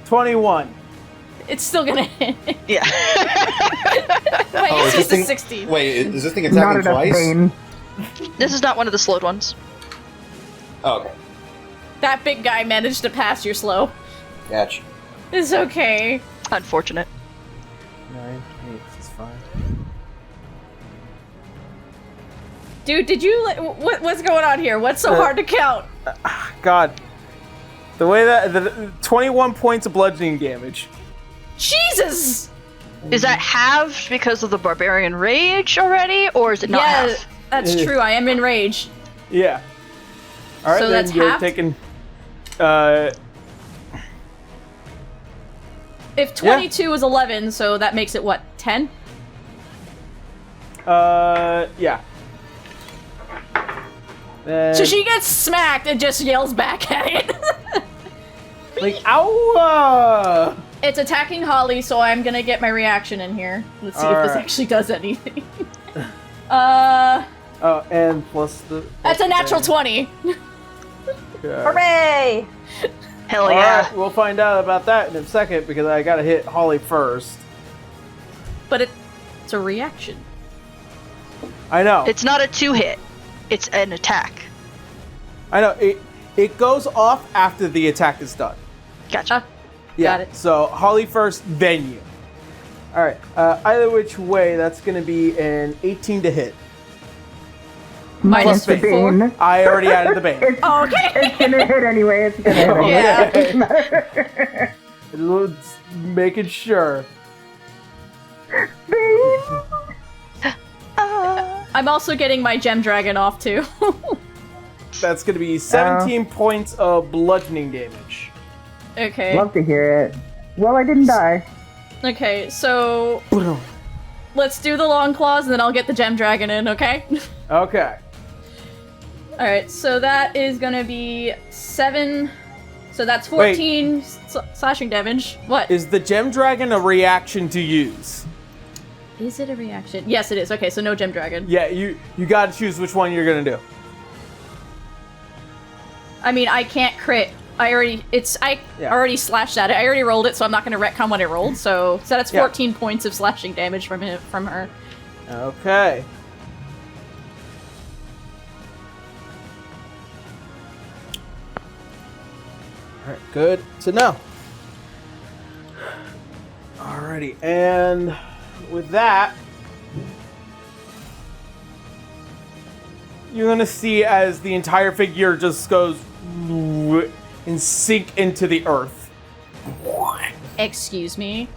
21. It's still gonna hit. Yeah. Wait, is it's this just a thing- 16. Wait, is this thing Not attacking enough twice? Bane. This is not one of the slowed ones. Oh, okay. That big guy managed to pass your slow. Gotcha. It's okay. Unfortunate. 9, 8, it's fine. Dude, did you what's going on here? What's so hard to count? God. The way that... the 21 points of bludgeoning damage. Jesus! Is that halved because of the barbarian rage already, or is it not Yeah, half? that's true. I am in rage. Yeah. Alright, So then that's you're half? taking... If 22 is 11, so that makes it what, 10? Yeah. Then, So she gets smacked and just yells back at it. like, ow! It's attacking Holly, so I'm gonna get my reaction in here. Let's see if this Alright. actually does anything. Oh, and plus the... That's a natural 20. Hooray! Hell yeah. Alright, we'll find out about that in a second, because I gotta hit Holly first. But it's a reaction. I know. It's not a 2-hit. It's an attack. I know. It goes off after the attack is done. Gotcha. Yeah. Got it. So Holly first, then you. All right. Either which way, that's going to be an 18 to hit. Minus the 4. Bane. I already added the bane. Oh, okay. It's gonna hit anyway. It's gonna hit anyway. Yeah. Let's making sure. I'm also getting my gem dragon off too. That's going to be 17 points of bludgeoning damage. Okay. Love to hear it. Well, I didn't die. Okay, so let's do the long claws and then I'll get the gem dragon in, okay? Okay. Alright, so that is gonna be 7. So that's 14 slashing damage. What? Is the gem dragon a reaction to use? Is it a reaction? Yes, it is. Okay, so no gem dragon. Yeah, you got to choose which one you're going to do. I mean, I can't crit. I already slashed at it. I already rolled it, so I'm not going to retcon what I rolled. So that's 14 points of slashing damage from her. Okay. Alright, good to know. Alrighty, and with that, you're gonna see as the entire figure just goes and sink into the earth. Excuse me.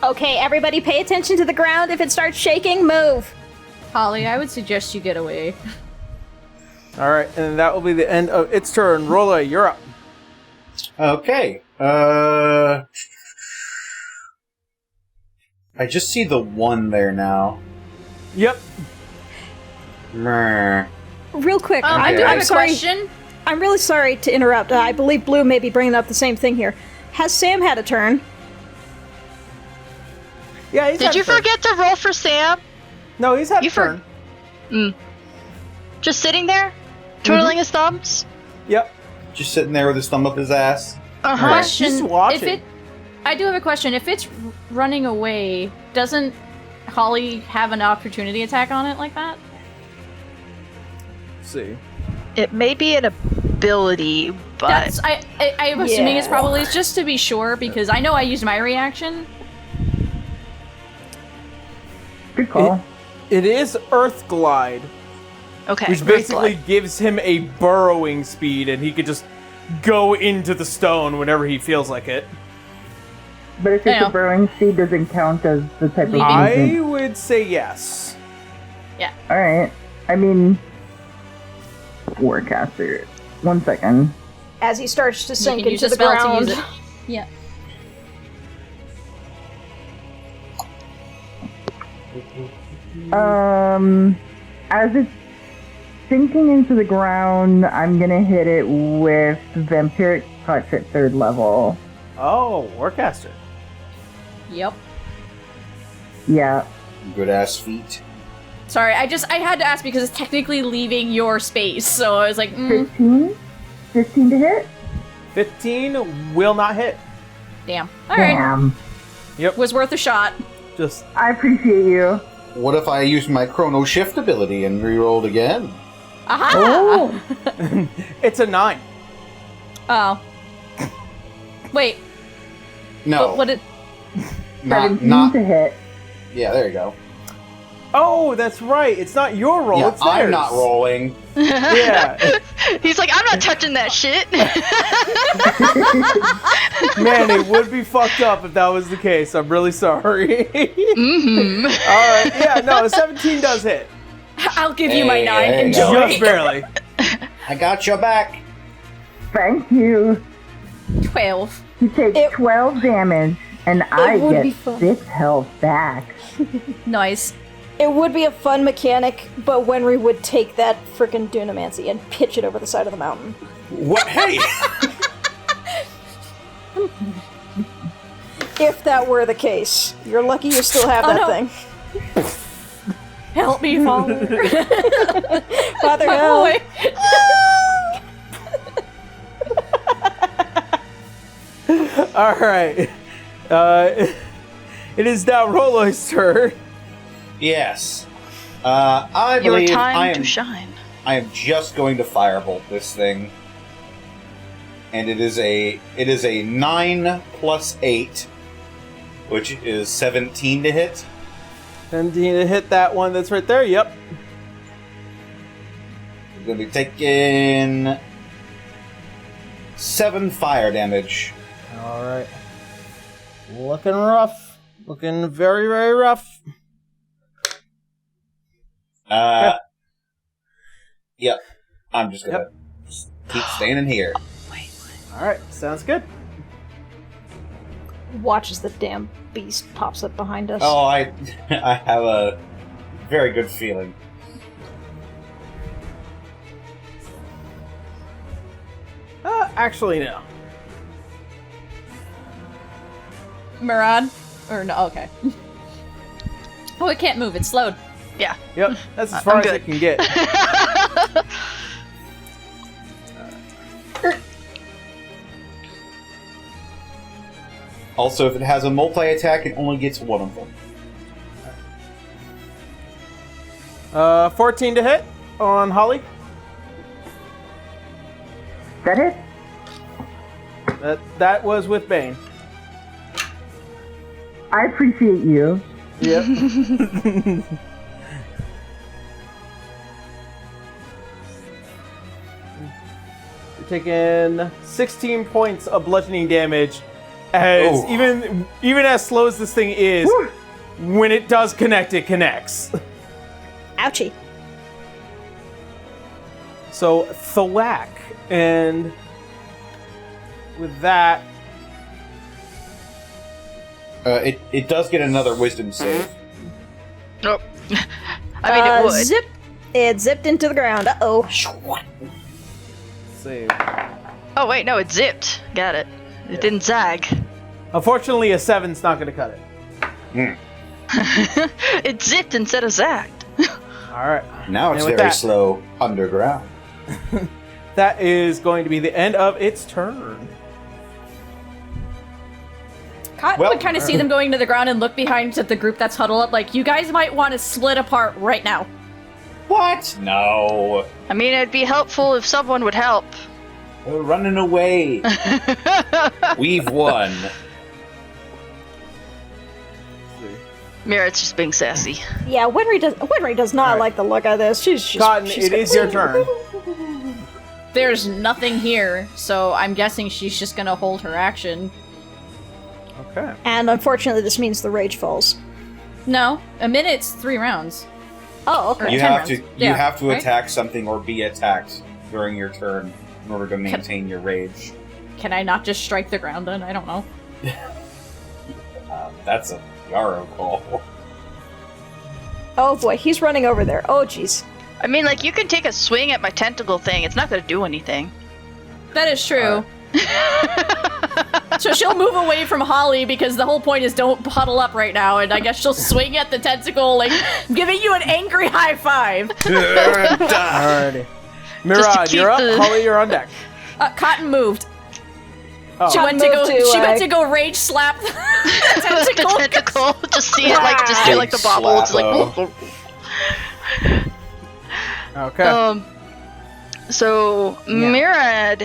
Okay, everybody pay attention to the ground. If it starts shaking, move. Holly, I would suggest you get away. Alright, and that will be the end of its turn. Rolla, you're up. Okay. I just see the one there now. Yep. Meh. Real quick, I do Okay. have a question. I'm really sorry to interrupt. I believe Blue may be bringing up the same thing here. Has Sam had a turn? Yeah, he's Did had you a turn. forget to roll for Sam? No, he's had You a turn. Just sitting there? Twiddling his thumbs? Yep. Just sitting there with his thumb up his ass. Uh-huh. Question. She's watching. If it, I do have a question. If it's running away, doesn't Holly have an opportunity attack on it like that? Let's see. It may be in a ability, but I'm assuming it's probably just to be sure, because I know I used my reaction. Good call. It is Earth Glide, okay. which basically gives him a burrowing speed, and he could just go into the stone whenever he feels like it. But if it's a burrowing speed, doesn't count as the type of movement. I would say yes. Yeah. Alright. I mean, Warcaster. 1 second. As he starts to sink use into a the spell to ground. use it. Yeah. As it's sinking into the ground, I'm gonna hit it with Vampiric Touch at 3rd level. Oh, Warcaster. Yep. Yeah. Good ass feet. Sorry, I had to ask because it's technically leaving your space, so I was like, 15? 15 to hit? 15 will not hit. damn. Alright. Damn. Was worth a shot. Just I appreciate you. What if I used my Chrono Shift ability and rerolled again? Aha! Oh! it's a 9. Oh. Wait, No, what did... not 17 to hit. Yeah, there you go. Oh, that's right. It's not your roll. Yeah, It's theirs. I'm not rolling. Yeah. He's like, I'm not touching that shit. Man, it would be fucked up if that was the case. I'm really sorry. Mm-hmm. All right. Yeah, no, 17 does hit. I'll give you my Hey, 9. hey, Enjoy. Just barely. I got your back. Thank you. 12. You take 12 damage, and I would be get fun. 6 health back. Nice. It would be a fun mechanic, but Wenrie would take that frickin' Dunamancy and pitch it over the side of the mountain. What? Hey! If that were the case. You're lucky you still have that no. thing. Help me, Father. Father, My help. boy. All right. It is now Rolo's turn. Yes. I Your believe time to shine. I am just going to firebolt this thing. And it is a 9 plus 8, which is 17 to hit. 17 to hit that one that's right there. Yep. I'm going to be taking 7 fire damage. All right. Looking rough. Looking very, very rough. Yep. I'm just gonna keep standing here. All right. Sounds good. Watch as the damn beast pops up behind us. Oh, I have a very good feeling. Actually, no. Murad? Or no, okay. Oh, it can't move. It's slowed. Yeah. Yep. That's as far I'm as good. it can get. Also, if it has a multi-attack, it only gets one of them. 14 to hit on Holly. That it? That was with Bane. I appreciate you. Yep. You're taking 16 points of bludgeoning damage. As Oh. even as slow as this thing is, Woo. when it does connect, it connects. Ouchie. So thwack, and with that, It does get another wisdom save. Nope. I mean, it would. Zip. It zipped into the ground. Uh-oh. save. Oh, wait, no, it zipped. Got it. It didn't zag. Unfortunately, a 7's not going to cut it. It zipped instead of zagged. All right. Now it's And with very that- slow underground. That is going to be the end of its turn. Cotton Well- would kind of see them going to the ground and look behind at the group that's huddled up like, you guys might want to split apart right now. What? No. I mean, it'd be helpful if someone would help. We're running away. We've won. Merritt's just being sassy. Yeah, Wenrie does not like the look of this. She's Cotton, she's it is your turn. There's nothing here, so I'm guessing she's just gonna hold her action. Okay. And unfortunately, this means the rage falls. No, a minute's 3 rounds. Oh, okay. Or You 10 have to. rounds. You Yeah, have to right? attack something or be attacked during your turn in order to maintain your rage. Can I not just strike the ground then? I don't know. That's a Yarrow call. Oh boy, he's running over there. Oh jeez. I mean, like, you can take a swing at my tentacle thing. It's not gonna do anything. That is true. So she'll move away from Holly because the whole point is don't huddle up right now, and I guess she'll swing at the tentacle, like, giving you an angry high five. Alrighty. Mirad, you're up. the- Holly, you're on deck. Cotton moved. Oh. She went to go rage slap the the tentacle. tentacle. Just see it, like, Big the bobble. It's like, slappo. Okay. So Mirad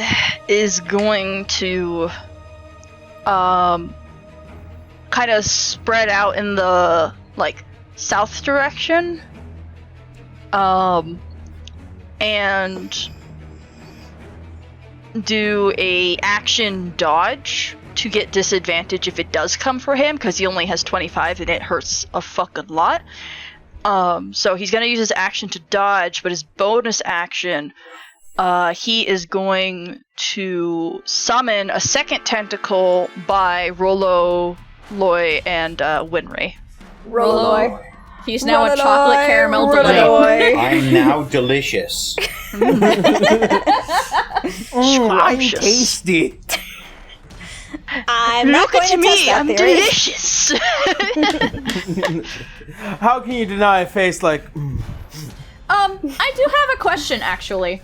is going to kind of spread out in the like south direction and do a action dodge to get disadvantage if it does come for him, because he only has 25 and it hurts a fucking lot. So he's gonna use his action to dodge, but his bonus action, he is going to summon a second tentacle by Rolo, Loy, and Wenrie. Rolloy. He's now a chocolate caramel delight. I'm now delicious. I'm tasty. I'm not Look going at to test me, that I'm theory. delicious. How can you deny a face like... I do have a question, actually.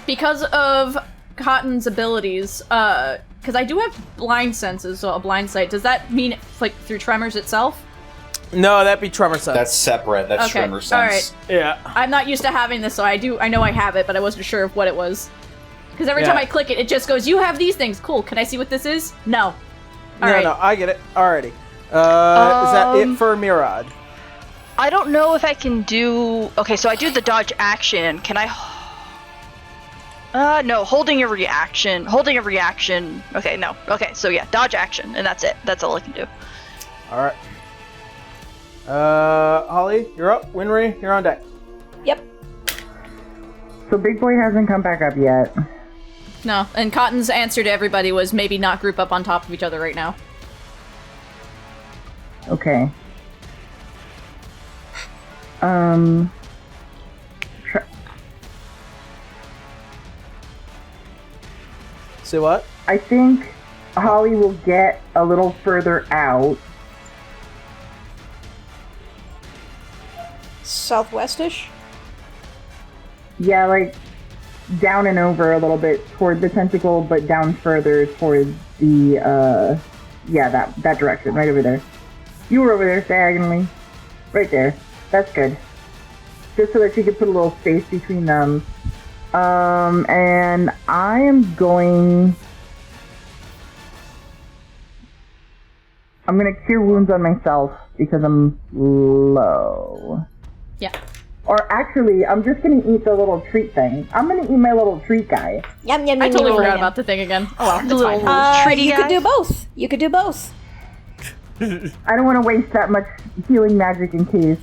Because of Cotton's abilities, because I do have blind senses, so a blind sight. Does that mean, like, through Tremors itself? No, that'd be tremor sense. That's separate. That's Okay, Tremor sense. alright. Yeah. I'm not used to having this, so I know I have it, but I wasn't sure of what it was. Because every time I click it, it just goes, you have these things. Cool, can I see what this is? No. Alright. No, I get it. Alrighty. Is that it for Mirad? I don't know if I can do... Okay, so I do the dodge action. Can I... no, holding a reaction. Okay, no. Okay, so yeah, dodge action, and that's it. That's all I can do. Alright. Holly, you're up. Wenrie, you're on deck. Yep. So Big Boy hasn't come back up yet. No, and Cotton's answer to everybody was maybe not group up on top of each other right now. Okay. Say what? I think Holly will get a little further out. Southwestish? Yeah, like down and over a little bit toward the tentacle, but down further toward the, that direction, right over there. You were over there diagonally. Right there. That's good. Just so that she could put a little space between them. And I am going... I'm gonna cure wounds on myself because I'm low. Yeah. Or actually, I'm just gonna eat the little treat thing. I'm gonna eat my little treat guy. Yum, yum, I yum, totally yum, forgot yum. about the thing again. Oh well, The it's little fine. treaty You guy? could do both. You could do both. I don't want to waste that much healing magic in case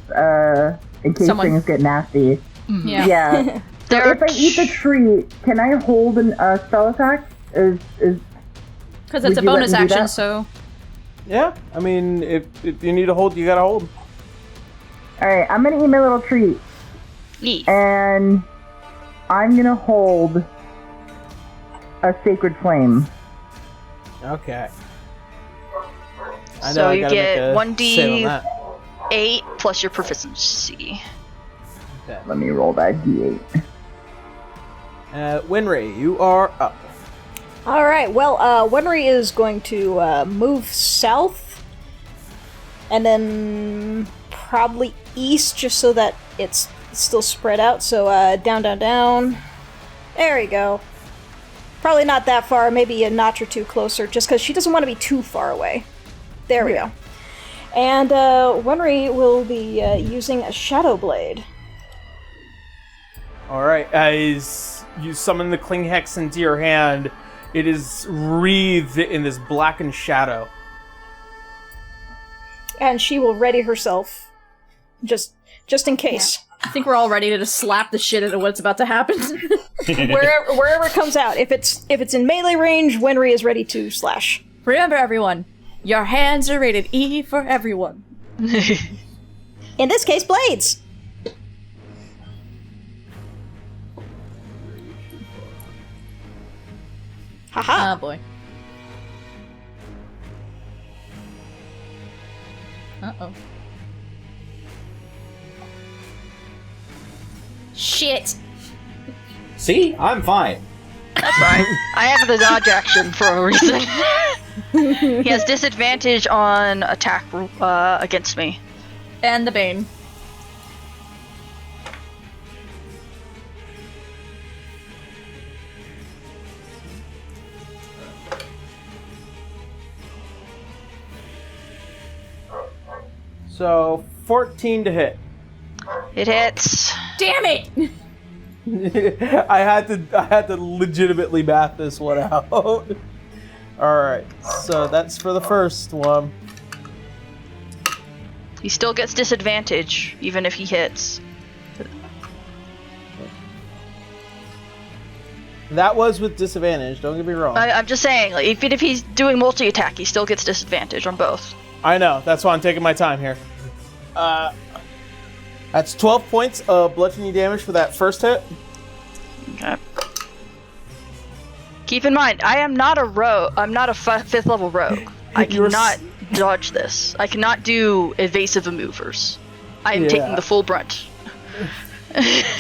Someone- things get nasty. Yeah. Yeah. So if I eat the treat, can I hold a spell attack? Is Because it's a Would you let bonus me do action, that? so... Yeah, I mean, if you need to hold, you gotta hold. alright? I'm gonna eat my little treat, Eat. and I'm gonna hold a sacred flame. Okay. I So I you gotta get make a 1d save on that. 8 plus your proficiency. Okay. Let me roll that d8. Wenrie, you are up. Alright, well, Wenrie is going to move south and then probably east just so that it's still spread out. So down, down, down. There we go. Probably not that far, maybe a notch or two closer, just because she doesn't want to be too far away. There we go. And Wenrie will be using a Shadow Blade. Alright, as you summon the Cling Hex into your hand, it is wreathed in this blackened shadow. And she will ready herself, just in case. I think we're all ready to just slap the shit out of what's about to happen. Wherever it comes out. If it's in melee range, Wenrie is ready to slash. Remember, everyone, your hands are rated E for everyone. In this case, blades. Haha. Oh boy. Uh-oh. Shit! See? I'm fine. That's fine. I have the dodge action for a reason. He has disadvantage on attack against me. And the Bane. So, 14 to hit. It hits. Damn it! I had to legitimately math this one out. Alright, so that's for the first one. He still gets disadvantage, even if he hits. That was with disadvantage, don't get me wrong. I'm just saying, like, even if he's doing multi-attack, he still gets disadvantage on both. I know, that's why I'm taking my time here. That's 12 points of bludgeoning damage for that first hit. Okay. Keep in mind, I am not a rogue. I'm not a 5th level rogue. I cannot dodge this. I cannot do evasive maneuvers. I am taking the full brunt.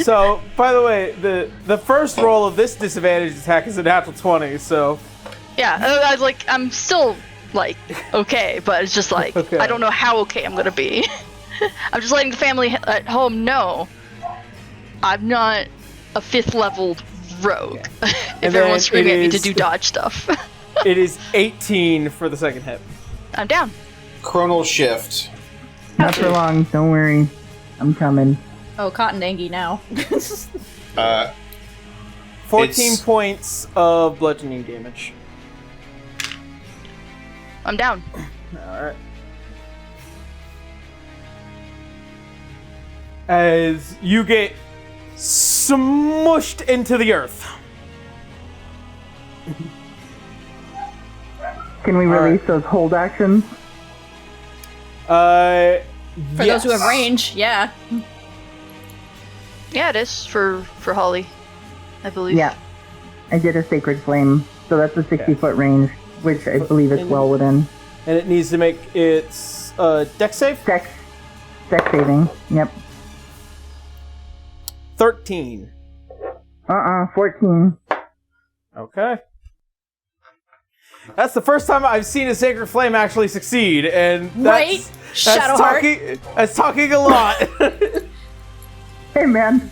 So, by the way, the first roll of this disadvantage attack is a natural 20, so... Yeah, I'm still, okay, but it's just Okay. I don't know how okay I'm gonna be. I'm just letting the family at home know I'm not a 5th level rogue. If everyone's screaming at me to do dodge stuff. It is 18 for the second hit. I'm down. Chronal shift. Not for long, don't worry. I'm coming. Oh, Cotton Angie now. 14 points of bludgeoning damage. I'm down. Alright. As you get smushed into the earth. Can we release those hold actions? For those who have range, yeah. Yeah, it is for Holly, I believe. Yeah. I did a Sacred Flame, so that's a 60-foot range, which I believe is well within. And it needs to make its dex save? Dex saving, yep. 13. 14. Okay. That's the first time I've seen a Sacred Flame actually succeed, and that's, Shadowheart. That's talking a lot. Hey man,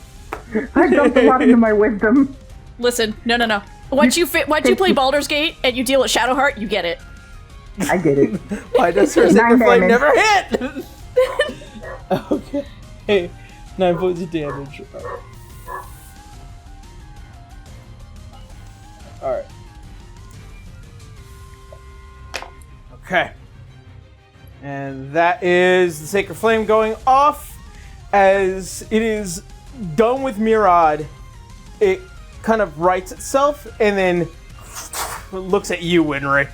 I dumped a lot into my wisdom. Listen, no. Once you play Baldur's Gate and you deal with Shadowheart, you get it. I get it. Why does her Sacred 9 Flame damage. never hit? Okay. Hey, 9 points of damage. Alright. Okay. And that is the Sacred Flame going off. As it is done with Mirad, it kind of rights itself and then looks at you, Wenrie.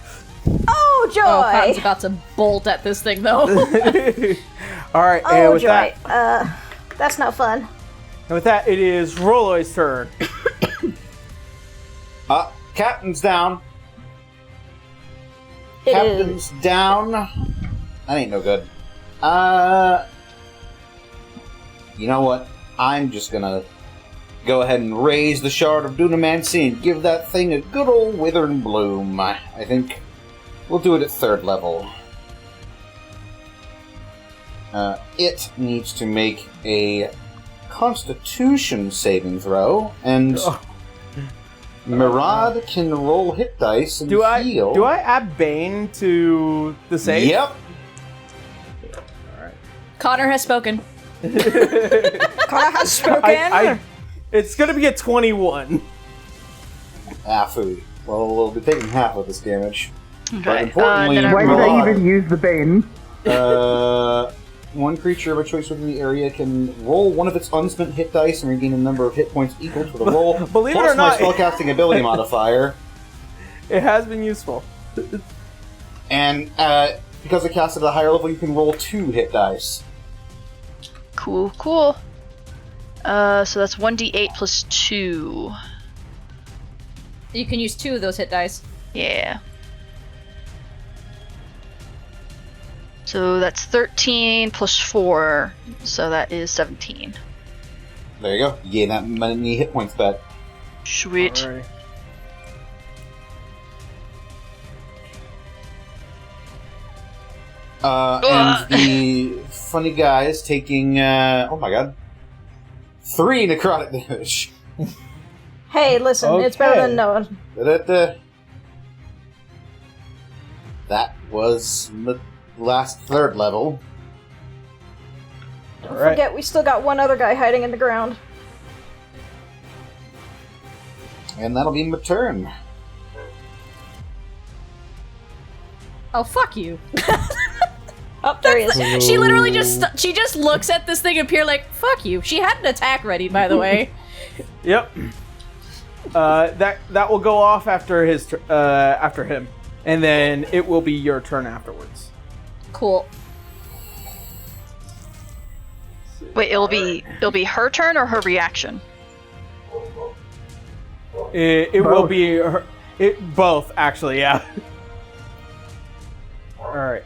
Oh, joy! Oh, Cotton's about to bolt at this thing, though. Alright, Oh, and with joy. that, That's not fun. and with that, it is Rolloy's turn. Captain's down. It Captain's down. That ain't no good. You know what? I'm just gonna go ahead and raise the Shard of Dunamancy and give that thing a good old withering bloom. I think we'll do it at 3rd level. It needs to make a Constitution saving throw, and Murad can roll hit dice and heal. Do I add Bane to the save? Yep. Connor has spoken. Connor has spoken. It's gonna be a 21. Food. Well, we'll be taking half of this damage. Okay. But importantly, then Why did Murad, I even use the Bane? one creature of a choice within the area can roll one of its unspent hit dice and regain a number of hit points equal to the roll. Believe it plus or not, my spellcasting ability modifier. It has been useful. And because I cast at a higher level, you can roll 2 hit dice. Cool. So that's 1d8 plus 2. You can use 2 of those hit dice. Yeah. So that's 13 plus 4, so that is 17. There you go. You gain that many hit points back. Sweet. Alrighty. And the funny guy is taking, oh my god, 3 necrotic damage. Hey, listen, it's better than no one. Da-da-da. That was the last 3rd level. Don't forget, we still got one other guy hiding in the ground. And that'll be my turn. Oh, fuck you. Oh, there he is. She literally just looks at this thing appear like, fuck you. She had an attack ready, by the way. Yep. That will go off after after him, and then it will be your turn afterwards. Cool. Wait, it'll be her turn or her reaction? It will be her, both, actually. Yeah. All right.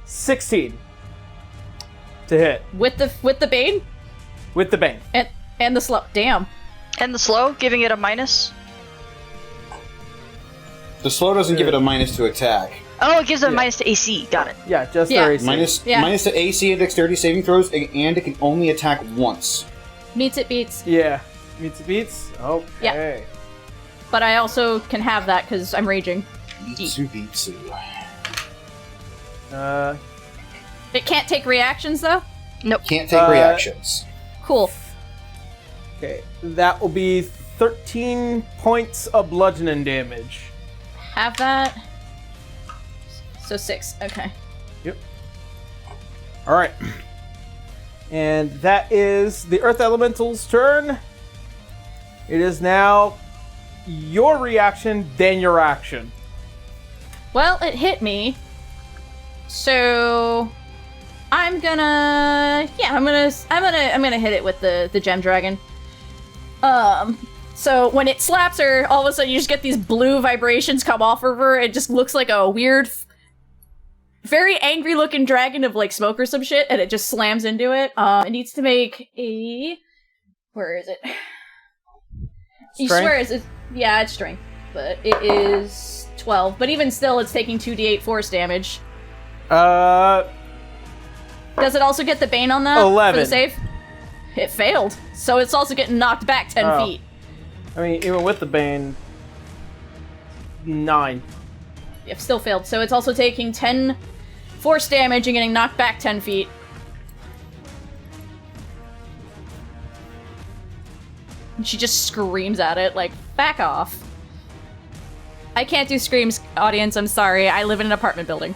16 to hit With the bane? with the bane. And the slow. Damn. And the slow, giving it a minus? The slow doesn't give it a minus to attack. Oh, it gives it a minus to AC. Got it. Yeah, just Yeah. their AC. Minus to AC and dexterity saving throws, and it can only attack once. Meets it beats. Yeah, meets the beats. Okay. But I also can have that because I'm raging. Beatsu. It can't take reactions though? Nope. Can't take reactions. Cool. Okay, that will be 13 points of bludgeoning damage. Have that. So 6. Okay. Yep. All right. And that is the Earth Elemental's turn. It is now your reaction, then your action. Well, it hit me. So I'm gonna hit it with the gem dragon. So when it slaps her, all of a sudden you just get these blue vibrations come off of her. It just looks like a weird, very angry looking dragon of like smoke or some shit, and it just slams into it. It needs to make a, where is it? You swear it's strength, but it is 12. But even still, it's taking 2d8 force damage. Does it also get the bane on that? 11. For the save? It failed. So it's also getting knocked back 10 feet. I mean, even with the bane, 9. It still failed. So it's also taking 10 force damage and getting knocked back 10 feet. And she just screams at it, like, back off. I can't do screams, audience, I'm sorry. I live in an apartment building.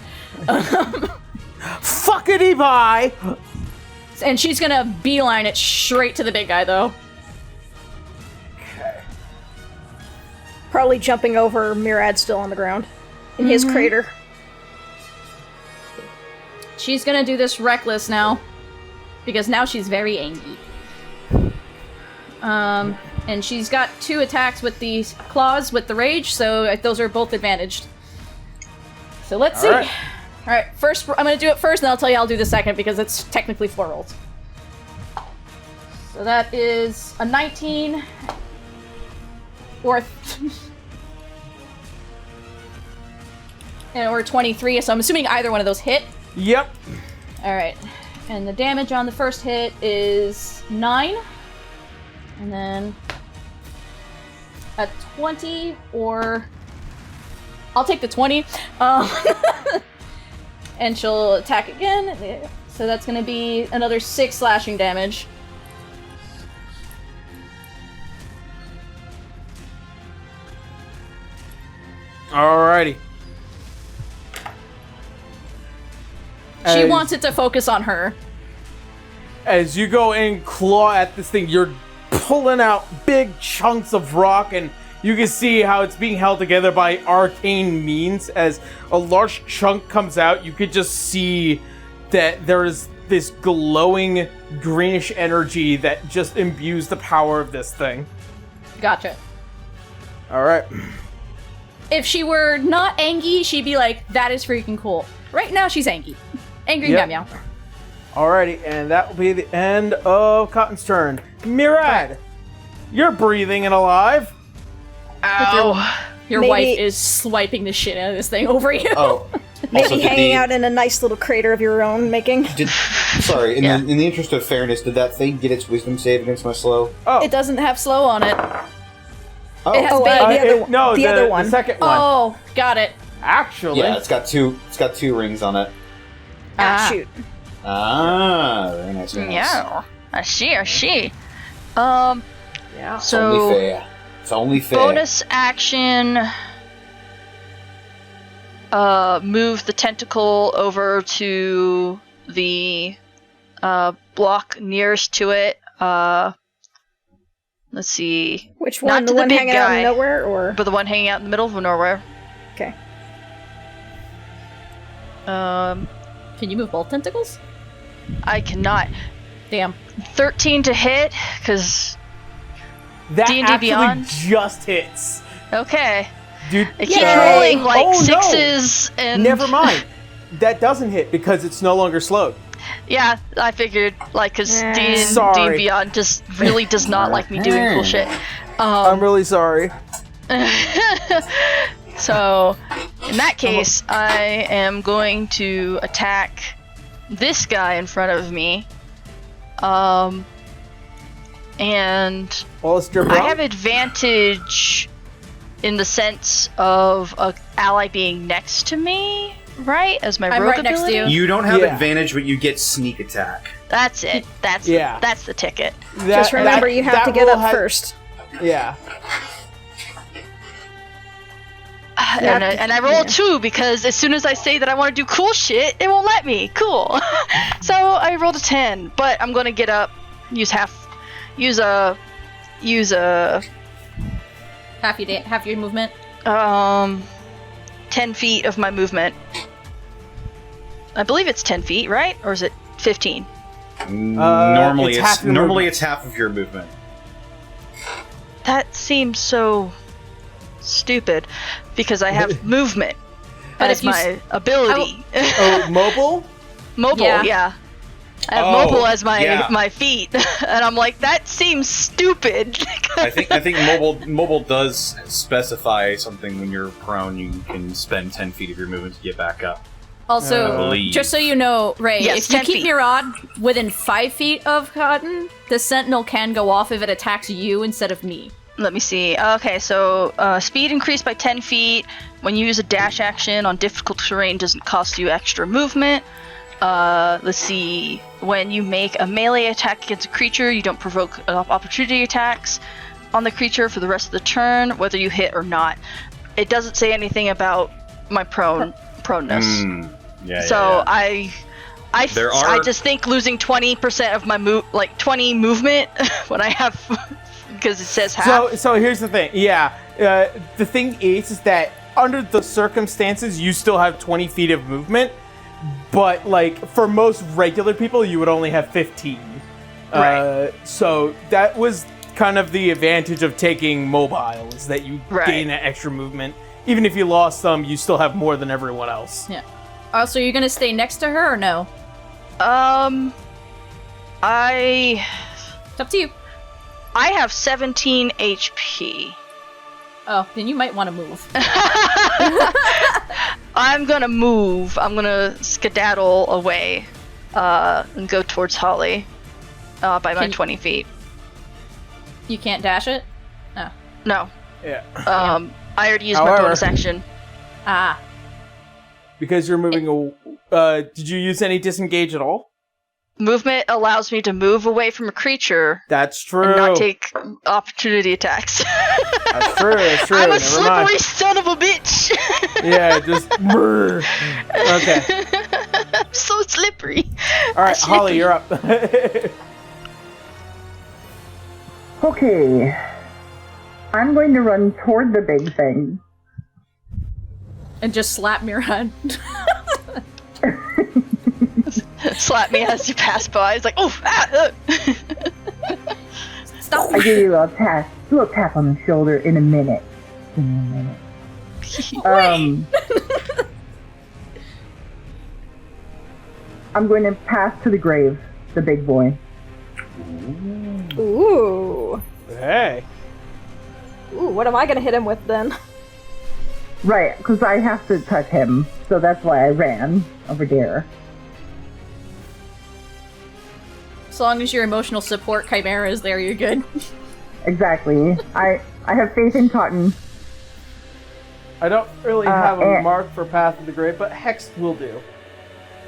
Fuckity bye! And she's gonna beeline it straight to the big guy, though. Probably jumping over Murad still on the ground. In his crater. She's gonna do this reckless now. Because now she's very angry. And she's got 2 attacks with these claws with the rage, so those are both advantaged. So let's see. Alright, first, I'm gonna do it first, and I'll tell you I'll do the second, because it's technically 4 rolls. So that is a 19, or 23, so I'm assuming either one of those hit. Yep. Alright. And the damage on the first hit is 9. And then a 20, or... I'll take the 20. And she'll attack again. So that's going to be another 6 slashing damage. Alrighty. She wants it to focus on her. As you go and claw at this thing, you're pulling out big chunks of rock, and you can see how it's being held together by arcane means. As a large chunk comes out, you could just see that there is this glowing greenish energy that just imbues the power of this thing. Gotcha. Alright. If she were not angry, she'd be like, that is freaking cool. Right now, she's angry. Angry Yep. meow meow. Alrighty, and that will be the end of Cotton's turn. Mirad, you're breathing and alive. Ow. Your Maybe- wife is swiping the shit out of this thing over you. Oh, Maybe also, did hanging the- out in a nice little crater of your own making. Sorry, in, Yeah. the, in the interest of fairness, did that thing get its wisdom save against my slow? Oh, It doesn't have slow on it. Oh, It has Oh, big. the other one. no, the other one. The second one. Oh, got it. Actually, yeah, it's got two rings on it. Ah, shoot. Ah, very nice. Very nice. Yeah. I see. yeah. It's So only fair. It's only fair. bonus action. Move the tentacle over to the block nearest to it. Let's see. Which Not one? to The the one big hanging out guy. in nowhere, or But the one hanging out in the middle of nowhere. okay? Can you move both tentacles? I cannot. Damn. 13 to hit, because... that D&D actually Beyond? just hits. Okay. Dude, It keeps Yay. rolling like Oh, no. 6s and... never mind. That doesn't hit because it's no longer slowed. Yeah, I figured, like, because D&D Sorry. Beyond just really does not like me doing cool shit. I'm really sorry. So, in that case, I am going to attack this guy in front of me. And Well, it's your I have advantage in the sense of a ally being next to me, right? As my I'm rogue right next to ability? you. You don't have Yeah. advantage, but you get sneak attack. That's it. That's the ticket. Just remember, you have to get up first. Yeah. And I roll a 2 because as soon as I say that I want to do cool shit, it won't let me. Cool. So I rolled a 10, but I'm gonna get up, use a Half your movement. 10 feet of my movement. I believe it's 10 feet, right? Or is it 15? Normally, it's half your movement. it's half of your movement. That seems so stupid because I have movement But as if you my ability. Oh, mobile? Mobile, Yeah. yeah. I have Oh, mobile as my yeah. my feet, and I'm like, that seems stupid. I think mobile does specify something when you're prone. You can spend 10 feet of your movement to get back up. Also, believe. just so you know, Ray, Yes, if you 10 keep feet. your rod within 5 feet of Cotton, the Sentinel can go off if it attacks you instead of me. Let me see. Okay, so speed increased by 10 feet. When you use a dash action on difficult terrain, doesn't cost you extra movement. Let's see. When you make a melee attack against a creature, you don't provoke opportunity attacks on the creature for the rest of the turn, whether you hit or not. It doesn't say anything about my proneness. So I There are- just think losing 20% of my 20 movement when I have, because it says half. So here's the thing. Yeah. The thing is that under the circumstances, you still have 20 feet of movement. But, like, for most regular people, you would only have 15. Right. So that was kind of the advantage of taking mobile, is that you Right. gain that extra movement. Even if you lost some, you still have more than everyone else. Yeah. Also, you're gonna stay next to her or no? It's up to you. I have 17 HP. Oh, then you might want to move. I'm gonna move. I'm gonna skedaddle away and go towards Holly by my 20 feet. You can't dash it? Oh. No. Yeah. I already used my bonus action. Ah. Because you're moving. Did you use any disengage at all? Movement allows me to move away from a creature That's true. and not take opportunity attacks. That's true. That's true. I'm a Never slippery mind. son of a bitch. Yeah, just. Okay. I'm so slippery. All right, Slippery. Holly, you're up. Okay. I'm going to run toward the big thing. And just slap Miran. Slap me as you pass by. It's like, oh, Stop. I give you a little tap on the shoulder in a minute. I'm going to pass to the grave, the big boy. Ooh. Hey. Ooh, what am I gonna hit him with then? Right, because I have to touch him, so that's why I ran over there. As long as your emotional support chimera is there, you're good. Exactly. I have faith in Cotton. I don't really have a and- mark for Path of the Grave, but Hex will do.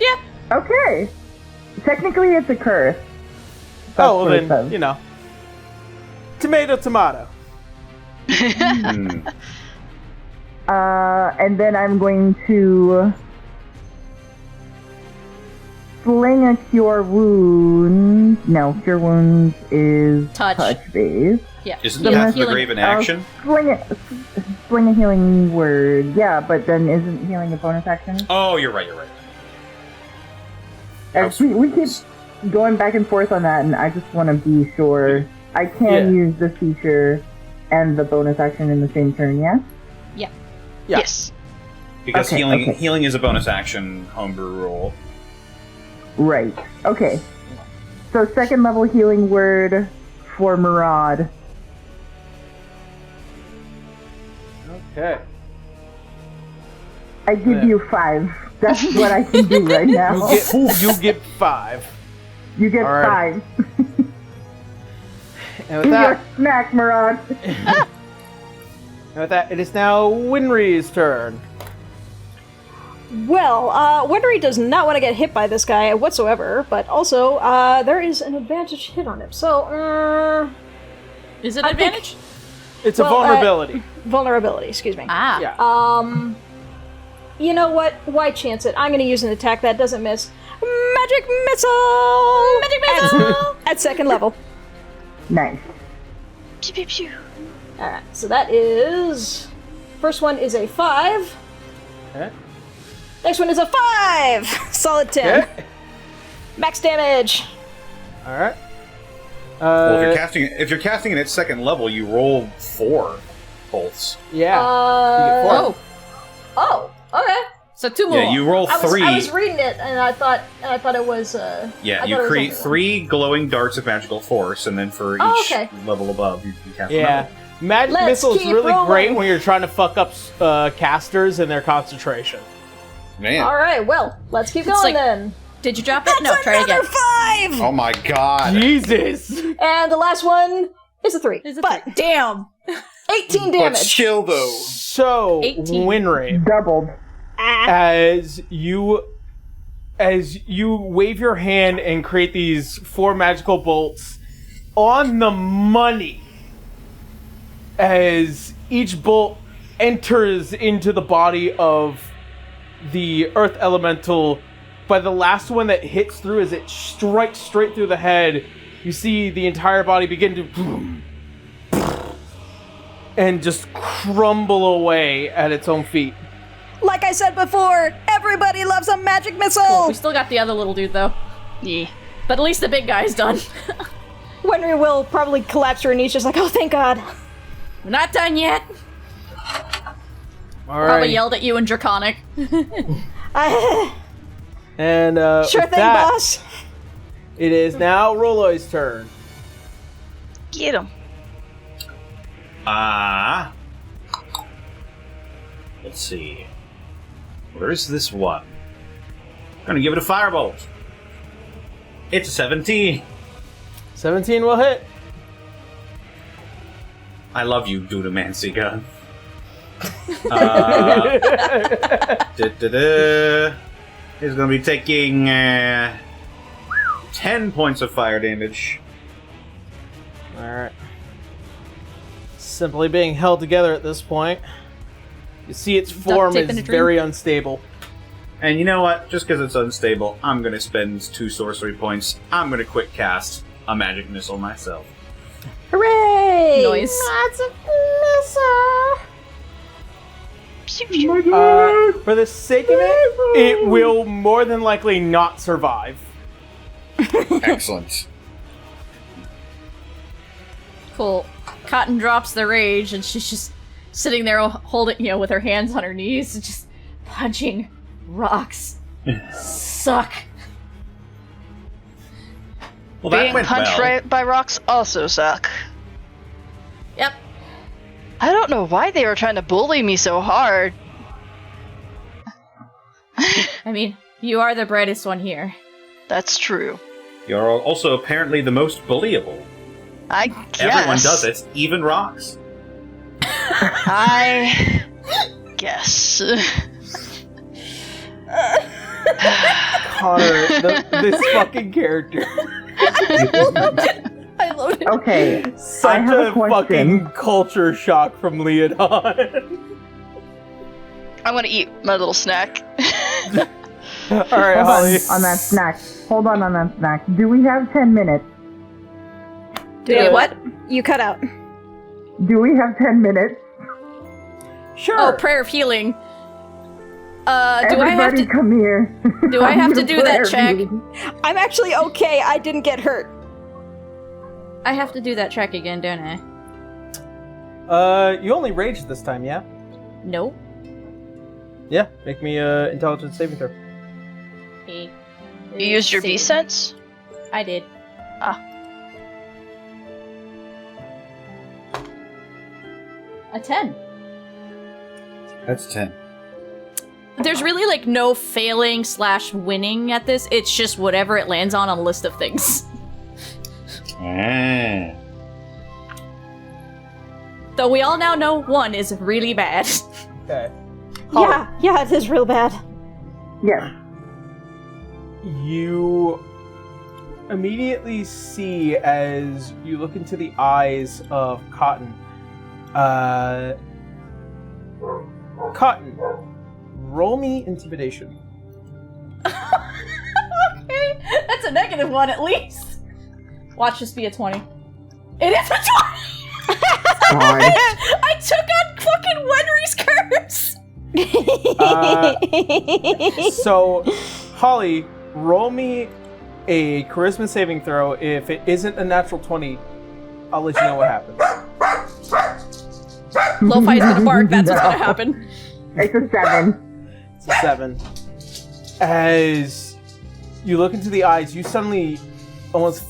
Yeah. Okay. Technically, it's a curse. That's Oh, well what it then, says. you know. Tomato, tomato. And then I'm going to sling a cure wounds. No, cure wounds is Touch. base. Yeah. Isn't Yeah, Path of the healing- Grave in action? Sling a healing word. Yeah, but then isn't healing a bonus action? Oh, you're right. We keep going back and forth on that, and I just want to be sure. I can use the feature and the bonus action in the same turn, yeah? Yeah. Yes. Because Okay. healing is a bonus action homebrew rule. Right. Okay. So second level healing word for Maraud. Okay. I give you 5. That's what I can do right now. You get 5. You get All right. 5. And with Give that, your smack, Maraud. it is now Winry's turn. Well, Wenrie does not want to get hit by this guy whatsoever, but also, there is an advantage hit on him. So, Is it I advantage? It's a Well, vulnerability. vulnerability, excuse me. Ah. Yeah. You know what? Why chance it? I'm going to use an attack that doesn't miss. Magic Missile! Magic missile! At second level. Nice. Pew pew pew. Alright, so that is... First one is a 5. Okay. Next one is a 5! Solid 10. Okay. Max damage. All right. Well, if you're casting it at second level, you roll 4 bolts. Yeah. You get 4. Oh. Oh, okay. So 2 more. Yeah, you roll 3. I was reading it and I thought it was Yeah, I you thought it was create only 3 glowing darts of magical force, and then for each okay. level above, you cast Yeah. another. Magic Let's Missile is keep really rolling. great when you're trying to fuck up casters and their concentration. Man. Alright, well, let's keep going like- then. Did you drop it? No, try again. Another 5! Oh my god. Jesus! And the last one is a 3. Is it But damn. 18 But damage. still, though. So, 18. Winry, Doubled. as you wave your hand and create these 4 magical bolts on the money, as each bolt enters into the body of the earth elemental. By the last one that hits through, as it strikes straight through the head, you see the entire body begin to boom, and just crumble away at its own feet. Like I said before, everybody loves a magic missile! Cool. We still got the other little dude, though. Yeah. But at least the big guy's done. Wenry will probably collapse to her knees, just like, oh, thank God. We're not done yet. All Probably right. yelled at you in Draconic. And Sure with thing, that, boss. it is now Roloy's turn. Get him. Let's see. Where's this one? Gonna give it a firebolt. It's a 17. 17 will hit. I love you, Dunamancy gun. He's gonna be taking 10 points of fire damage. Alright. Simply being held together at this point. You see its form tape is in a dream. very unstable. And you know what? Just because it's unstable, I'm gonna spend 2 sorcery points. I'm gonna quick cast a magic missile myself. Hooray! Noise. Magic missile! For the sake of it, it will more than likely not survive. Excellent. Cool. Cotton drops the rage, and she's just sitting there holding, with her hands on her knees, and just punching rocks. Suck. Well, that Being went punched well. right by rocks also suck. Yep. I don't know why they were trying to bully me so hard. I mean, you are the brightest one here. That's true. You're also apparently the most bullyable. I guess. Everyone does it, even rocks. I guess. Connor, this fucking character. I love it. Okay, Such I have a a question. fucking culture shock from Leodon. I'm gonna eat my little snack. Alright, Hold Holly. on that snack. Hold on that snack. Do we have 10 minutes? Wait, what? You cut out. Do we have 10 minutes? Sure. Oh, prayer of healing. Do I have Everybody to? come here. Do I have to do that Prayer check? meeting. I'm actually okay. I didn't get hurt. I have to do that check again, don't I? You only raged this time, yeah? Nope. Yeah, make me a intelligence saving throw. Okay. You used your Save. B-sense? I did. Ah. A 10. That's 10. There's really like no failing / winning at this. It's just whatever it lands on a list of things. Ah. Though we all now know 1 is really bad. Okay. Yeah, it is real bad. Yes. You immediately see as you look into the eyes of Cotton. Cotton, roll me intimidation. Okay, that's a -1 at least. Watch this be a 20. It is a 20! God. I took on fucking Wenrie's curse! So, Holly, roll me a charisma saving throw. If it isn't a natural 20, I'll let you know what happens. Low fight with a bark, that's what's No. gonna happen. It's a 7. It's a 7. As you look into the eyes, you suddenly almost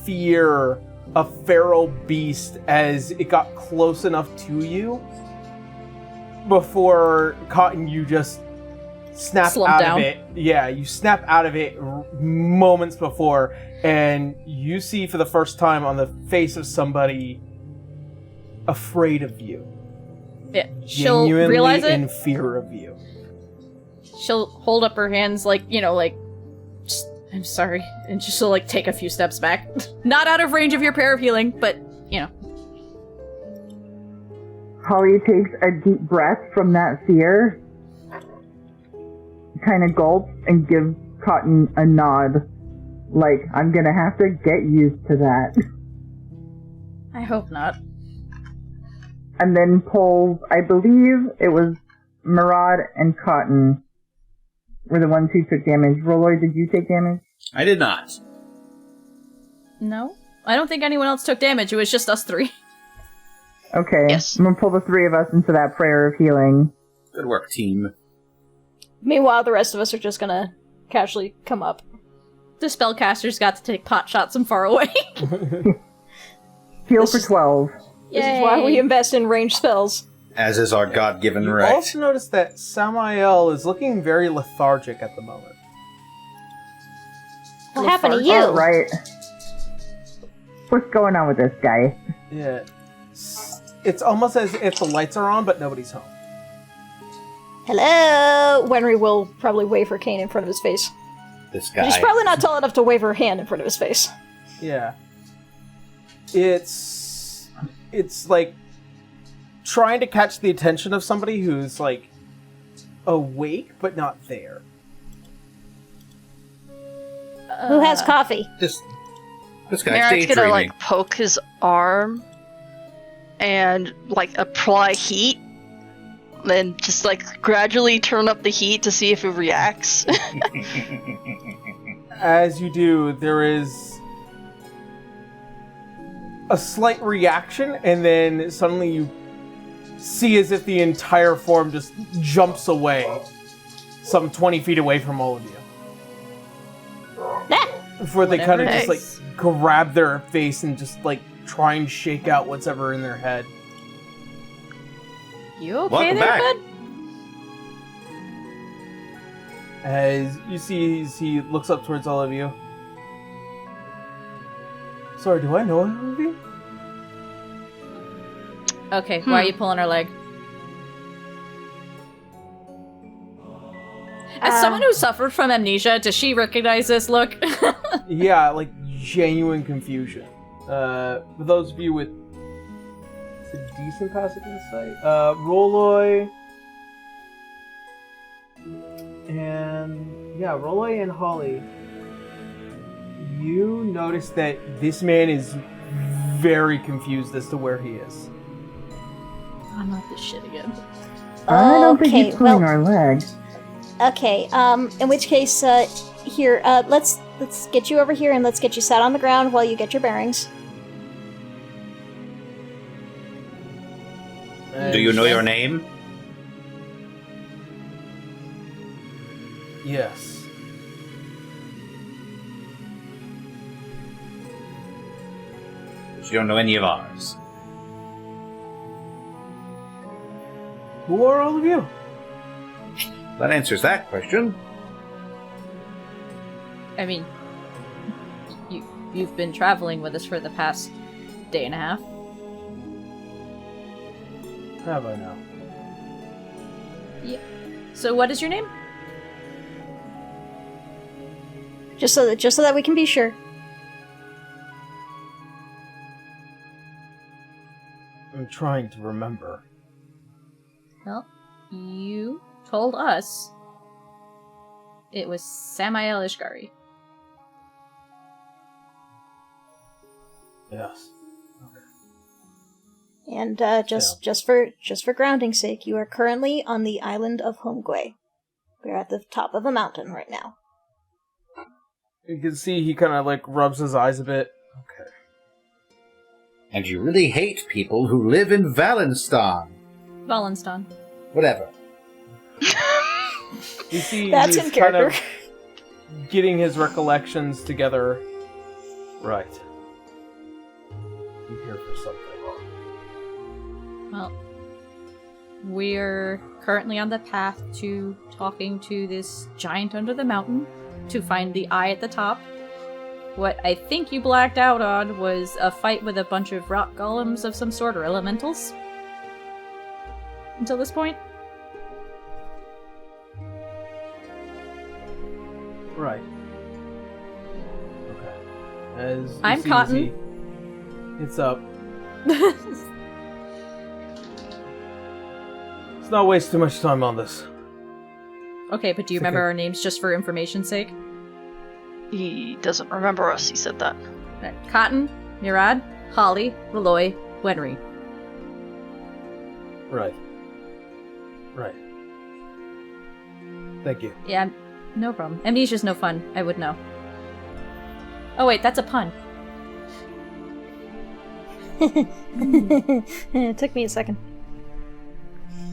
fear a feral beast as it got close enough to you. Before Cotton, you just snap Slump out down. of it. Yeah, you snap out of it moments before, and you see for the first time on the face of somebody afraid of you. Yeah, she'll Genuinely realize it. in fear of you. She'll hold up her hands like, just, I'm sorry, and she'll take a few steps back. Not out of range of your prayer of healing, but, Holly takes a deep breath from that fear, kind of gulps, and gives Cotton a nod. Like, I'm gonna have to get used to that. I hope not. And then pulls, I believe it was Murad and Cotton were the ones who took damage. Roloy, did you take damage? I did not. No? I don't think anyone else took damage, it was just us 3. Okay. Yes. I'm gonna pull the 3 of us into that prayer of healing. Good work, team. Meanwhile, the rest of us are just gonna casually come up. The spellcasters got to take pot shots from far away. Heal This for is- 12. This is why we invest in ranged spells. As is our God-given You right. also notice that Samael is looking very lethargic at the moment. What happened to Lethargic. you? All right. What's going on with this guy? Yeah. It's almost as if the lights are on, but nobody's home. Hello? Wenrie will probably wave her cane in front of his face. This guy. She's probably not tall enough to wave her hand in front of his face. Yeah. It's like trying to catch the attention of somebody who's like awake but not there. Who has coffee? This guy's Merrick's daydreaming. gonna like poke his arm and like apply heat, then just like gradually turn up the heat to see if it reacts. As you do, there is a slight reaction, and then suddenly you see as if the entire form just jumps away, some 20 feet away from all of you. Ah! Before they kind of Whatever just it like is. grab their face and just like try and shake out whatever in their head. You okay Welcome there, back. bud? As you see, as he looks up towards all of you. Sorry, do I know all of you? Okay, why are you pulling her leg? As someone who suffered from amnesia, does she recognize this look? Yeah, like genuine confusion. For those of you with a decent passive insight, Rolloy and Holly, you notice that this man is very confused as to where he is. I'm not this shit again. I don't think Okay, he's pulling well- our leg. Okay, in which case, here, let's get you over here and let's get you sat on the ground while you get your bearings. Do you know your name? Yes. You don't know any of ours. Who are all of you? That answers that question. I mean, you've been traveling with us for the past day and a half. Have I now? So what is your name? Just so that we can be sure. I'm trying to remember. Well, you told us it was Samael Ishgari. Yes. And just for grounding's sake, you are currently on the island of Homegwe. We're at the top of a mountain right now. You can see he kind of like rubs his eyes a bit. Okay. And you really hate people who live in Valenstan. Wallenstein. Whatever. You see That's he's in kind of character. getting his recollections together. Right. I'm here for something. Well, we're currently on the path to talking to this giant under the mountain to find the eye at the top. What I think you blacked out on was a fight with a bunch of rock golems of some sort, or elementals. Until this point. Right. Okay. As you I'm see, Cotton. It's up. Let's not waste too much time on this. Okay, but do you remember our names just for information's sake? He doesn't remember us, he said that. Right. Cotton, Murad, Holly, Leloy, Wenrie. Right. Right. Thank you. Yeah, no problem. Amnesia's no fun. I would know. Oh wait, that's a pun. It took me a second.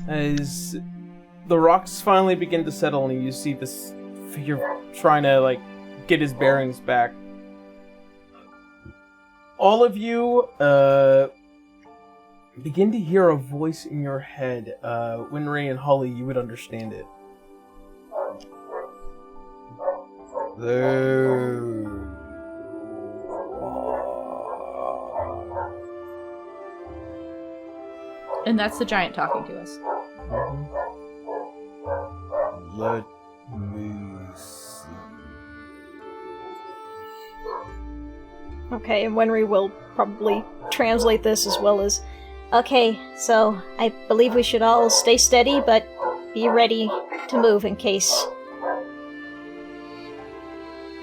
As the rocks finally begin to settle and you see this figure trying to like get his bearings back. All of you begin to hear a voice in your head. Wenrie and Holly, you would understand it. There. And that's the giant talking to us. Let me see. Okay, and Wenry will probably translate this as well as, okay, so I believe we should all stay steady, but be ready to move in case.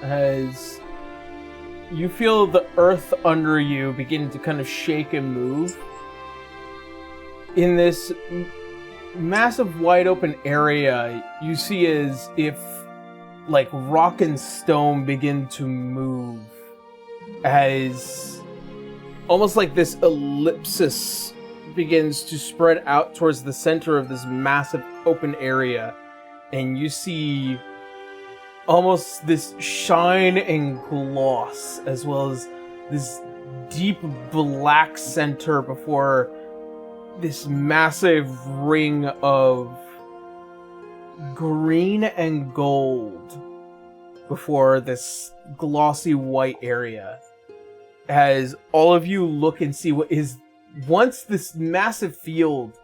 As you feel the earth under you begin to kind of shake and move, in this massive wide open area, you see as if like rock and stone begin to move, as almost like this ellipsis begins to spread out towards the center of this massive open area, and you see almost this shine and gloss, as well as this deep black center before this massive ring of green and gold before this glossy white area. As all of you look and see what is once this massive field.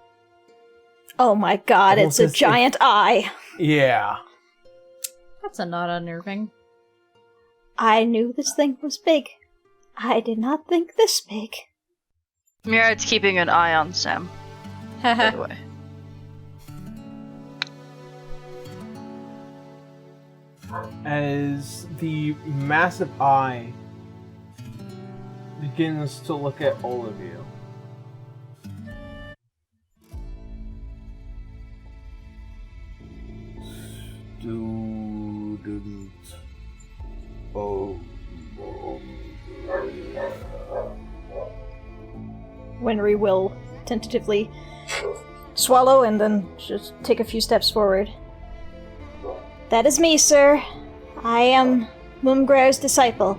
Oh my god, it's a giant eye! Yeah. That's a not unnerving. I knew this thing was big. I did not think this big. Mira's keeping an eye on Sam, by the way. As the massive eye begins to look at all of you. Student Wenry will tentatively swallow and then just take a few steps forward. That is me, sir. I am Mumgrair's disciple.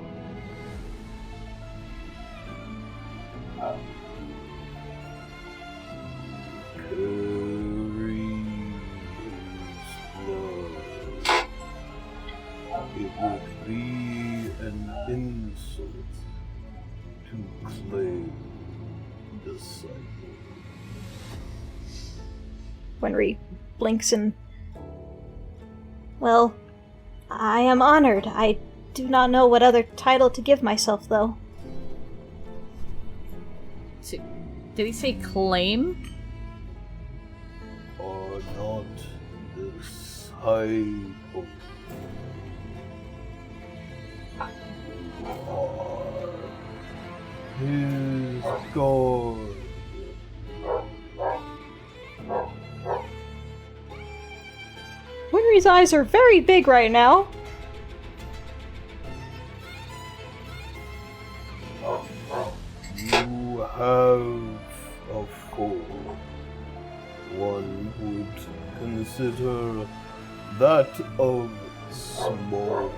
It would be an insult to claim disciple. Wenry blinks and... Well, I am honored. I do not know what other title to give myself, though. Did he say claim? Are not disciple. His God. Wenry's eyes are very big right now. You have a foe. One would consider that of small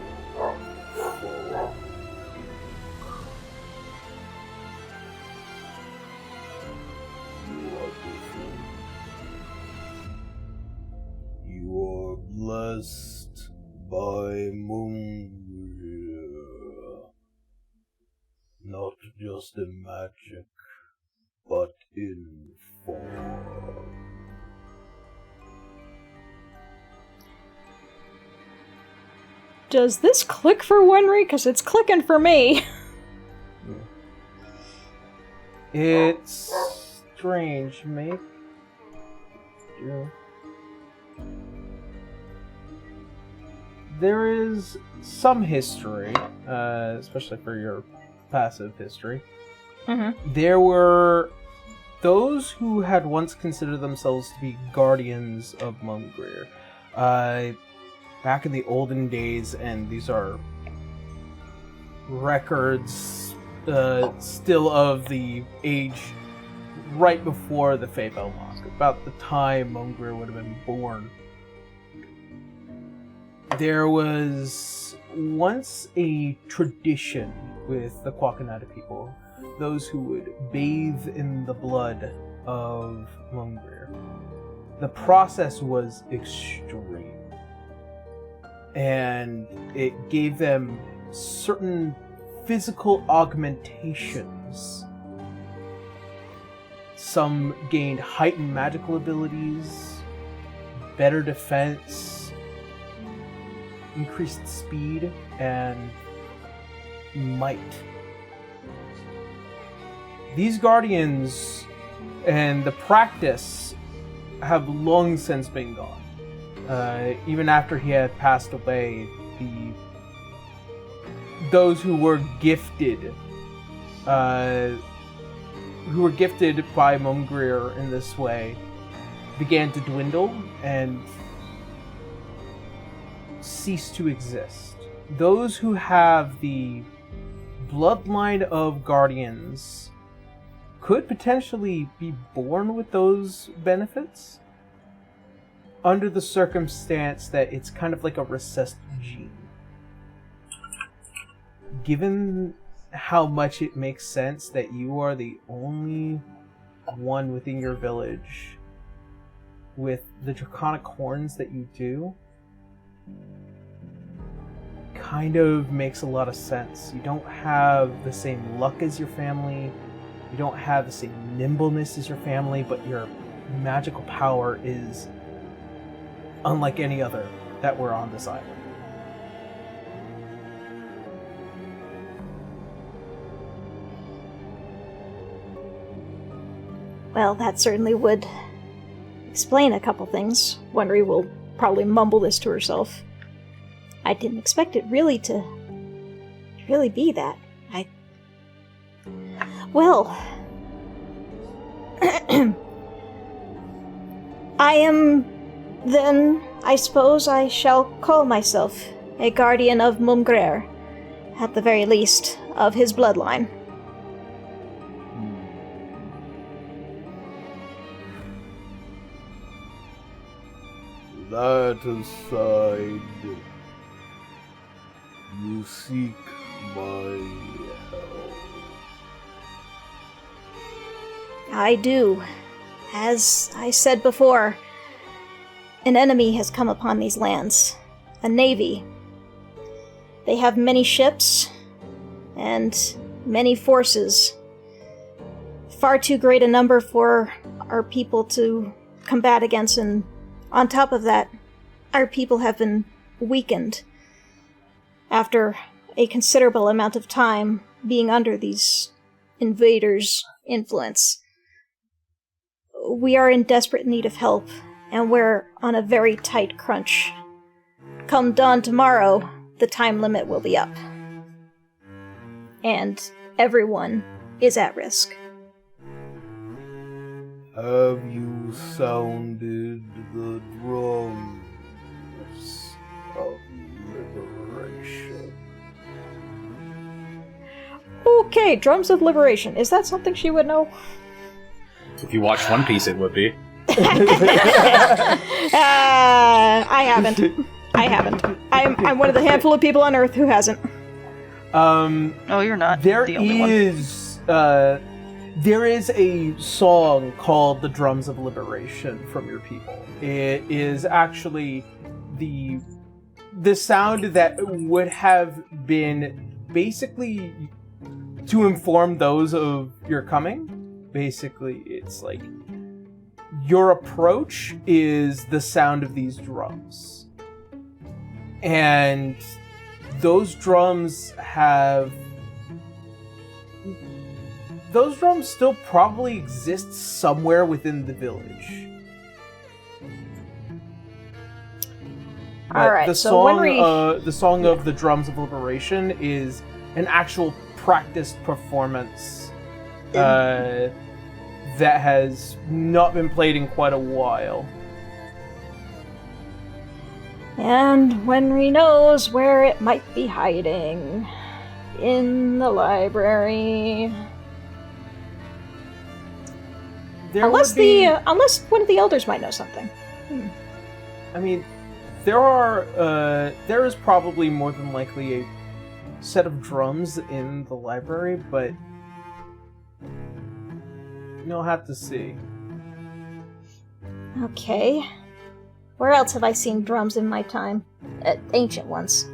foe. You are blessed by Wenrie. Not just in magic, but in form. Does this click for Wenry? Because it's clicking for me. It's strange, mate. Yeah. There is some history, especially for your passive history. Mm-hmm. There were those who had once considered themselves to be guardians of Mumgrair. Back in the olden days, and these are records still of the age right before the Fey Belmont, about the time Mumgrair would have been born. There was once a tradition with the Quakanada people, those who would bathe in the blood of Wenrie. The process was extreme, and it gave them certain physical augmentations. Some gained heightened magical abilities, better defense, increased speed, and might. These guardians and the practice have long since been gone. Even after he had passed away, those who were gifted by Wenrie in this way began to dwindle and cease to exist. Those who have the bloodline of guardians could potentially be born with those benefits under the circumstance that it's kind of like a recessed gene. Given how much it makes sense that you are the only one within your village with the draconic horns that you do, kind of makes a lot of sense. You don't have the same luck as your family, you don't have the same nimbleness as your family, but your magical power is unlike any other that were on this island. Well, that certainly would explain a couple things. Wenrie will probably mumble this to herself. I didn't expect it really to really be that. Well, I am, then, I suppose I shall call myself a guardian of Mumgrer, at the very least, of his bloodline. That aside, you seek my help. I do. As I said before, an enemy has come upon these lands. A navy. They have many ships and many forces. Far too great a number for our people to combat against, and on top of that, our people have been weakened after a considerable amount of time being under these invaders' influence. We are in desperate need of help, and we're on a very tight crunch. Come dawn tomorrow, the time limit will be up. And everyone is at risk. Have you sounded the drums of liberation? Okay, drums of liberation. Is that something she would know? If you watch One Piece, it would be. I haven't. I'm one of the handful of people on Earth who hasn't. Oh, you're not the only one. There is a song called "The Drums of Liberation" from your people. It is actually the sound that would have been basically to inform those of your coming. Basically, it's like your approach is the sound of these drums. And those drums still probably exist somewhere within the village. Alright, the so song, the song of the Drums of Liberation is an actual practiced performance that has not been played in quite a while. And Wenrie knows where it might be hiding. In the library. Unless one of the elders might know something. I mean, there is probably more than likely a set of drums in the library, but you'll have to see. Okay. Where else have I seen drums in my time? Ancient ones.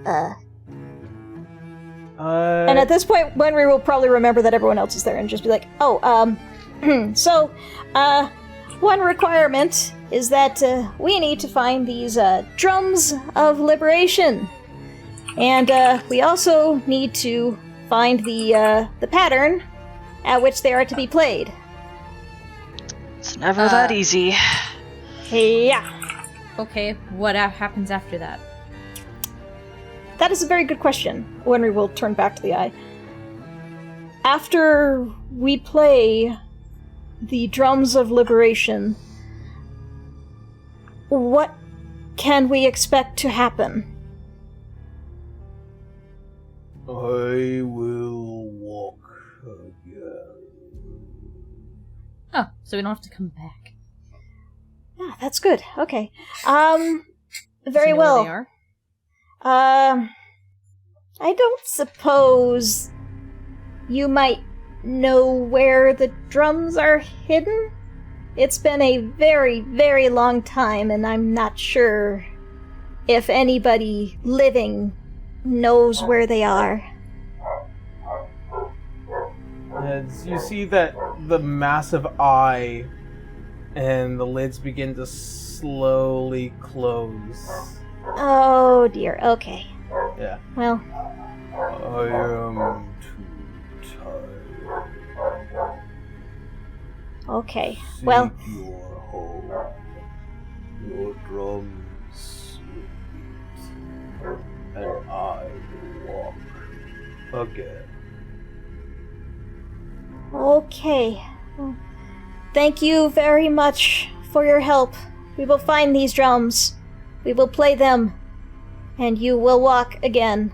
And at this point, Wenrie will probably remember that everyone else is there and just be like, so, one requirement is that we need to find these drums of liberation. And we also need to find the pattern at which they are to be played. It's never that easy. Yeah. Okay, what happens after that? That is a very good question. Wenry will turn back to the eye. After we play the drums of liberation, what can we expect to happen? I will walk again. Oh, so we don't have to come back. Ah, that's good. Okay. Do Very you know well. where they are? I don't suppose you might know where the drums are hidden? It's been a very, very long time, and I'm not sure if anybody living knows where they are. As you see that the massive eye and the lids begin to slowly close. Oh dear, okay. Yeah. Well, I am too tired. okay. Seek Well, your home. Your drums will beat, and I will walk again. okay. Well, thank you very much for your help. We will find these drums. We will play them. And you will walk again.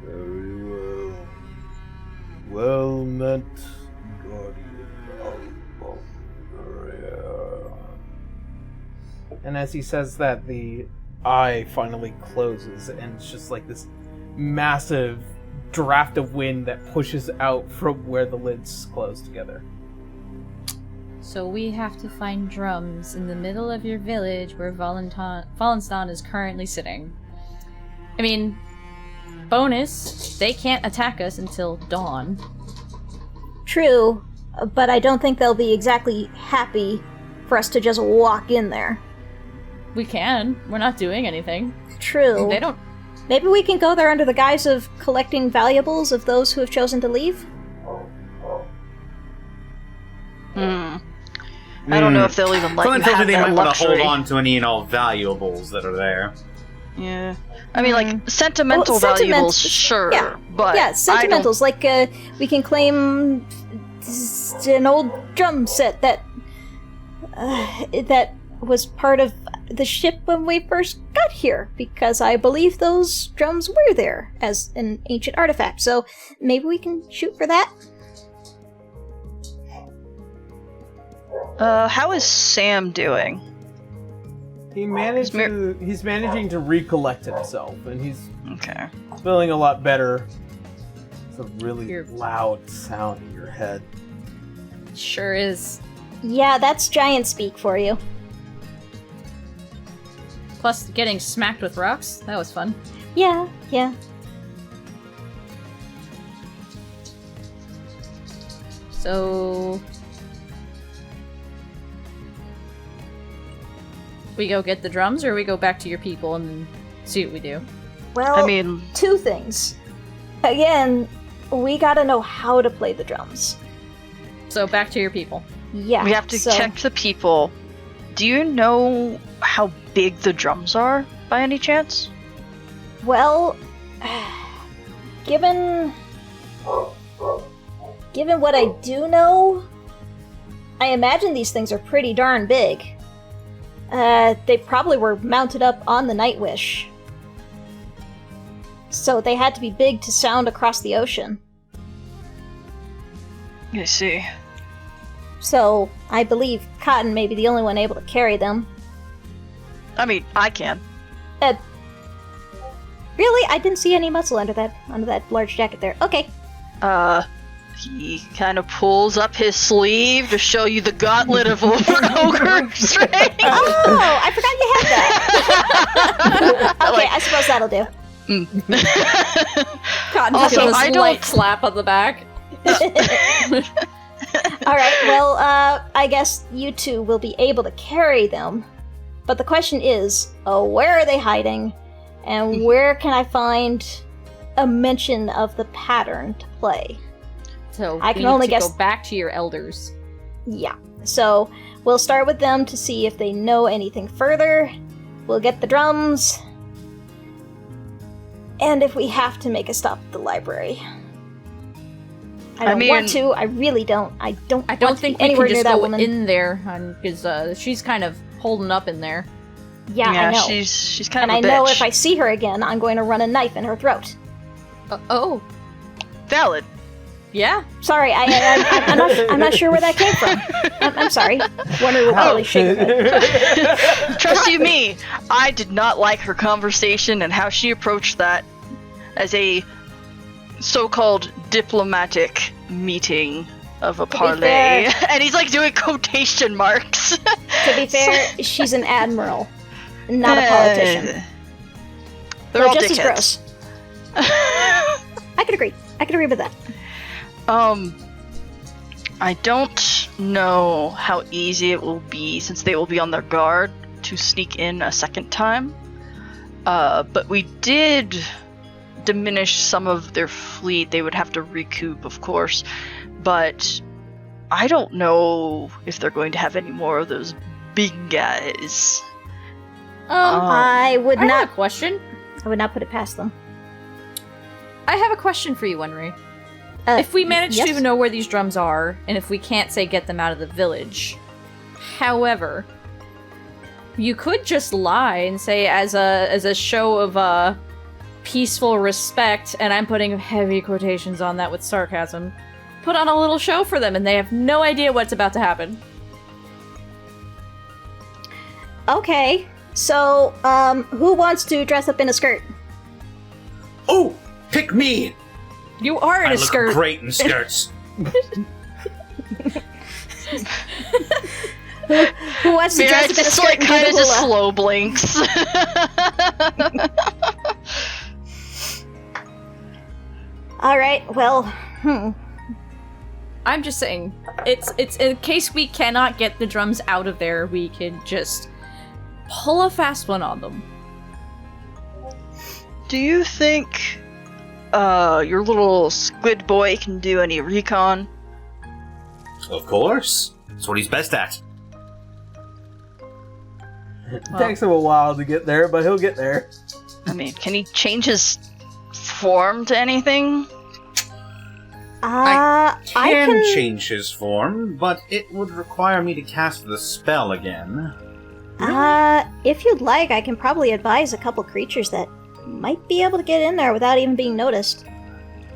Very well. Well met, guardian of Wenrie. And as he says that, the eye finally closes, and it's just like this massive draft of wind that pushes out from where the lids close together. So we have to find drums in the middle of your village where Wallenstein is currently sitting. I mean, bonus, they can't attack us until dawn. True, but I don't think they'll be exactly happy for us to just walk in there. We can. We're not doing anything. True. They don't... Maybe we can go there under the guise of collecting valuables of those who have chosen to leave? I don't know if they'll even let you have they that might want to hold luxury. on to any valuables that are there. Yeah. I mean, like, sentimental valuables, sure, yeah. but Yeah, sentimentals. Like, we can claim an old drum set that was part of the ship when we first got here, because I believe those drums were there as an ancient artifact. So maybe we can shoot for that. How is Sam doing? He's managing to recollect himself, and he's Okay. feeling a lot better. It's a really You're- loud sound in your head. Sure is. Yeah, that's giant speak for you. Plus, getting smacked with rocks, that was fun. Yeah, yeah. So... we go get the drums, or we go back to your people and see what we do? Well, I mean, two things. Again, we gotta know how to play the drums. So back to your people. Yeah. we have to check the people. Do you know how big the drums are, by any chance? Well, given what I do know, I imagine these things are pretty darn big. They probably were mounted up on the Nightwish. So they had to be big to sound across the ocean. I see. So I believe Cotton may be the only one able to carry them. I mean, I can. Really? I didn't see any muscle under that large jacket there. Okay. He kind of pulls up his sleeve to show you the gauntlet of ogre strength. Oh, I forgot you had that. Okay, I suppose that'll do. God, Also, give us I a don't- light slap on the back. Alright, well, I guess you two will be able to carry them. But the question is, where are they hiding? And where can I find a mention of the pattern to play? So I we can need only to guess- go back to your elders. Yeah. So, we'll start with them to see if they know anything further. We'll get the drums. And if we have to make a stop at the library. I don't want to. I really don't. I don't I don't want think to be we anywhere can near just that go woman. in there, because she's kind of holding up in there. Yeah, I know. she's kind And of I a bitch. know if I see her again, I'm going to run a knife in her throat. Oh, Valid. yeah. Sorry, I'm not sure where that came from. I'm sorry. Wonder would probably shake her head. Trust you me, I did not like her conversation and how she approached that as a so-called diplomatic meeting of a be parley. fair- And he's like doing quotation marks. To be fair, she's an admiral, not a politician. They're Though all just as dickheads. gross. I could agree. I could agree with that. I don't know how easy it will be, since they will be on their guard, to sneak in a second time. But we did diminish some of their fleet. They would have to recoup, of course. But I don't know if they're going to have any more of those big guys. I would I have not. a question. I would not put it past them. I have a question for you, Wenrie. If we manage yes? to know where these drums are, and if we can't say get them out of the village, however, you could just lie and say as a show of peaceful respect, and I'm putting heavy quotations on that with sarcasm, put on a little show for them, and they have no idea what's about to happen. Okay, so who wants to dress up in a skirt? Oh, pick me! You are in I a look skirt. great in skirts. Who wants to dress up in a just skirt like and do kind the of just hula? slow blinks. All right. Well, I'm just saying, it's in case we cannot get the drums out of there, we can just pull a fast one on them. Do you think your little squid boy can do any recon? Of course. That's what he's best at. It takes him a while to get there, but he'll get there. I mean, can he change his form to anything? I Can change his form, but it would require me to cast the spell again. If you'd like, I can probably advise a couple creatures that might be able to get in there without even being noticed.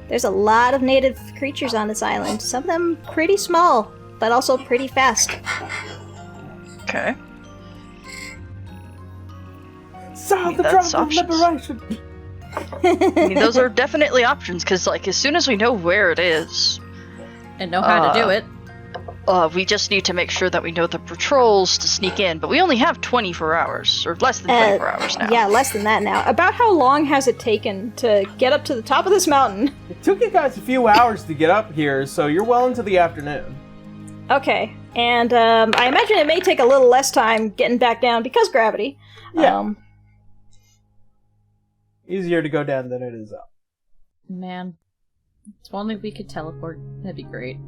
There's a lot of native creatures on this island. Some of them pretty small, but also pretty fast. Okay. South the that's drum of options. liberation. I mean, those are definitely options, because, like, as soon as we know where it is, And know how to do it. we just need to make sure that we know the patrols to sneak in. But we only have 24 hours, or less than 24 hours now. Yeah, less than that now. About how long has it taken to get up to the top of this mountain? It took you guys a few hours to get up here, so you're well into the afternoon. Okay, and I imagine it may take a little less time getting back down because gravity. Yeah. Easier to go down than it is up. Man. If only we could teleport. That'd be great.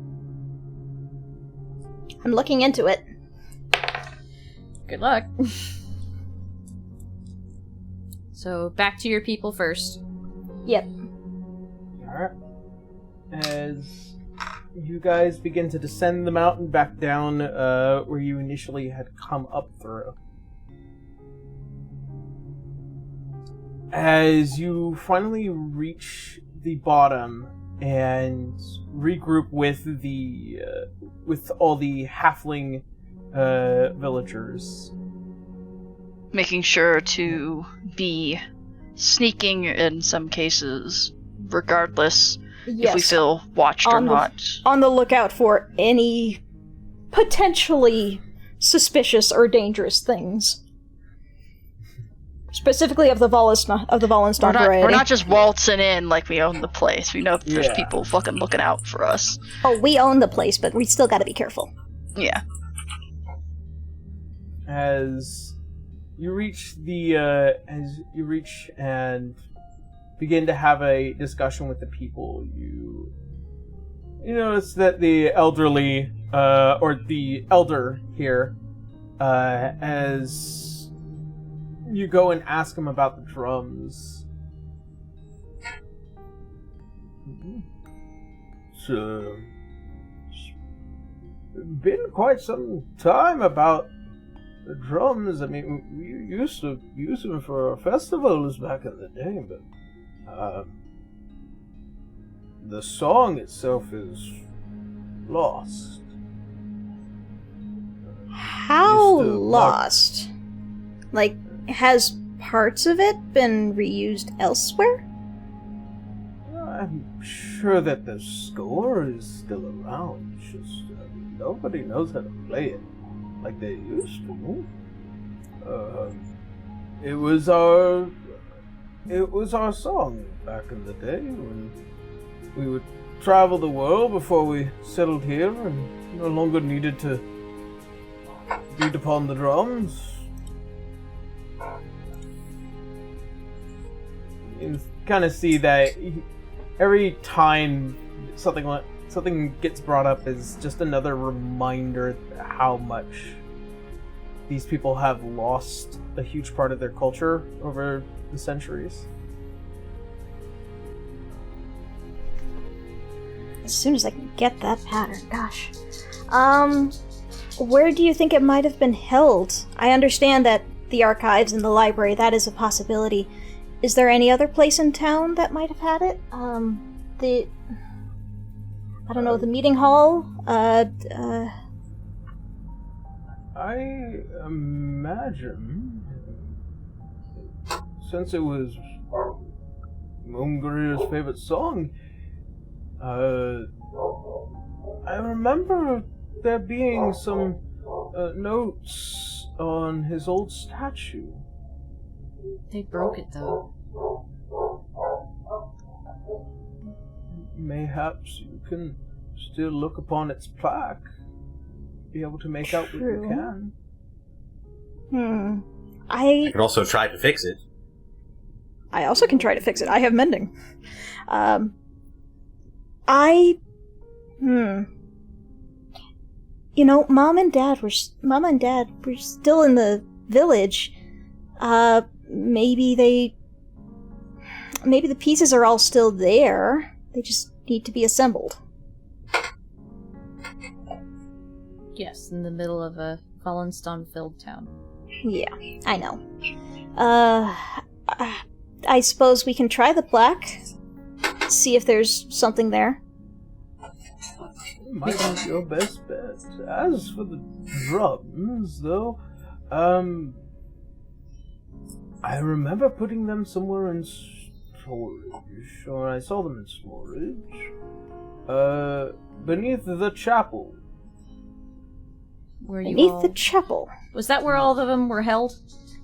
I'm looking into it. Good luck. So, back to your people first. Yep. Alright. As you guys begin to descend the mountain back down where you initially had come up through. As you finally reach the bottom and regroup with the with all the halfling villagers. Making sure to be sneaking in some cases, regardless if we Yes. feel watched or not. On the lookout for any potentially suspicious or dangerous things. Specifically of the Wallenstein variety. We're not just waltzing in like we own the place. We know that there's Yeah. people fucking looking out for us. Oh, we own the place, but we still gotta be careful. Yeah. As you reach and begin to have a discussion with the people, you notice that the elderly, or the elder here, as you go and ask him about the drums. It's been quite some time about the drums. I mean, we used to use them for our festivals back in the day, but the song itself is lost. How Used to lost? Like, has parts of it been reused elsewhere? I'm sure that the score is still around. It's just nobody knows how to play it like they used to. It was our song back in the day when we would travel the world before we settled here and no longer needed to beat upon the drums. You kind of see that every time something gets brought up is just another reminder how much these people have lost a huge part of their culture over the centuries. As soon as I can get that pattern, gosh. Where do you think it might have been held? I understand that the archives and the library, that is a possibility. Is there any other place in town that might have had it? The meeting hall? I imagine, since it was Mungrir's favorite song, I remember there being some notes on his old statue. They broke it, though. Mayhaps you can still look upon its plaque, be able to make out what you can. I can also try to fix it. I also can try to fix it. I have mending. Mom and Dad were still in the village. Maybe the pieces are all still there. They just need to be assembled. Yes, in the middle of a Wallenstein-filled town. Yeah, I know. I suppose we can try the plaque. See if there's something there. Might be your best bet. As for the drums, though, I remember putting them somewhere in storage, or I saw them in storage. Beneath the chapel. Beneath the chapel. Was that where all of them were held?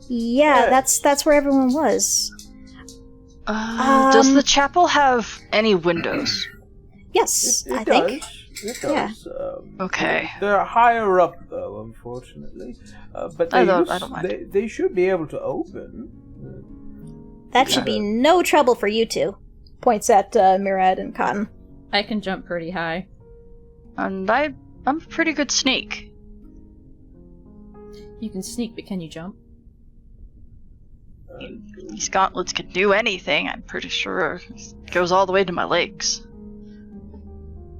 Yeah, that's where everyone was. Does the chapel have any windows? Yes, I It think. does. It does. Okay. They're higher up, though, unfortunately. But I don't mind. They should be able to open. That should be no trouble for you two. Points at Murad and Cotton. I can jump pretty high. And I'm a pretty good sneak. You can sneak, but can you jump? These gauntlets could do anything, I'm pretty sure. It goes all the way to my legs.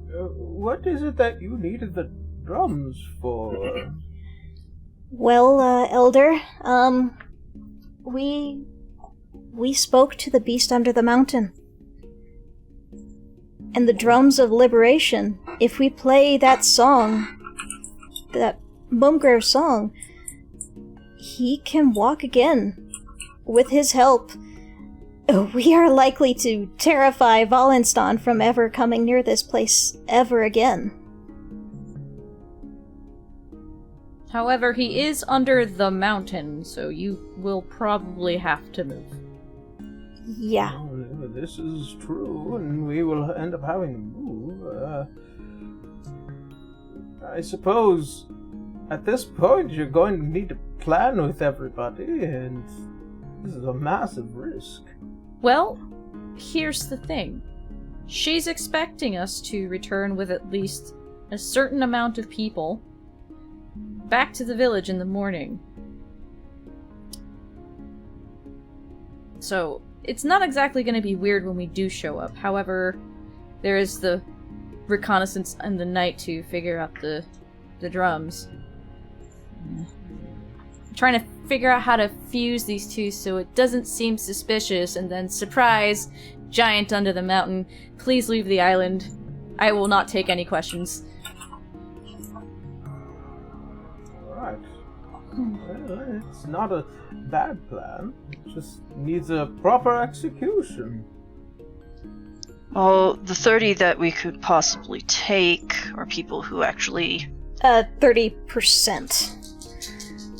What is it that you needed the drums for? Well, Elder, we spoke to the beast under the mountain. And the drums of liberation, if we play that song, that Mumgrer song, he can walk again. With his help, we are likely to terrify Wallenstein from ever coming near this place ever again. However, he is under the mountain, so you will probably have to move. Yeah. Oh, this is true, and we will end up having to move. I suppose at this point you're going to need to plan with everybody, and this is a massive risk. Well, here's the thing. She's expecting us to return with at least a certain amount of people back to the village in the morning. So, it's not exactly going to be weird when we do show up. However, there is the reconnaissance in the night to figure out the drums. I'm trying to figure out how to fuse these two so it doesn't seem suspicious, and then surprise, giant under the mountain. Please leave the island. I will not take any questions. Alright. Well, it's not a bad plan. It just needs a proper execution. Well, the 30 that we could possibly take are people who actually... 30%.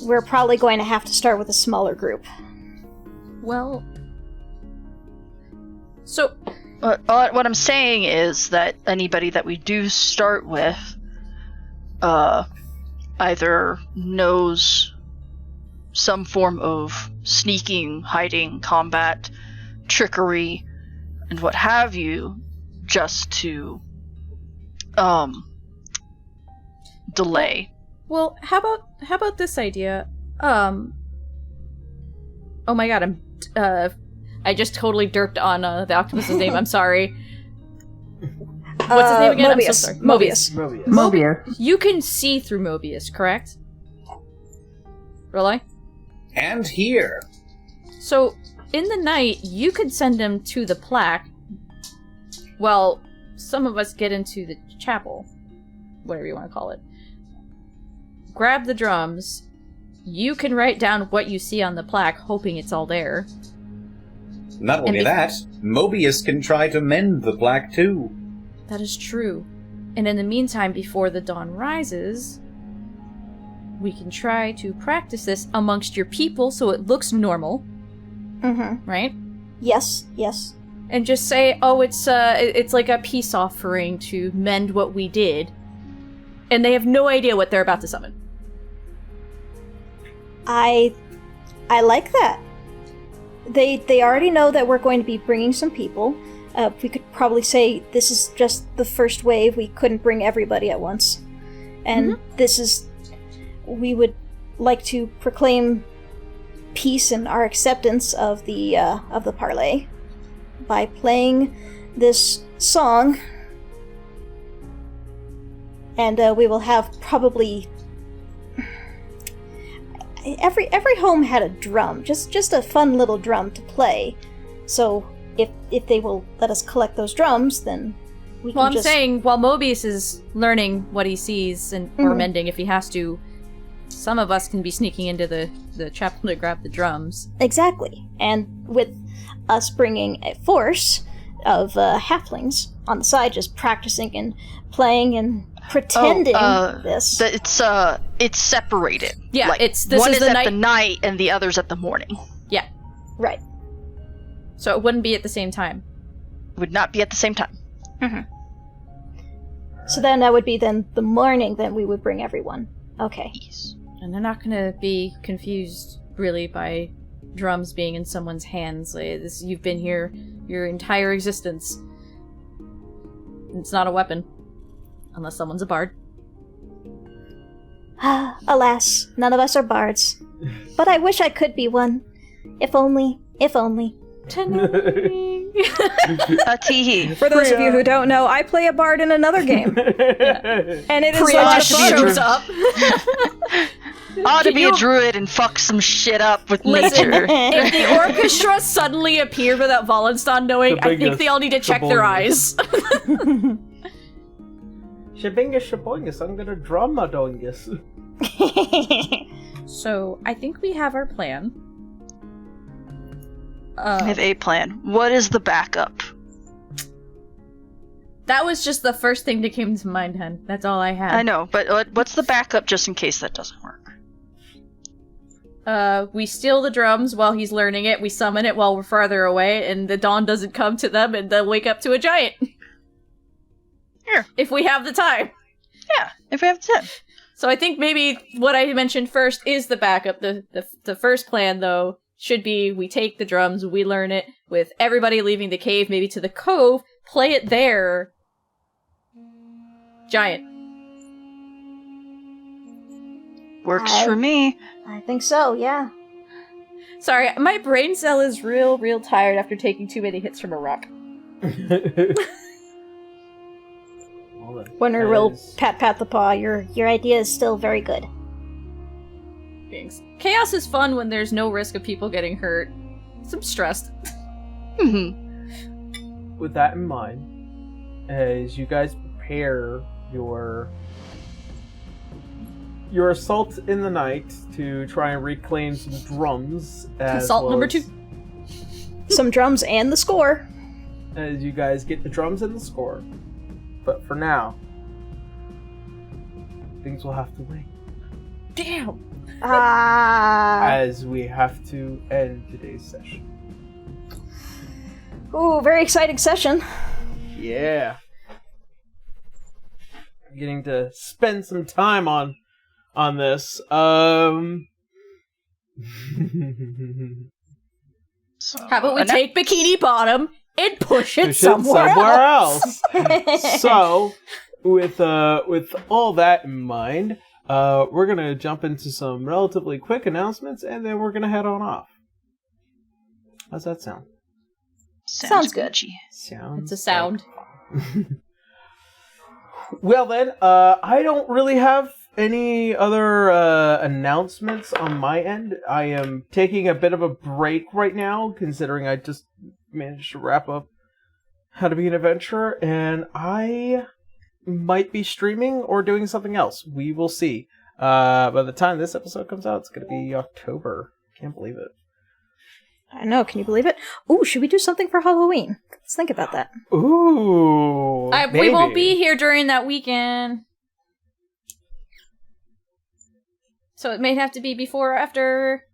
We're probably going to have to start with a smaller group. Well... So... what I'm saying is that anybody that we do start with, either knows some form of sneaking, hiding, combat, trickery, and what have you, just to, delay. Well, how about this idea? Oh my god, I just totally derped on the octopus's name. I'm sorry. What's his name again? Mobius. I'm so sorry. Mobius. You can see through Mobius, correct? Really? And here. So, in the night, you could send him to the plaque. Well, some of us get into the chapel. Whatever you want to call it. Grab the drums. You can write down what you see on the plaque, hoping it's all there. Not only that, Mobius can try to mend the plaque too. That is true. And in the meantime, before the dawn rises, we can try to practice this amongst your people so it looks normal. Mm-hmm. Right? Yes. And just say, oh, it's like a peace offering to mend what we did. And they have no idea what they're about to summon. I like that. They already know that we're going to be bringing some people. We could probably say this is just the first wave. We couldn't bring everybody at once. And this is... We would like to proclaim peace and our acceptance of the parlay by playing this song. And we will have probably... Every home had a drum, just a fun little drum to play. So if they will let us collect those drums, then we can I'm saying, while Mobius is learning what he sees and or mending if he has to, some of us can be sneaking into the chapel to grab the drums. Exactly. And with us bringing a force of halflings on the side, just practicing and playing and pretending this. It's separated. Yeah, like, this one is is the at the night and the other's at the morning. Yeah. Right. So it wouldn't be at the same time. Would not be at the same time. Mm-hmm. So then that would be then the morning, then we would bring everyone. Okay. Yes. And they're not gonna be confused, really, by drums being in someone's hands. Like, you've been here your entire existence. It's not a weapon. Unless someone's a bard. Alas, none of us are bards. But I wish I could be one. If only. Teehee. For those of you who don't know, I play a bard in another game. And it is Priya such a shows up. Ought to be a druid and fuck some shit up with nature. If the orchestra suddenly appeared without Wallenstein knowing, I think they all need to check their eyes. Shabingus shaboingus, I'm gonna drum a doingus. So, I think we have our plan. I have a plan. What is the backup? That was just the first thing that came to mind, hun. That's all I had. I know, but what's the backup just in case that doesn't work? We steal the drums while he's learning it, we summon it while we're farther away, and the dawn doesn't come to them, and they'll wake up to a giant. Here. If we have the time. Yeah, if we have the time. So I think maybe what I mentioned first is the backup. The first plan, though, should be we take the drums, we learn it, with everybody leaving the cave, maybe to the cove, play it there. Giant. Works for me. I think so, yeah. Sorry, my brain cell is real tired after taking too many hits from a rock. Wenrie will pat the paw. Your idea is still very good. Thanks. Chaos is fun when there's no risk of people getting hurt. I'm stressed. With that in mind, as you guys prepare your assault in the night to try and reclaim some drums. Assault number 2. Some drums and the score. As you guys get the drums and the score. But for now, things will have to wait. Damn! As we have to end today's session. Ooh, very exciting session. Yeah. I'm getting to spend some time on this. How about we take Bikini Bottom and push it somewhere else? So, with all that in mind, we're gonna jump into some relatively quick announcements, and then we're gonna head on off. How's that sound? Sounds good. Sounds. It's a sound. Well then, I don't really have any other announcements on my end. I am taking a bit of a break right now, considering I just managed to wrap up How to Be an Adventurer, and I might be streaming or doing something else. We will see. By the time this episode comes out, it's going to be October. Can't believe it. I know, can you believe it? Ooh, should we do something for Halloween? Let's think about that. Ooh, we won't be here during that weekend. So it may have to be before or after.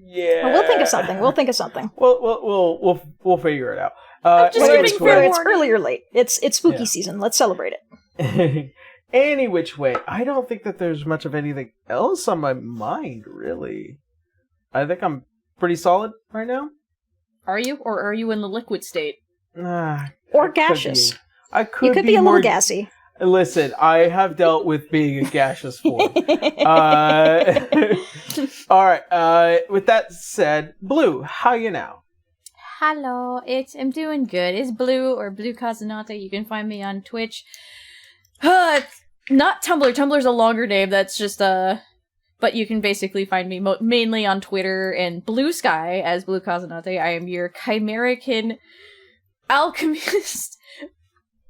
Yeah. Well, we'll think of something. We'll figure it out. I'm just Whether getting it's early or late. It's spooky season. Let's celebrate it. Any which way, I don't think that there's much of anything else on my mind, really. I think I'm pretty solid right now. Are you? Or are you in the liquid state? Or gaseous. You could be a little gassy. Listen, I have dealt with being a gaseous form. Alright, with that said, Blue, how you now? Hello, I'm doing good. It's Blue or Blue Quakanada. You can find me on Twitch. Not Tumblr. Tumblr's a longer name. That's just but you can basically find me mainly on Twitter and Blue Sky as Blue Quakanada. I am your chimerican alchemist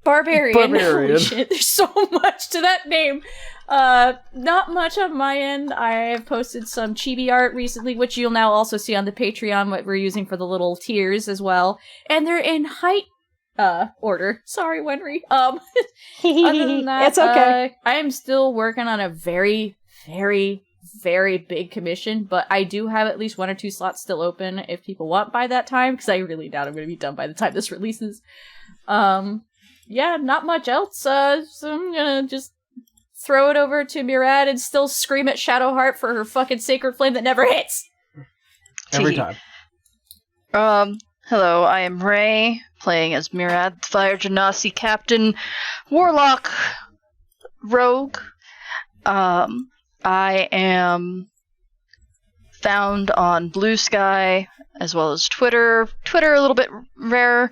barbarian. Holy shit, there's so much to that name. Not much on my end. I have posted some chibi art recently, which you'll now also see on the Patreon, what we're using for the little tiers as well. And they're in height order. Sorry, Wenrie. Other than that, it's okay. I am still working on a very, very, very big commission, but I do have at least 1 or 2 slots still open if people want by that time, because I really doubt I'm going to be done by the time this releases. Yeah, not much else. So I'm gonna just throw it over to Murad and still scream at Shadowheart for her fucking sacred flame that never hits. Every time. Hello, I am Ray, playing as Murad, Fire Genasi Captain, Warlock, Rogue. I am found on Blue Sky, as well as Twitter. Twitter a little bit rare.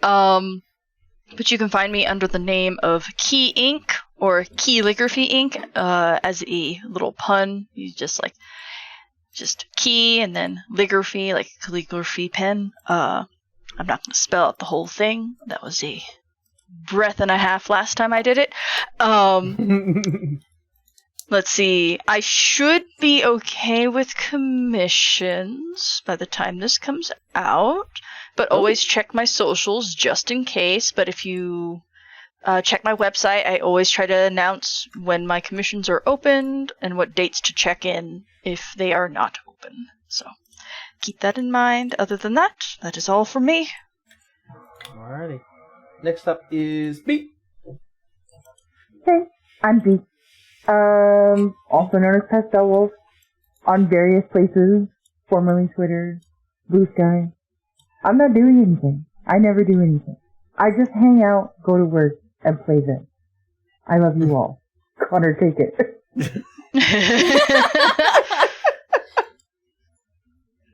But you can find me under the name of Key Ink, or Calligraphy Ink, as a little pun. You just key and then ligraphy, like calligraphy pen. I'm not going to spell out the whole thing. That was a breath and a half last time I did it. Let's see. I should be okay with commissions by the time this comes out, but always check my socials just in case. But if you check my website, I always try to announce when my commissions are opened and what dates to check in if they are not open. So keep that in mind. Other than that, that is all from me. Alrighty. Next up is Beat. Hey, I'm Beat. Also known as Pastel Wolf, on various places, formerly Twitter, Blue Sky. I'm not doing anything. I never do anything. I just hang out, go to work, and play this. I love you all. Connor, take it.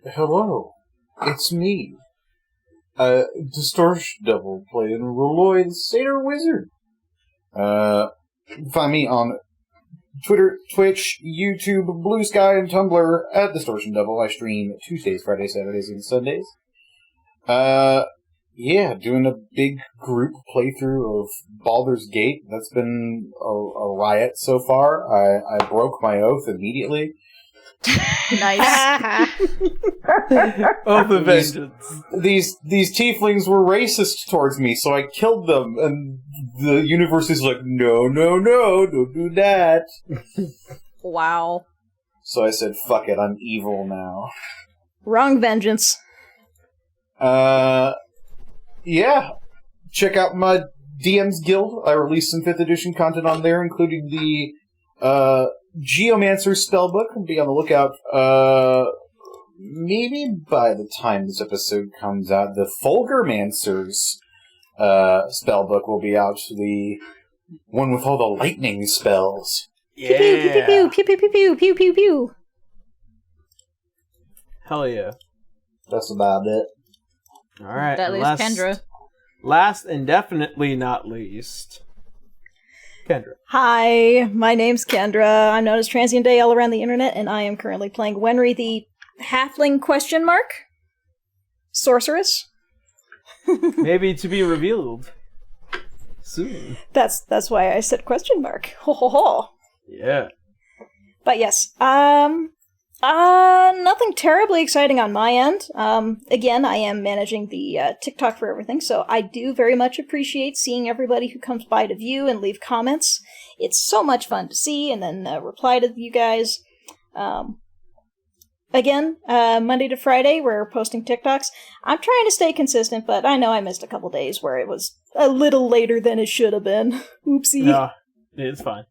Hello, it's me. Distortion Devil playing Rolloy the Satyr Wizard. Find me on Twitter, Twitch, YouTube, Blue Sky, and Tumblr at Distortion Devil. I stream Tuesdays, Fridays, Saturdays, and Sundays. Yeah, doing a big group playthrough of Baldur's Gate. That's been a riot so far. I broke my oath immediately. Nice. Oh, the vengeance. These tieflings were racist towards me, so I killed them, and the universe is like, no, don't do that. Wow. So I said, fuck it, I'm evil now. Wrong vengeance. Yeah. Check out my DM's Guild. I released some 5th edition content on there, including the, Geomancer spellbook. Be on the lookout, maybe by the time this episode comes out, the Fulgurmancer's, spellbook will be out. The one with all the lightning spells. Pew pew pew pew pew pew pew pew pew pew. Hell yeah. That's about it. Alright. That leaves Kendra. Last and definitely not least, Kendra. Hi, my name's Kendra. I'm known as Transient Day all around the internet, and I am currently playing Wenrie the Halfling ? Sorceress. Maybe to be revealed soon. That's why I said question mark. Ho ho ho. Yeah. But yes, nothing terribly exciting on my end. Again, I am managing the TikTok for everything, so I do very much appreciate seeing everybody who comes by to view and leave comments. It's so much fun to see, and then reply to you guys. Again, Monday to Friday, we're posting TikToks. I'm trying to stay consistent, but I know I missed a couple days where it was a little later than it should have been. Oopsie. No, it's fine.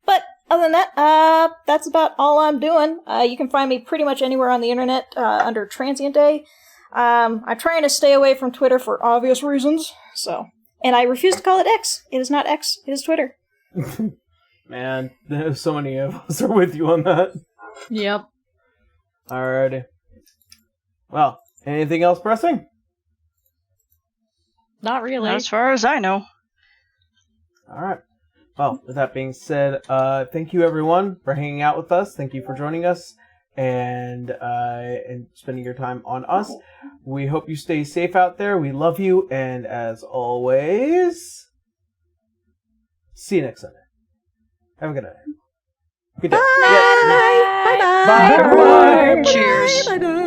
But other than that, that's about all I'm doing. You can find me pretty much anywhere on the internet under Transient Day. I'm trying to stay away from Twitter for obvious reasons, so. And I refuse to call it X. It is not X, it is Twitter. Man, there's so many of us are with you on that. Yep. Alrighty. Well, anything else pressing? Not really. As far as I know. Alright. Well, with that being said, thank you everyone for hanging out with us. Thank you for joining us and spending your time on us. We hope you stay safe out there. We love you, and as always, see you next Sunday. Have a good night. Good day. Bye! Bye, everyone! Cheers. Bye-bye!